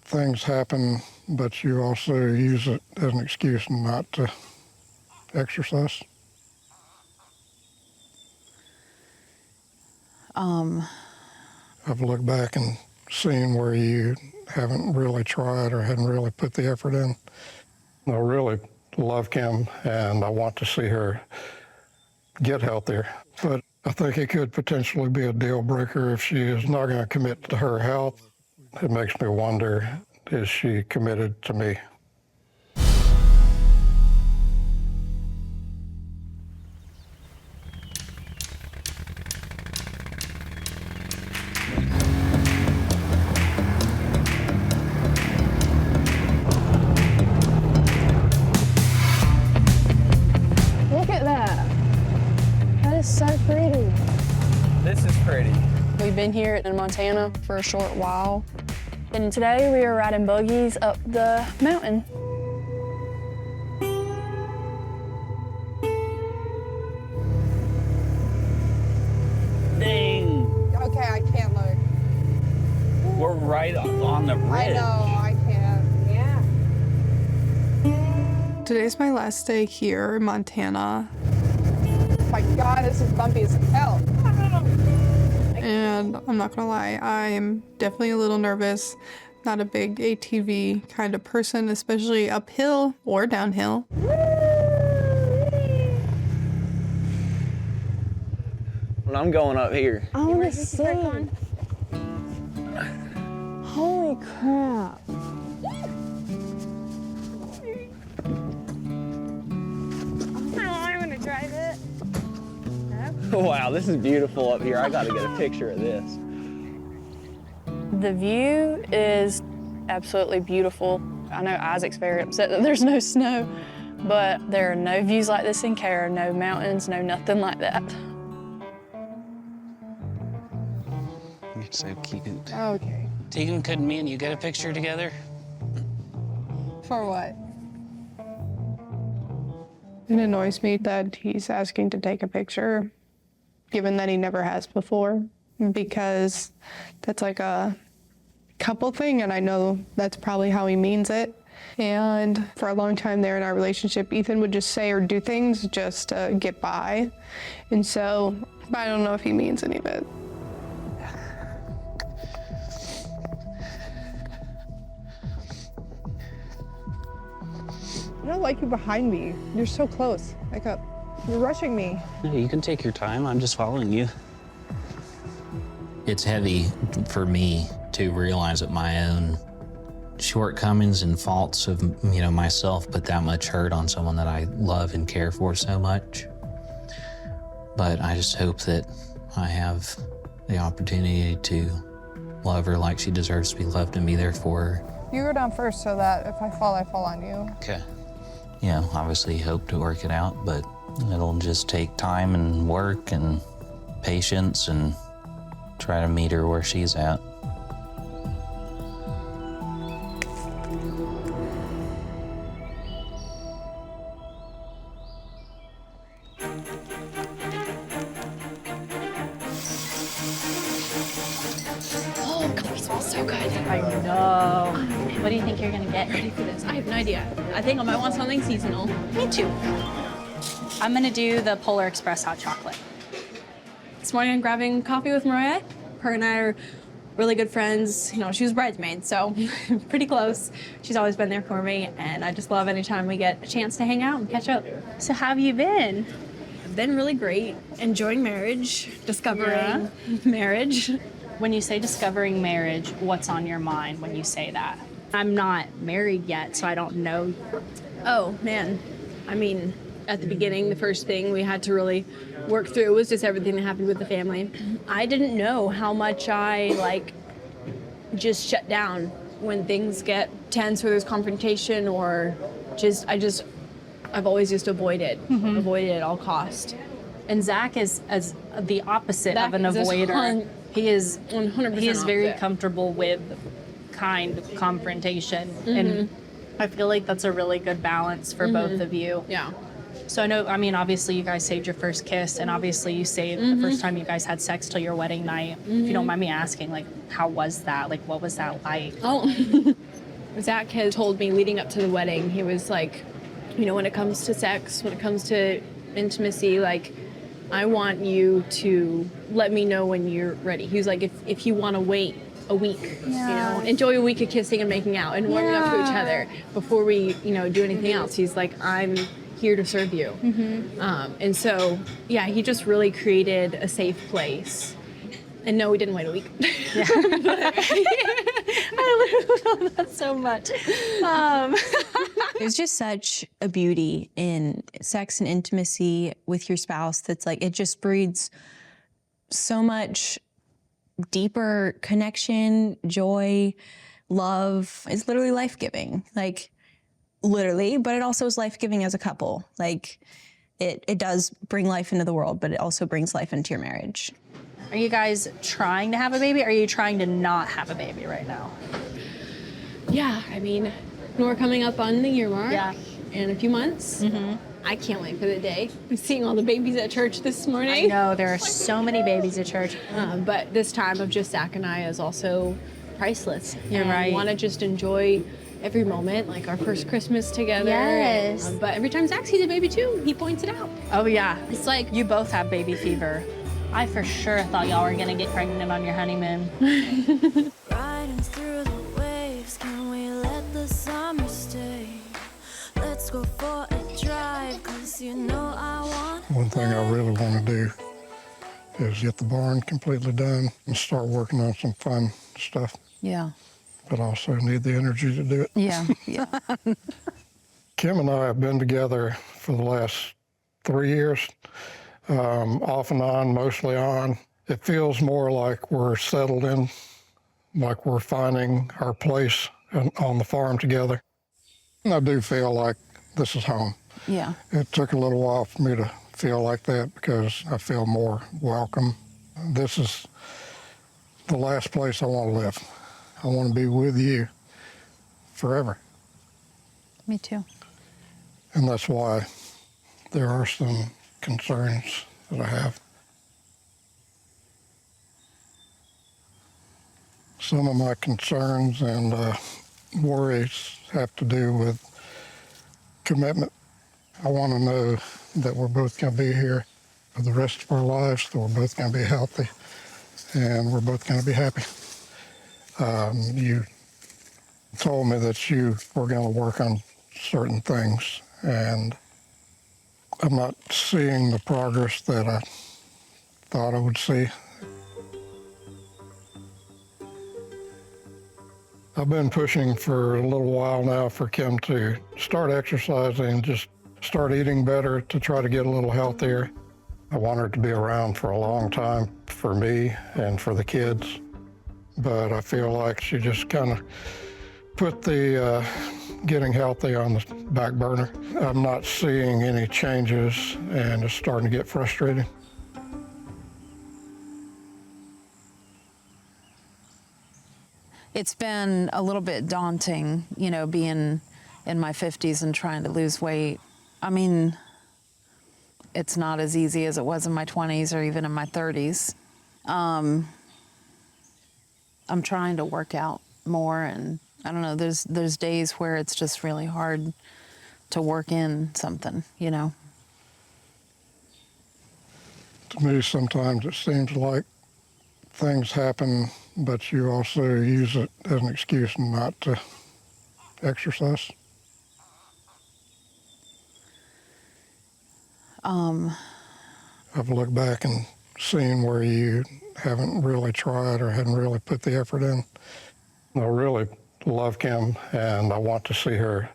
things happen, but you also use it as an excuse not to exercise. I've looked back and seen where you haven't really tried or hadn't really put the effort in. I really love Kim, and I want to see her get healthier. But I think it could potentially be a deal breaker if she is not going to commit to her health. It makes me wonder, is she committed to me? Look at that. That is so pretty. This is pretty. We've been here in Montana for a short while, and today we are riding buggies up the mountain. Dang. Okay, I can't look. We're right up on the ridge. I know, I can't. Yeah. Today's my last day here in Montana. My God, this is bumpy as hell. And I'm not gonna lie, I'm definitely a little nervous. Not a big ATV kind of person, especially uphill or downhill. When I'm going up here. I want to see. Holy crap. I want to drive it. Wow, this is beautiful up here. I gotta get a picture of this. The view is absolutely beautiful. I know Isaac's very upset that there's no snow, but there are no views like this in Cara, no mountains, no nothing like that. You're so cute. Okay. Tegan, could me and you get a picture together? For what? It annoys me that he's asking to take a picture, given that he never has before, because that's like a couple thing, and I know that's probably how he means it. And for a long time there in our relationship, Ethan would just say or do things just to get by. And so I don't know if he means any of it. I don't like you behind me. You're so close. Like you're rushing me. No, you can take your time. I'm just following you. It's heavy for me to realize that my own shortcomings and faults of, you know, myself put that much hurt on someone that I love and care for so much. But I just hope that I have the opportunity to love her like she deserves to be loved and be there for her. You go down first so that if I fall on you. Okay. You know, obviously hope to work it out, but it'll just take time and work and patience and try to meet her where she's at. Oh, coffee smells so good. I know. What do you think you're gonna get? Ready for this? I have no idea. I think I might want something seasonal. Me too. I'm gonna do the Polar Express hot chocolate. This morning I'm grabbing coffee with Mariah. Her and I are really good friends. You know, she was bridesmaid, so pretty close. She's always been there for me, and I just love anytime we get a chance to hang out and catch up. So how have you been? I've been really great, enjoying marriage, discovering marriage. When you say discovering marriage, what's on your mind when you say that? I'm not married yet, so I don't know. Oh, man. I mean, at the beginning, the first thing we had to really work through was just everything that happened with the family. I didn't know how much I, just shut down when things get tense or there's confrontation or I've always just avoided at all cost. And Zach is as the opposite Zach of an is avoider. He is 100% He is very opposite. comfortable with kind confrontation, and I feel like that's a really good balance for both of you. Yeah. So I mean, obviously you guys saved your first kiss, and obviously you saved the first time you guys had sex till your wedding night. If you don't mind me asking, how was that? What was that like? Oh, Zach had told me leading up to the wedding, he was like, when it comes to sex, when it comes to intimacy, I want you to let me know when you're ready. He was like, if you want to wait a week, enjoy a week of kissing and making out and warming up to each other before we, do anything else. He's like, I'm here to serve you. And so, he just really created a safe place. And no, we didn't wait a week. I love that so much. There's just such a beauty in sex and intimacy with your spouse that's it just breeds so much deeper connection, joy, love. It's literally life-giving. Literally, but it also is life-giving as a couple. It does bring life into the world, but it also brings life into your marriage. Are you guys trying to have a baby? Or are you trying to not have a baby right now? Yeah, I mean, we're coming up on the year mark in a few months. I can't wait for the day. I'm seeing all the babies at church this morning. I know, there are so many babies at church. But this time of just Zach and I is also priceless. You're right. I want to just enjoy every moment, like our first Christmas together. Yes. But every time Zach sees a baby too, he points it out. Oh yeah, it's like you both have baby fever. I for sure thought y'all were gonna get pregnant on your honeymoon. Riding through the waves, can we let the summer stay? Let's go for a drive, 'cause I want. One thing I really want to do is get the barn completely done and start working on some fun stuff. Yeah. But also need the energy to do it. Yeah. Kim and I have been together for the last 3 years, off and on, mostly on. It feels more like we're settled in, like we're finding our place on the farm together. And I do feel like this is home. Yeah. It took a little while for me to feel like that because I feel more welcome. This is the last place I want to live. I want to be with you forever. Me too. And that's why there are some concerns that I have. Some of my concerns and worries have to do with commitment. I want to know that we're both going to be here for the rest of our lives, that we're both going to be healthy, and we're both going to be happy. You told me that you were going to work on certain things, and I'm not seeing the progress that I thought I would see. I've been pushing for a little while now for Kim to start exercising, just start eating better to try to get a little healthier. I want her to be around for a long time for me and for the kids, but I feel like she just kind of put the getting healthy on the back burner. I'm not seeing any changes and it's starting to get frustrating. It's been a little bit daunting, being in my 50s and trying to lose weight. I mean, it's not as easy as it was in my 20s or even in my 30s. I'm trying to work out more, and I don't know, there's days where it's just really hard to work in something, To me, sometimes it seems like things happen but you also use it as an excuse not to exercise? I've looked back and seen where you haven't really tried or hadn't really put the effort in. I really love Kim, and I want to see her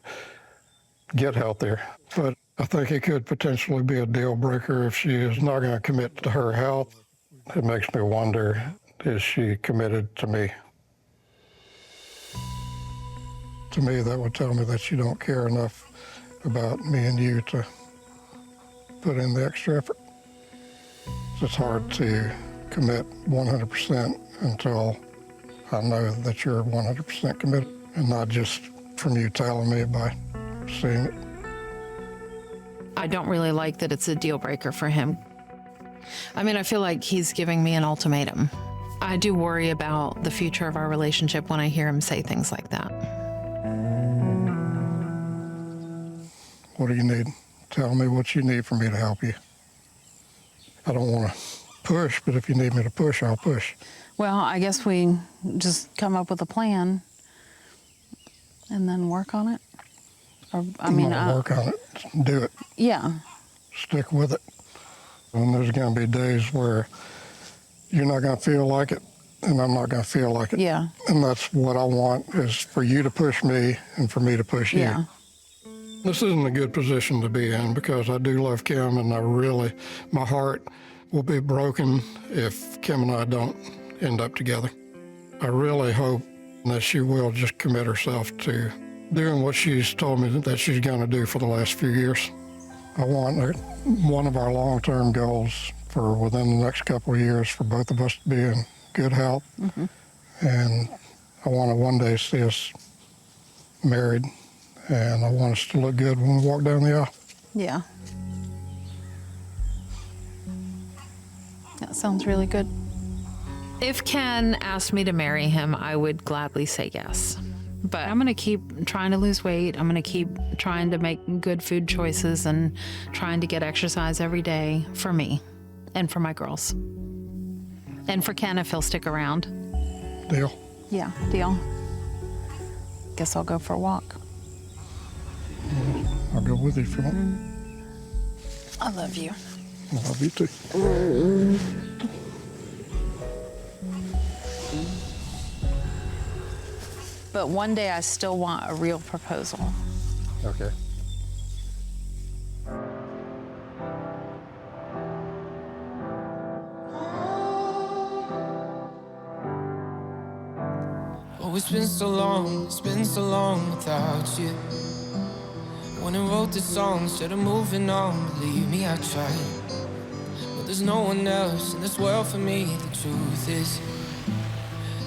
get healthier. But I think it could potentially be a deal breaker if she is not going to commit to her health. It makes me wonder, is she committed to me? To me, that would tell me that you don't care enough about me and you to put in the extra effort. It's hard to commit 100% until I know that you're 100% committed, and not just from you telling me by seeing it. I don't really like that it's a deal breaker for him. I mean, I feel like he's giving me an ultimatum. I do worry about the future of our relationship when I hear him say things like that. What do you need? Tell me what you need for me to help you. I don't want to push, but if you need me to push, I'll push. Well, I guess we just come up with a plan and then work on it. Or, work on it. Do it. Yeah. Stick with it. And there's going to be days where you're not going to feel like it, and I'm not going to feel like it. Yeah. And that's what I want, is for you to push me and for me to push Yeah. you. This isn't a good position to be in, because I do love Kim, and my heart will be broken if Kim and I don't end up together. I really hope that she will just commit herself to doing what she's told me that she's going to do for the last few years. I want one of our long-term goals for within the next couple of years for both of us to be in good health. Mm-hmm. And I want to one day see us married, and I want us to look good when we walk down the aisle. Yeah. That sounds really good. If Ken asked me to marry him, I would gladly say yes. But I'm going to keep trying to lose weight. I'm going to keep trying to make good food choices and trying to get exercise every day for me and for my girls. And for Ken, if he'll stick around. Deal. Yeah, deal. Guess I'll go for a walk. I'll go with you if you want. I love you. I love you too. But one day I still want a real proposal. Okay. Oh, it's been so long without you. When I wrote this song, instead of moving on, believe me, I tried. But there's no one else in this world for me. The truth is,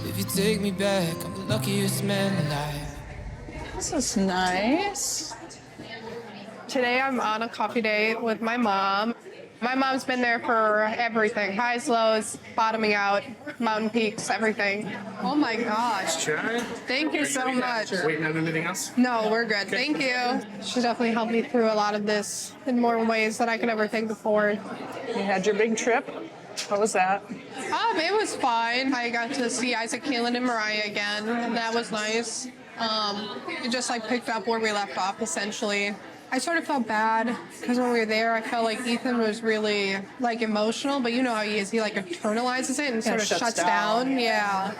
if you take me back, I'm the luckiest man alive. This is nice. Today I'm on a coffee date with my mom. My mom's been there for everything. Highs, lows, bottoming out, mountain peaks, everything. Oh my gosh. Thank you so much. Waiting on anything else? No, we're good. Thank you. She definitely helped me through a lot of this in more ways than I could ever think before. You had your big trip. What was that? It was fine. I got to see Isaac, Keelan, and Mariah again, and that was nice. It just picked up where we left off, essentially. I sort of felt bad because when we were there, I felt like Ethan was really emotional, but you know how he is. He internalizes it and sort of shuts down. Yeah.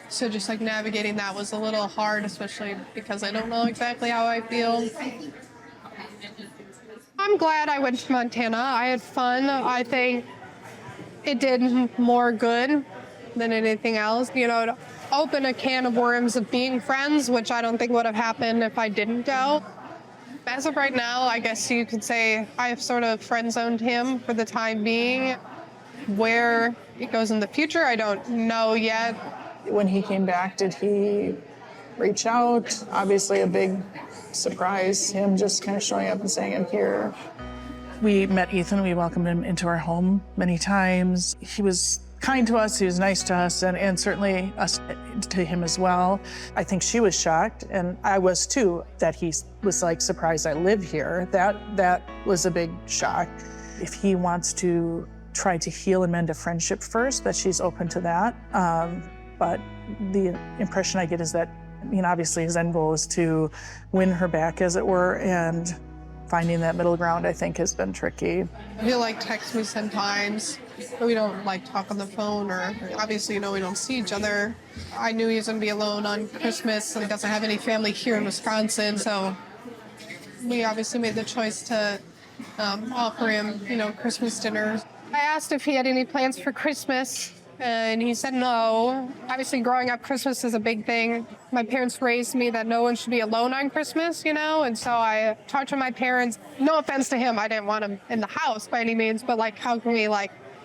So just navigating that was a little hard, especially because I don't know exactly how I feel. I'm glad I went to Montana. I had fun. I think it did more good than anything else. You know, it opened a can of worms of being friends, which I don't think would have happened if I didn't go. As of right now, I guess you could say I've sort of friend-zoned him for the time being. Where it goes in the future, I don't know yet. When he came back, did he reach out? Obviously a big surprise, him just kind of showing up and saying, I'm here. We met Ethan, we welcomed him into our home many times. He was kind to us, he was nice to us, and certainly us to him as well. I think she was shocked, and I was too, that he was surprised I live here. That was a big shock. If he wants to try to heal and mend a friendship first, that she's open to that. But the impression I get is that, obviously his end goal is to win her back, as it were, and finding that middle ground, I think, has been tricky. He'll text me sometimes, but we don't talk on the phone, or obviously, we don't see each other. I knew he was gonna be alone on Christmas, and he doesn't have any family here in Wisconsin, so we obviously made the choice to offer him, Christmas dinner. I asked if he had any plans for Christmas, and he said no. Obviously, growing up, Christmas is a big thing. My parents raised me that no one should be alone on Christmas, and so I talked to my parents. No offense to him, I didn't want him in the house by any means, but how can we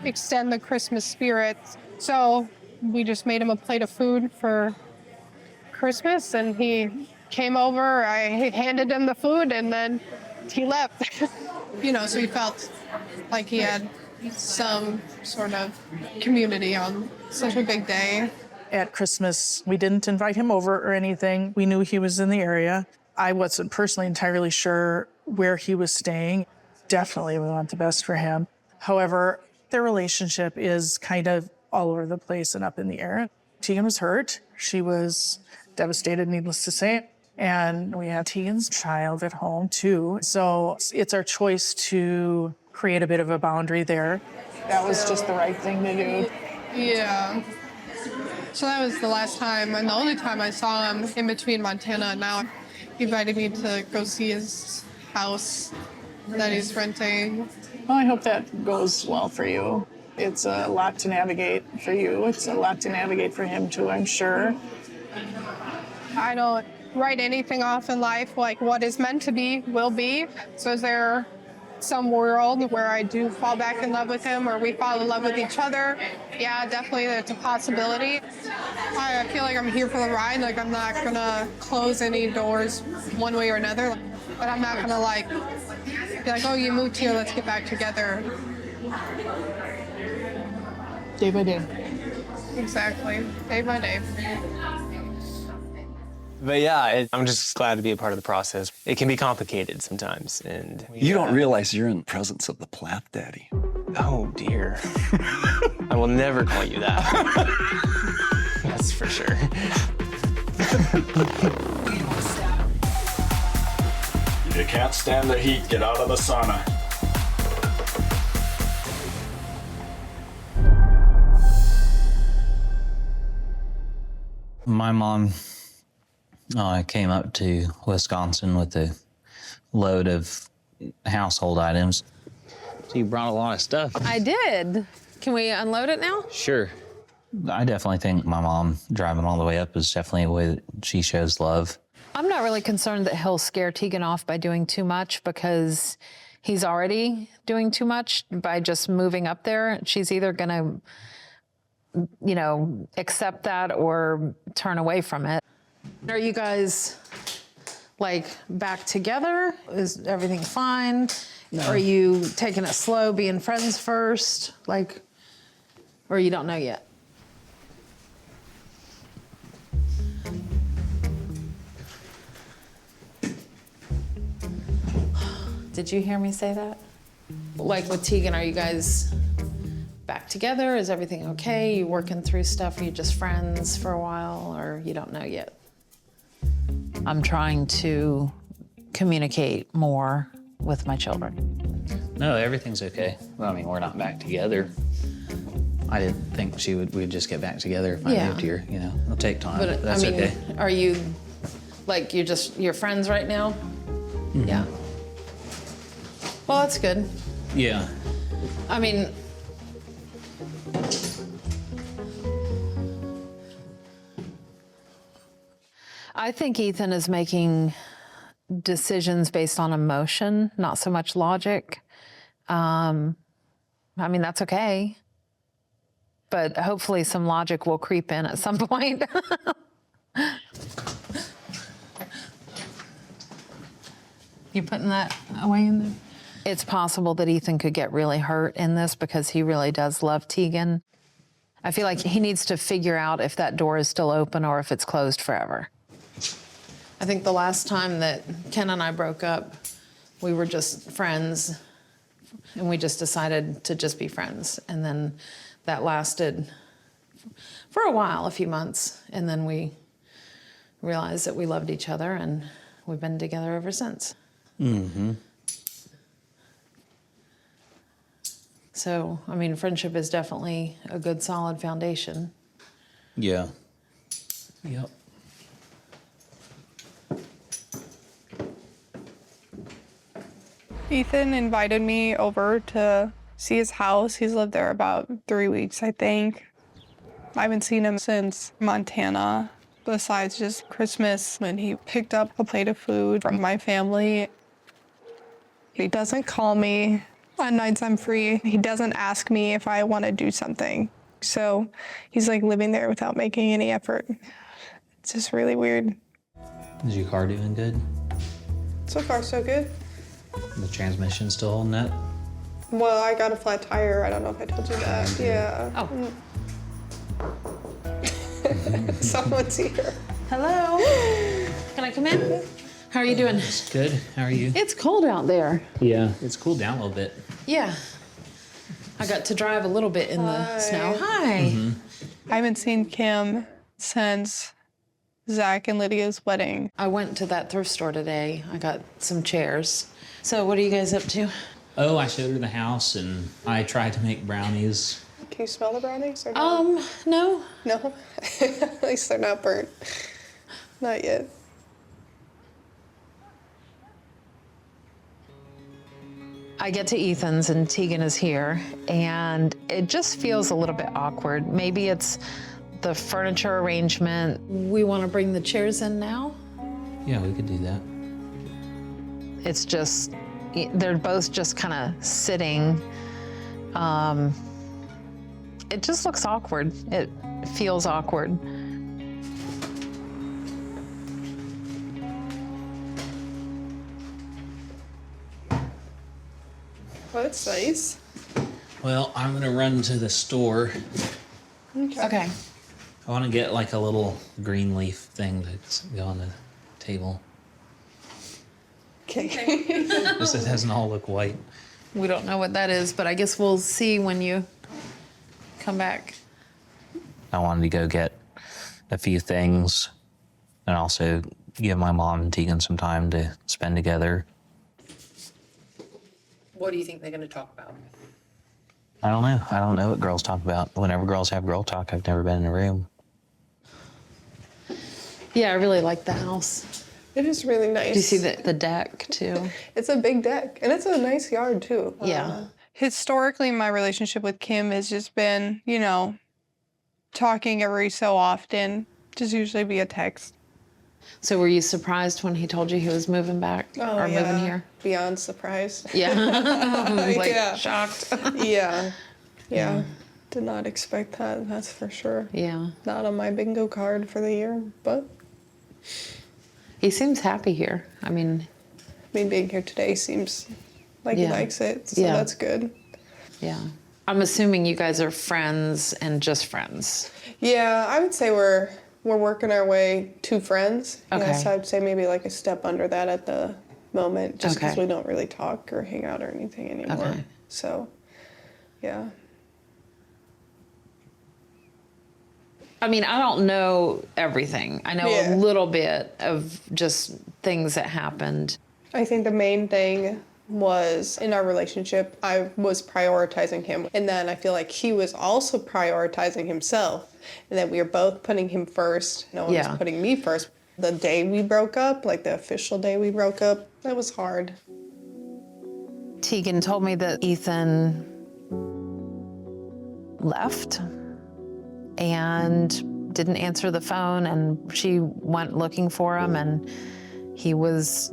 extend the Christmas spirit? So we just made him a plate of food for Christmas, and he came over, I handed him the food, and then he left. So he felt like he had some sort of community on such a big day. At Christmas, we didn't invite him over or anything. We knew he was in the area. I wasn't personally entirely sure where he was staying. Definitely we want the best for him. However, their relationship is kind of all over the place and up in the air. Tegan was hurt. She was devastated, needless to say. And we had Tegan's child at home too. So it's our choice to create a bit of a boundary there. That was just the right thing to do. Yeah. So that was the last time and the only time I saw him in between Montana and now. He invited me to go see his house that he's renting. Well, I hope that goes well for you. It's a lot to navigate for you. It's a lot to navigate for him too, I'm sure. I don't write anything off in life. What is meant to be will be. So is there some world where I do fall back in love with him or we fall in love with each other? Yeah, definitely it's a possibility. I feel like I'm here for the ride. I'm not gonna close any doors one way or another, but I'm not gonna be oh, you moved here, let's get back together. Day by day. Exactly, day by day. But yeah, I'm just glad to be a part of the process. It can be complicated sometimes, and you don't realize you're in the presence of the Plath Daddy. Oh dear. I will never call you that. That's for sure. You can't stand the heat, get out of the sauna. My mom came up to Wisconsin with a load of household items. So you brought a lot of stuff. I did. Can we unload it now? Sure. I definitely think my mom driving all the way up is definitely a way that she shows love. I'm not really concerned that he'll scare Tegan off by doing too much because he's already doing too much by just moving up there. She's either gonna, accept that or turn away from it. Are you guys back together? Is everything fine? No. Are you taking it slow, being friends first? Or you don't know yet? Did you hear me say that? With Tegan, are you guys back together? Is everything okay? You working through stuff? Are you just friends for a while, or you don't know yet? I'm trying to communicate more with my children. No, everything's okay. Well, we're not back together. I didn't think we'd just get back together if I moved here. It'll take time, but that's okay. Are you, you're friends right now? Mm-hmm. Yeah. Well, that's good. Yeah. I think Ethan is making decisions based on emotion, not so much logic. That's okay. But hopefully some logic will creep in at some point. You putting that away in there? It's possible that Ethan could get really hurt in this because he really does love Tegan. I feel like he needs to figure out if that door is still open or if it's closed forever. I think the last time that Ken and I broke up, we were just friends, and we just decided to just be friends. And then that lasted for a while, a few months, and then we realized that we loved each other, and we've been together ever since. Mm-hmm. So, I mean, friendship is definitely a good, solid foundation. Yeah. Yep. Ethan invited me over to see his house. He's lived there about 3 weeks, I think. I haven't seen him since Montana, besides just Christmas when he picked up a plate of food from my family. He doesn't call me on nights I'm free. He doesn't ask me if I want to do something. So he's like living there without making any effort. It's just really weird. Is your car doing good? So far, so good. The transmission still holding that? Well, I got a flat tire. I don't know if I told you that. Yeah. Oh. Someone's here. Hello. Can I come in? How are you doing? Good. How are you? It's cold out there. Yeah. It's cooled down a little bit. Yeah. I got to drive a little bit in the snow. Hi. I haven't seen Kim since Zach and Lydia's wedding. I went to that thrift store today. I got some chairs. So what are you guys up to? Oh, I showed her the house and I tried to make brownies. Can you smell the brownies or no? No. No? At least they're not burnt. Not yet. I get to Ethan's and Tegan is here, and it just feels a little bit awkward. Maybe it's the furniture arrangement. We want to bring the chairs in now? Yeah, we could do that. It's just, they're both just kind of sitting. It just looks awkward. It feels awkward. Well, that's nice. Well, I'm gonna run to the store. Okay. I want to get like a little green leaf thing to go on the table. Okay. Just it doesn't all look white. We don't know what that is, but I guess we'll see when you come back. I wanted to go get a few things and also give my mom and Tegan some time to spend together. What do you think they're going to talk about? I don't know. I don't know what girls talk about. Whenever girls have girl talk, I've never been in a room. Yeah, I really like the house. It is really nice. Do you see the deck, too? It's a big deck, and it's a nice yard, too. Yeah. Historically, my relationship with Kim has just been, you know, talking every so often, just usually via text. So were you surprised when he told you he was moving back or moving here? Beyond surprised. Yeah. Like Yeah. shocked. Yeah. Did not expect that, that's for sure. Yeah. Not on my bingo card for the year, but. He seems happy here. I mean, Me being here today seems like he likes it, so Yeah. that's good. yeah. I'm assuming you guys are friends and just friends. Yeah, I would say we're working our way to friends. Okay. Yes, I'd say maybe like a step under that at the moment, just because Okay. we don't really talk or hang out or anything anymore. Okay. So, yeah. I mean, I don't know everything. I know Yeah. a little bit of just things that happened. I think the main thing was in our relationship, I was prioritizing him. And then I feel like he was also prioritizing himself. And that we were both putting him first. No one Yeah. was putting me first. The day we broke up, like the official day we broke up, that was hard. Tegan told me that Ethan left and didn't answer the phone, and she went looking for him, and he was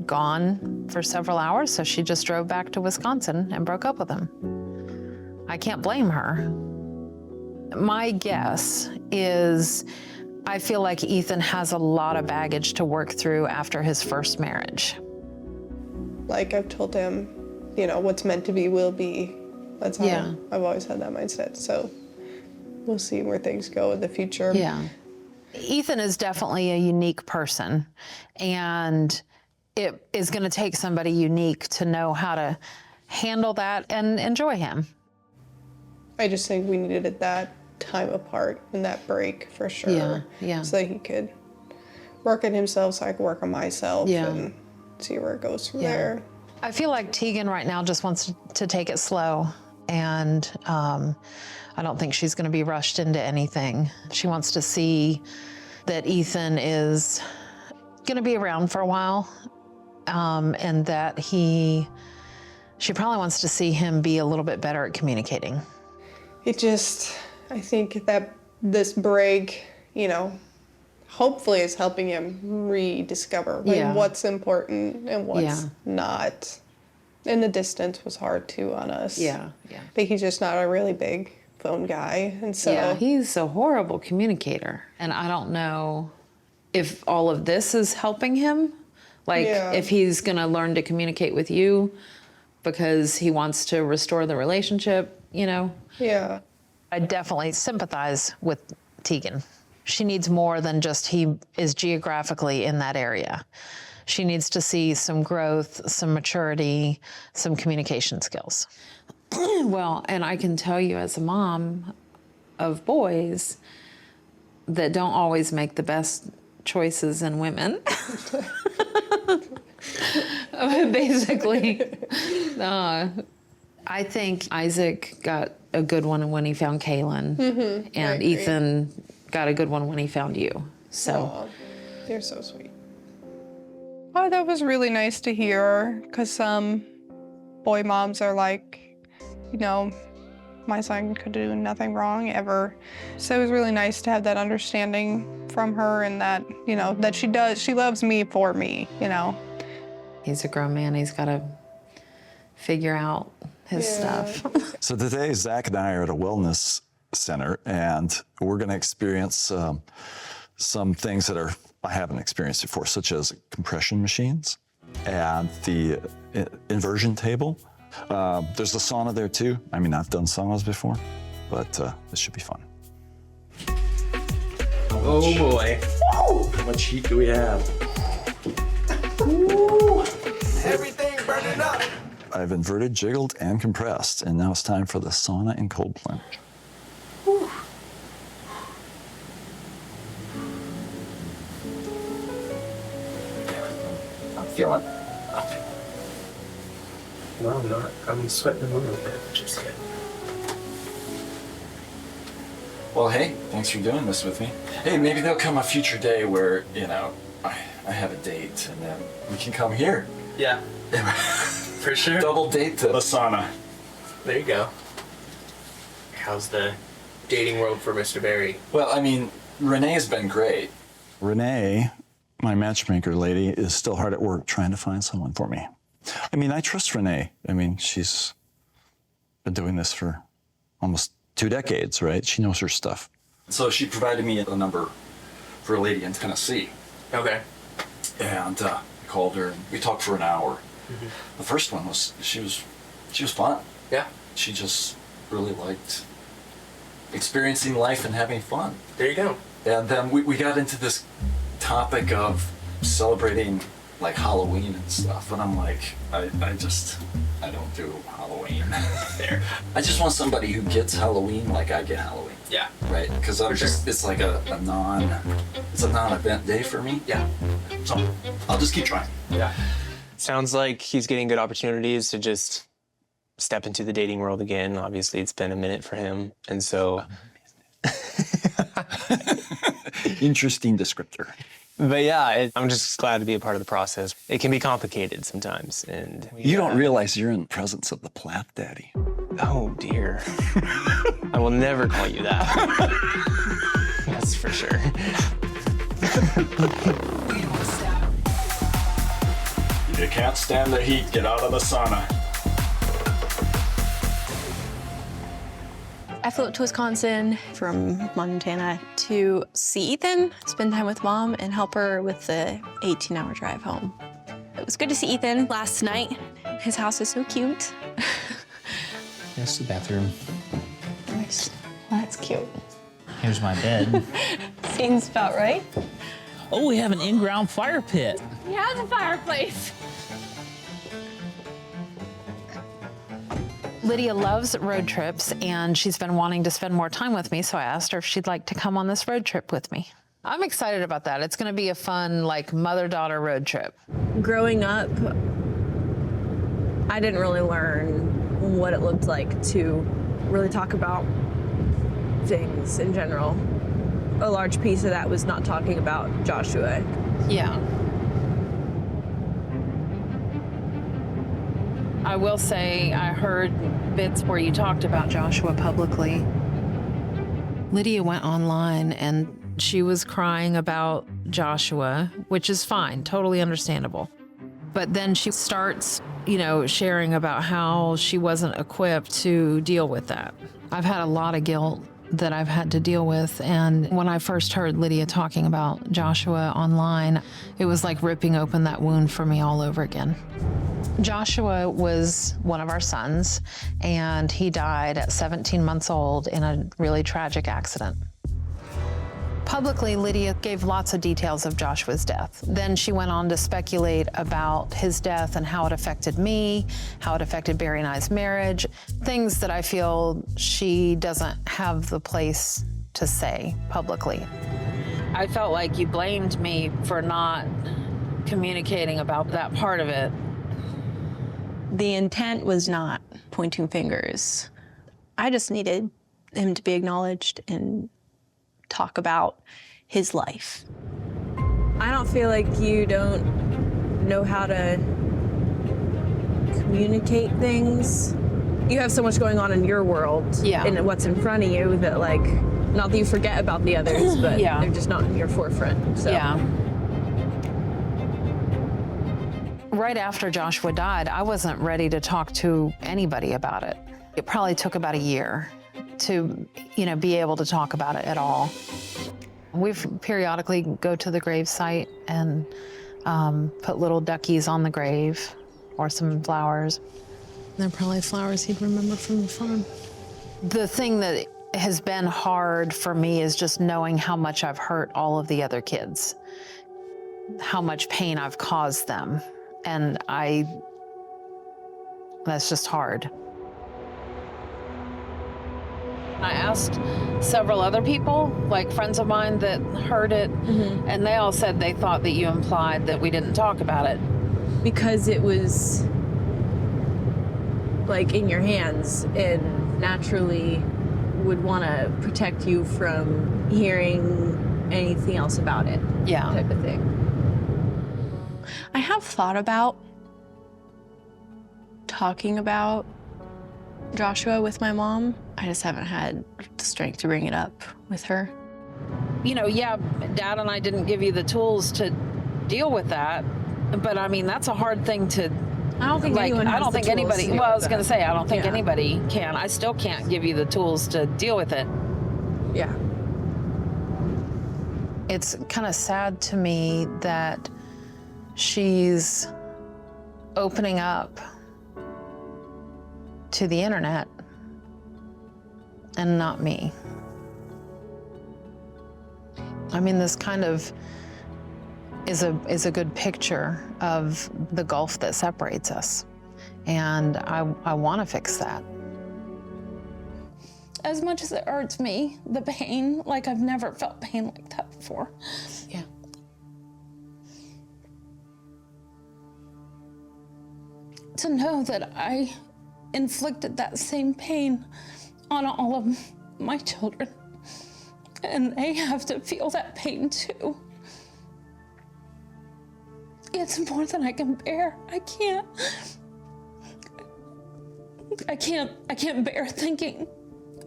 gone for several hours, so she just drove back to Wisconsin and broke up with him. I can't blame her. My guess is I feel like Ethan has a lot of baggage to work through after his first marriage. Like I've told him, you know, what's meant to be will be. That's how Yeah. I've always had that mindset. So we'll see where things go in the future. Yeah. Ethan is definitely a unique person, and it is going to take somebody unique to know how to handle that and enjoy him. I just think we needed that time apart in that break for sure. Yeah, yeah. So that he could work on himself, so I could work on myself and see where it goes from there. I feel like Tegan right now just wants to take it slow, and I don't think she's going to be rushed into anything. She wants to see that Ethan is going to be around for a while, and that she probably wants to see him be a little bit better at communicating. I think that this break, you know, hopefully is helping him rediscover what's important and what's not. And the distance was hard too on us. Yeah. I think he's just not a really big phone guy. And so he's a horrible communicator. And I don't know if all of this is helping him. Like if he's gonna learn to communicate with you because he wants to restore the relationship, you know? Yeah. I definitely sympathize with Tegan. She needs more than just he is geographically in that area. She needs to see some growth, some maturity, some communication skills. Well, and I can tell you as a mom of boys that don't always make the best choices in women. Basically, I think Isaac got a good one when he found Kaylin, and Ethan got a good one when he found you. So, you're so sweet. Oh, that was really nice to hear, because some boy moms are like, you know, my son could do nothing wrong ever. So it was really nice to have that understanding from her, and that, you know, that she loves me for me, you know. He's a grown man. He's got to figure out his stuff. So today, Zach and I are at a wellness center, and we're going to experience some things that I haven't experienced before, such as compression machines and the inversion table. There's a sauna there too. I mean, I've done saunas before, but this should be fun. Oh boy. Whoa! How much heat do we have? Ooh, everything burning up. I've inverted, jiggled, and compressed, and now it's time for the sauna and cold plunge. Whew. I'm feeling it. No, I'm not. I'm sweating a little bit, which is good. Well, hey, thanks for doing this with me. Hey, maybe there'll come a future day where, you know, I have a date, and then we can come here. Yeah. For sure. Double date to the sauna. There you go. How's the dating world for Mr. Berry? Well, I mean, Renee's been great. Renee, my matchmaker lady, is still hard at work trying to find someone for me. I mean, I trust Renee. I mean, she's been doing this for almost 2 decades, right? She knows her stuff. So she provided me a number for a lady in Tennessee. Okay. And I called her, and we talked for an hour. Mm-hmm. The first one she was fun. Yeah. She just really liked experiencing life and having fun. There you go. And then we got into this topic of celebrating like Halloween and stuff, and I'm like, I don't do Halloween. There. I just want somebody who gets Halloween like I get Halloween. Yeah. Right? Because it's like a non-event day for me. Yeah. So I'll just keep trying. Yeah. Sounds like he's getting good opportunities to just step into the dating world again. Obviously, it's been a minute for him, and so. Interesting descriptor. But yeah, I'm just glad to be a part of the process. It can be complicated sometimes, and you don't realize you're in the presence of the Plath Daddy. Oh dear. I will never call you that. That's for sure. You can't stand the heat, get out of the sauna. I flew up to Wisconsin from Montana to see Ethan, spend time with Mom, and help her with the 18-hour drive home. It was good to see Ethan last night. His house is so cute. Here's the bathroom. Nice. That's cute. Here's my bed. Seems about right. Oh, we have an in-ground fire pit. He has a fireplace. Lydia loves road trips, and she's been wanting to spend more time with me, so I asked her if she'd like to come on this road trip with me. I'm excited about that. It's going to be a fun, like, mother-daughter road trip. Growing up, I didn't really learn what it looked like to really talk about things in general. A large piece of that was not talking about Joshua. Yeah. I will say I heard bits where you talked about Joshua publicly. Lydia went online and she was crying about Joshua, which is fine, totally understandable. But then she starts, you know, sharing about how she wasn't equipped to deal with that. I've had a lot of guilt that I've had to deal with, and when I first heard Lydia talking about Joshua online, it was like ripping open that wound for me all over again. Joshua was one of our sons, and he died at 17 months old in a really tragic accident. Publicly, Lydia gave lots of details of Joshua's death. Then she went on to speculate about his death and how it affected me, how it affected Barry and I's marriage, things that I feel she doesn't have the place to say publicly. I felt like you blamed me for not communicating about that part of it. The intent was not pointing fingers. I just needed him to be acknowledged and talk about his life. I don't feel like you don't know how to communicate things. You have so much going on in your world and what's in front of you that, like, not that you forget about the others, but they're just not in your forefront. So. Yeah. Right after Joshua died, I wasn't ready to talk to anybody about it. It probably took about a year to, you know, be able to talk about it at all. We've periodically go to the grave site and put little duckies on the grave or some flowers. They're probably flowers he'd remember from the farm. The thing that has been hard for me is just knowing how much I've hurt all of the other kids, how much pain I've caused them. And that's just hard. I asked several other people, like friends of mine that heard it, and they all said they thought that you implied that we didn't talk about it. Because it was, like, in your hands and naturally would want to protect you from hearing anything else about it. Yeah. Type of thing. I have thought about talking about Joshua with my mom. I just haven't had the strength to bring it up with her. You know, yeah, Dad and I didn't give you the tools to deal with that, but I mean, that's a hard thing to. I don't think anyone has I don't think the tools anybody. to deal Well, I with was going to that. say, I don't think Yeah. anybody can. I still can't give you the tools to deal with it. Yeah. It's kind of sad to me that she's opening up to the internet and not me. I mean, this kind of is a good picture of the gulf that separates us. And I want to fix that. As much as it hurts me, the pain, like I've never felt pain like that before. Yeah. To know that I inflicted that same pain on all of my children, and they have to feel that pain too. It's more than I can bear. I can't bear thinking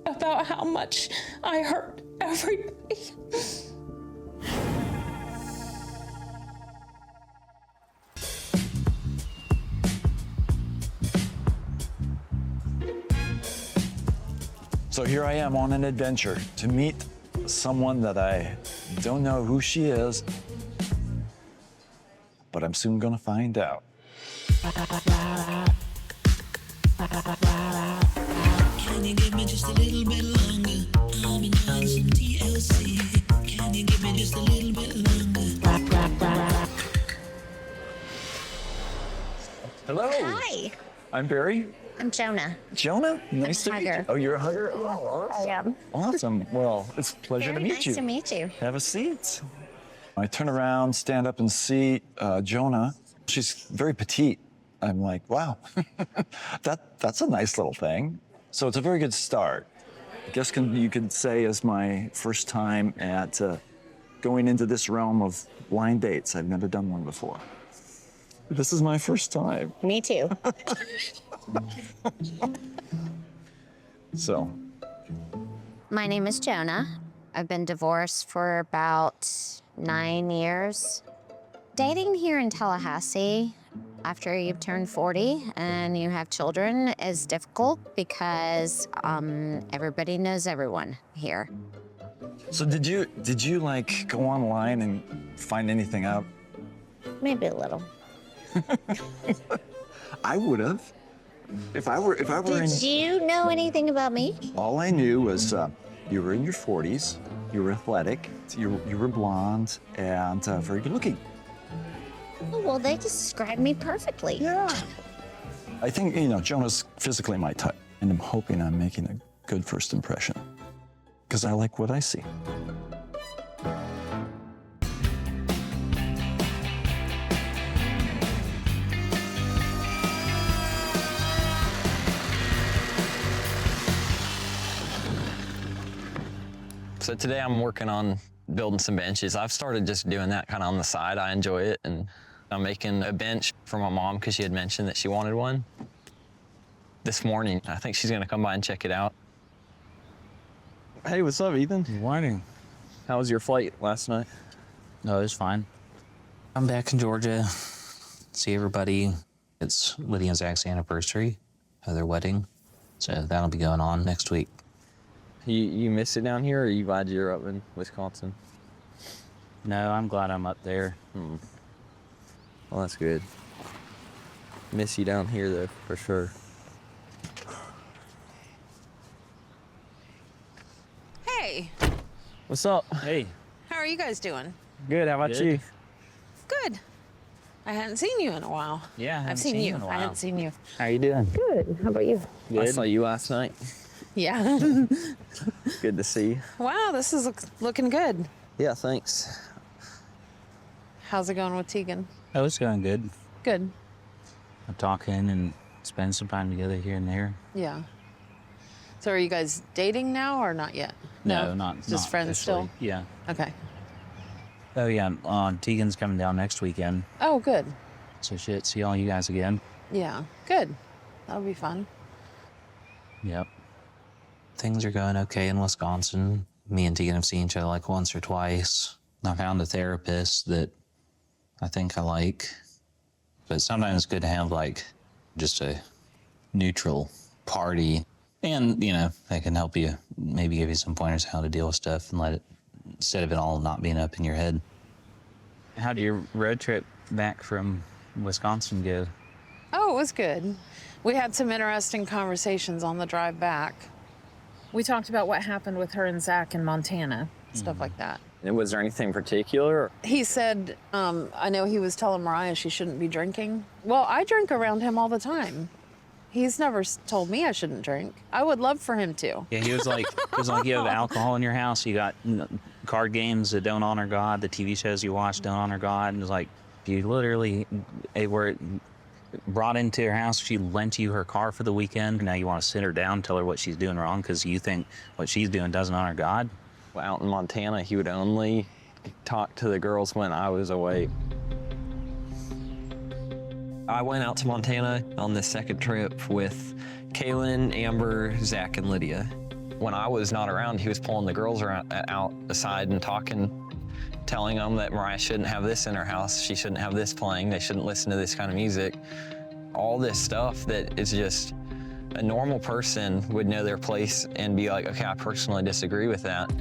about how much I hurt everybody. So here I am on an adventure to meet someone that I don't know who she is, but I'm soon gonna find out. Can you give me just a little bit longer? I've been trying some TLC. Can you give me just a little bit longer? Hello. Hi. I'm Barry. I'm Jonah. Jonah, nice to meet you. Hugger. Oh, you're a hugger? Oh, awesome. I am. Awesome. Well, it's a pleasure Very to meet nice you. to meet you. Have a seat. I turn around, stand up, and see Jonah. She's very petite. I'm like, wow, that's a nice little thing. So it's a very good start. I guess you could say is my first time at going into this realm of blind dates. I've never done one before. This is my first time. Me too. So. My name is Jonah. I've been divorced for about 9 years. Dating here in Tallahassee after you've turned 40 and you have children is difficult because everybody knows everyone here. So did you like go online and find anything out? Maybe a little. I would have. If I were Did you know anything about me? All I knew was you were in your 40s, you were athletic, you were blonde, and very good looking. Oh, well, they described me perfectly. Yeah. I think, Jonah's physically my type, and I'm hoping I'm making a good first impression, because I like what I see. So today I'm working on building some benches. I've started just doing that kind of on the side. I enjoy it, and I'm making a bench for my mom because she had mentioned that she wanted one. This morning, I think she's gonna come by and check it out. Hey, what's up, Ethan? Good morning. How was your flight last night? No, it was fine. I'm back in Georgia. See everybody. It's Lydia and Zach's anniversary of their wedding, so that'll be going on next week. You miss it down here, or are you glad you're up in Wisconsin? No, I'm glad I'm up there. Well, that's good. Miss you down here, though, for sure. Hey, What's up? Hey. how are you guys doing? Good, how about Good. you? Good. I hadn't seen you in a while. Yeah, I haven't I've seen seen you. you in a I while. hadn't seen you. How you doing? Good. How about you? I saw you last night. Yeah. Good to see you. Wow, this is looking good. Yeah, thanks. How's it going with Tegan? Oh, it's going good. Good. I'm talking and spending some time together here and there. Yeah. So are you guys dating now or not yet? No, not Just not friends officially. still? Yeah. Okay. Oh yeah, Tegan's coming down next weekend, Oh, good. so shit. See all you guys again. Yeah, good. That'll be fun. Yep. Things are going okay in Wisconsin. Me and Tegan have seen each other like once or twice. I found a therapist that I think I like. But sometimes it's good to have like just a neutral party. And, they can help you, maybe give you some pointers how to deal with stuff and let it, instead of it all not being up in your head. How did your road trip back from Wisconsin go? Oh, it was good. We had some interesting conversations on the drive back. We talked about what happened with her and Zach in Montana, stuff like that. And was there anything particular? He said, I know he was telling Mariah she shouldn't be drinking. Well, I drink around him all the time. He's never told me I shouldn't drink. I would love for him to. Yeah, he was like, you have alcohol in your house, you got card games that don't honor God, the TV shows you watch don't honor God, and it's like, you literally were brought into her house, she lent you her car for the weekend, now you want to sit her down, tell her what she's doing wrong because you think what she's doing doesn't honor God? Well, out in Montana, he would only talk to the girls when I was away. I went out to Montana on this second trip with Kaylin, Amber, Zach, and Lydia. When I was not around, he was pulling the girls out aside and talking, telling them that Mariah shouldn't have this in her house, she shouldn't have this playing, they shouldn't listen to this kind of music. All this stuff that is just, a normal person would know their place and be like, okay, I personally disagree with that,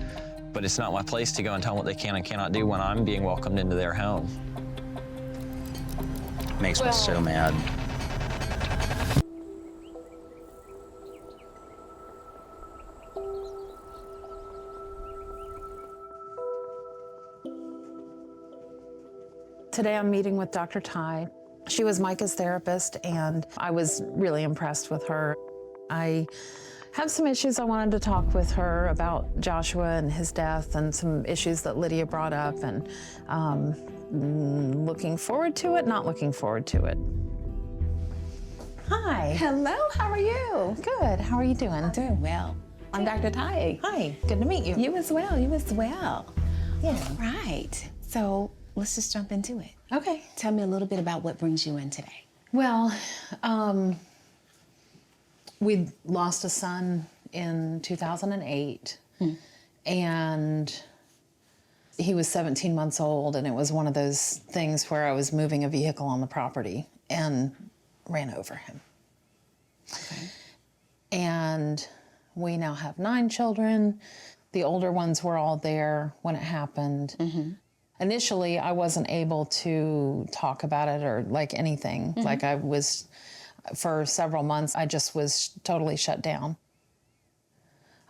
but it's not my place to go and tell them what they can and cannot do when I'm being welcomed into their home. Makes me so mad. Today I'm meeting with Dr. Ty. She was Micah's therapist, and I was really impressed with her. I have some issues I wanted to talk with her about Joshua and his death and some issues that Lydia brought up, and looking forward to it, not looking forward to it. Hi. Hello, how are you? Good, how are you doing? I'm doing well. I'm Dr. Tai. Hi, good to meet you. You as well, you as well. Yeah. Right, so let's just jump into it. Okay. Tell me a little bit about what brings you in today. Well, we lost a son in 2008, and he was 17 months old, and it was one of those things where I was moving a vehicle on the property and ran over him. Okay. And we now have 9 children. The older ones were all there when it happened. Initially, I wasn't able to talk about it or like anything. Like I was, for several months, I just was totally shut down.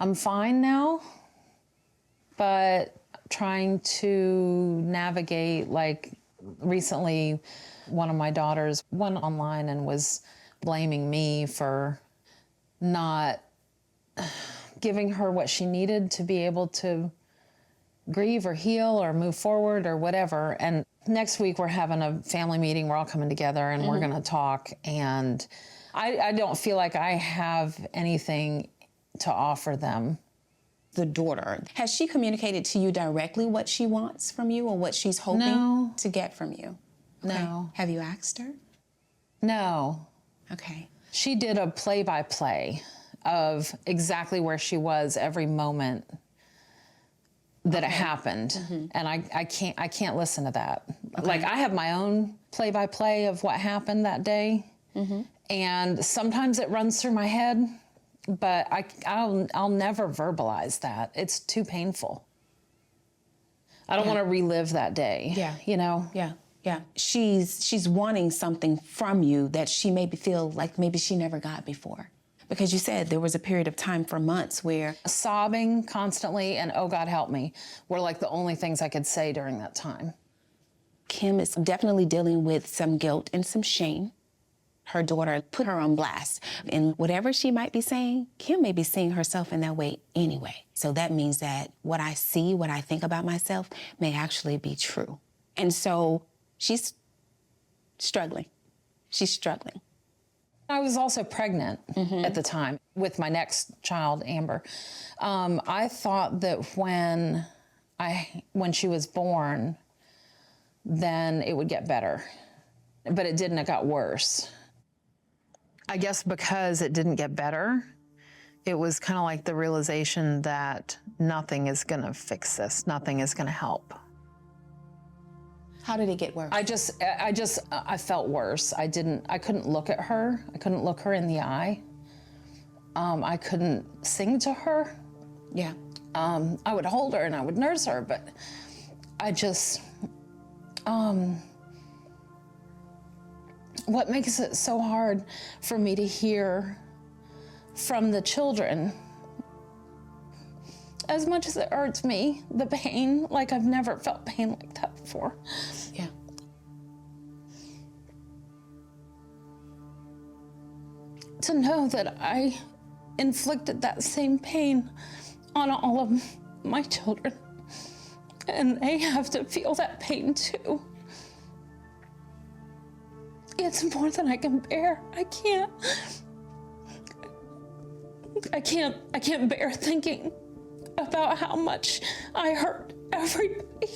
I'm fine now, but trying to navigate, like recently, one of my daughters went online and was blaming me for not giving her what she needed to be able to grieve or heal or move forward or whatever. And next week we're having a family meeting. We're all coming together and we're gonna talk. And I don't feel like I have anything to offer them. The daughter, has she communicated to you directly what she wants from you or what she's hoping to get from you? Okay. No. Have you asked her? No. Okay. She did a play-by-play of exactly where she was every moment that it happened. And I can't listen to that. Like I have my own play-by-play of what happened that day. And sometimes it runs through my head, but I'll never verbalize that. It's too painful. I don't want to relive that day. Yeah. You know? Yeah. Yeah. She's wanting something from you that she maybe feel like maybe she never got before. Because you said there was a period of time for months where sobbing constantly and oh God help me were like the only things I could say during that time. Kim is definitely dealing with some guilt and some shame. Her daughter put her on blast. And whatever she might be saying, Kim may be seeing herself in that way anyway. So that means that what I see, what I think about myself may actually be true. And so she's struggling. She's struggling. I was also pregnant at the time with my next child, Amber. I thought that when she was born, then it would get better. But it didn't, it got worse. I guess because it didn't get better, it was kind of like the realization that nothing is gonna fix this, nothing is gonna help. How did it get worse? I felt worse. I couldn't look at her. I couldn't look her in the eye. I couldn't sing to her. Yeah. I would hold her and I would nurse her, but I just, what makes it so hard for me to hear from the children, as much as it hurts me, the pain, like I've never felt pain like that before. Yeah. To know that I inflicted that same pain on all of my children, and they have to feel that pain too. It's more than I can bear. I can't bear thinking about how much I hurt everybody.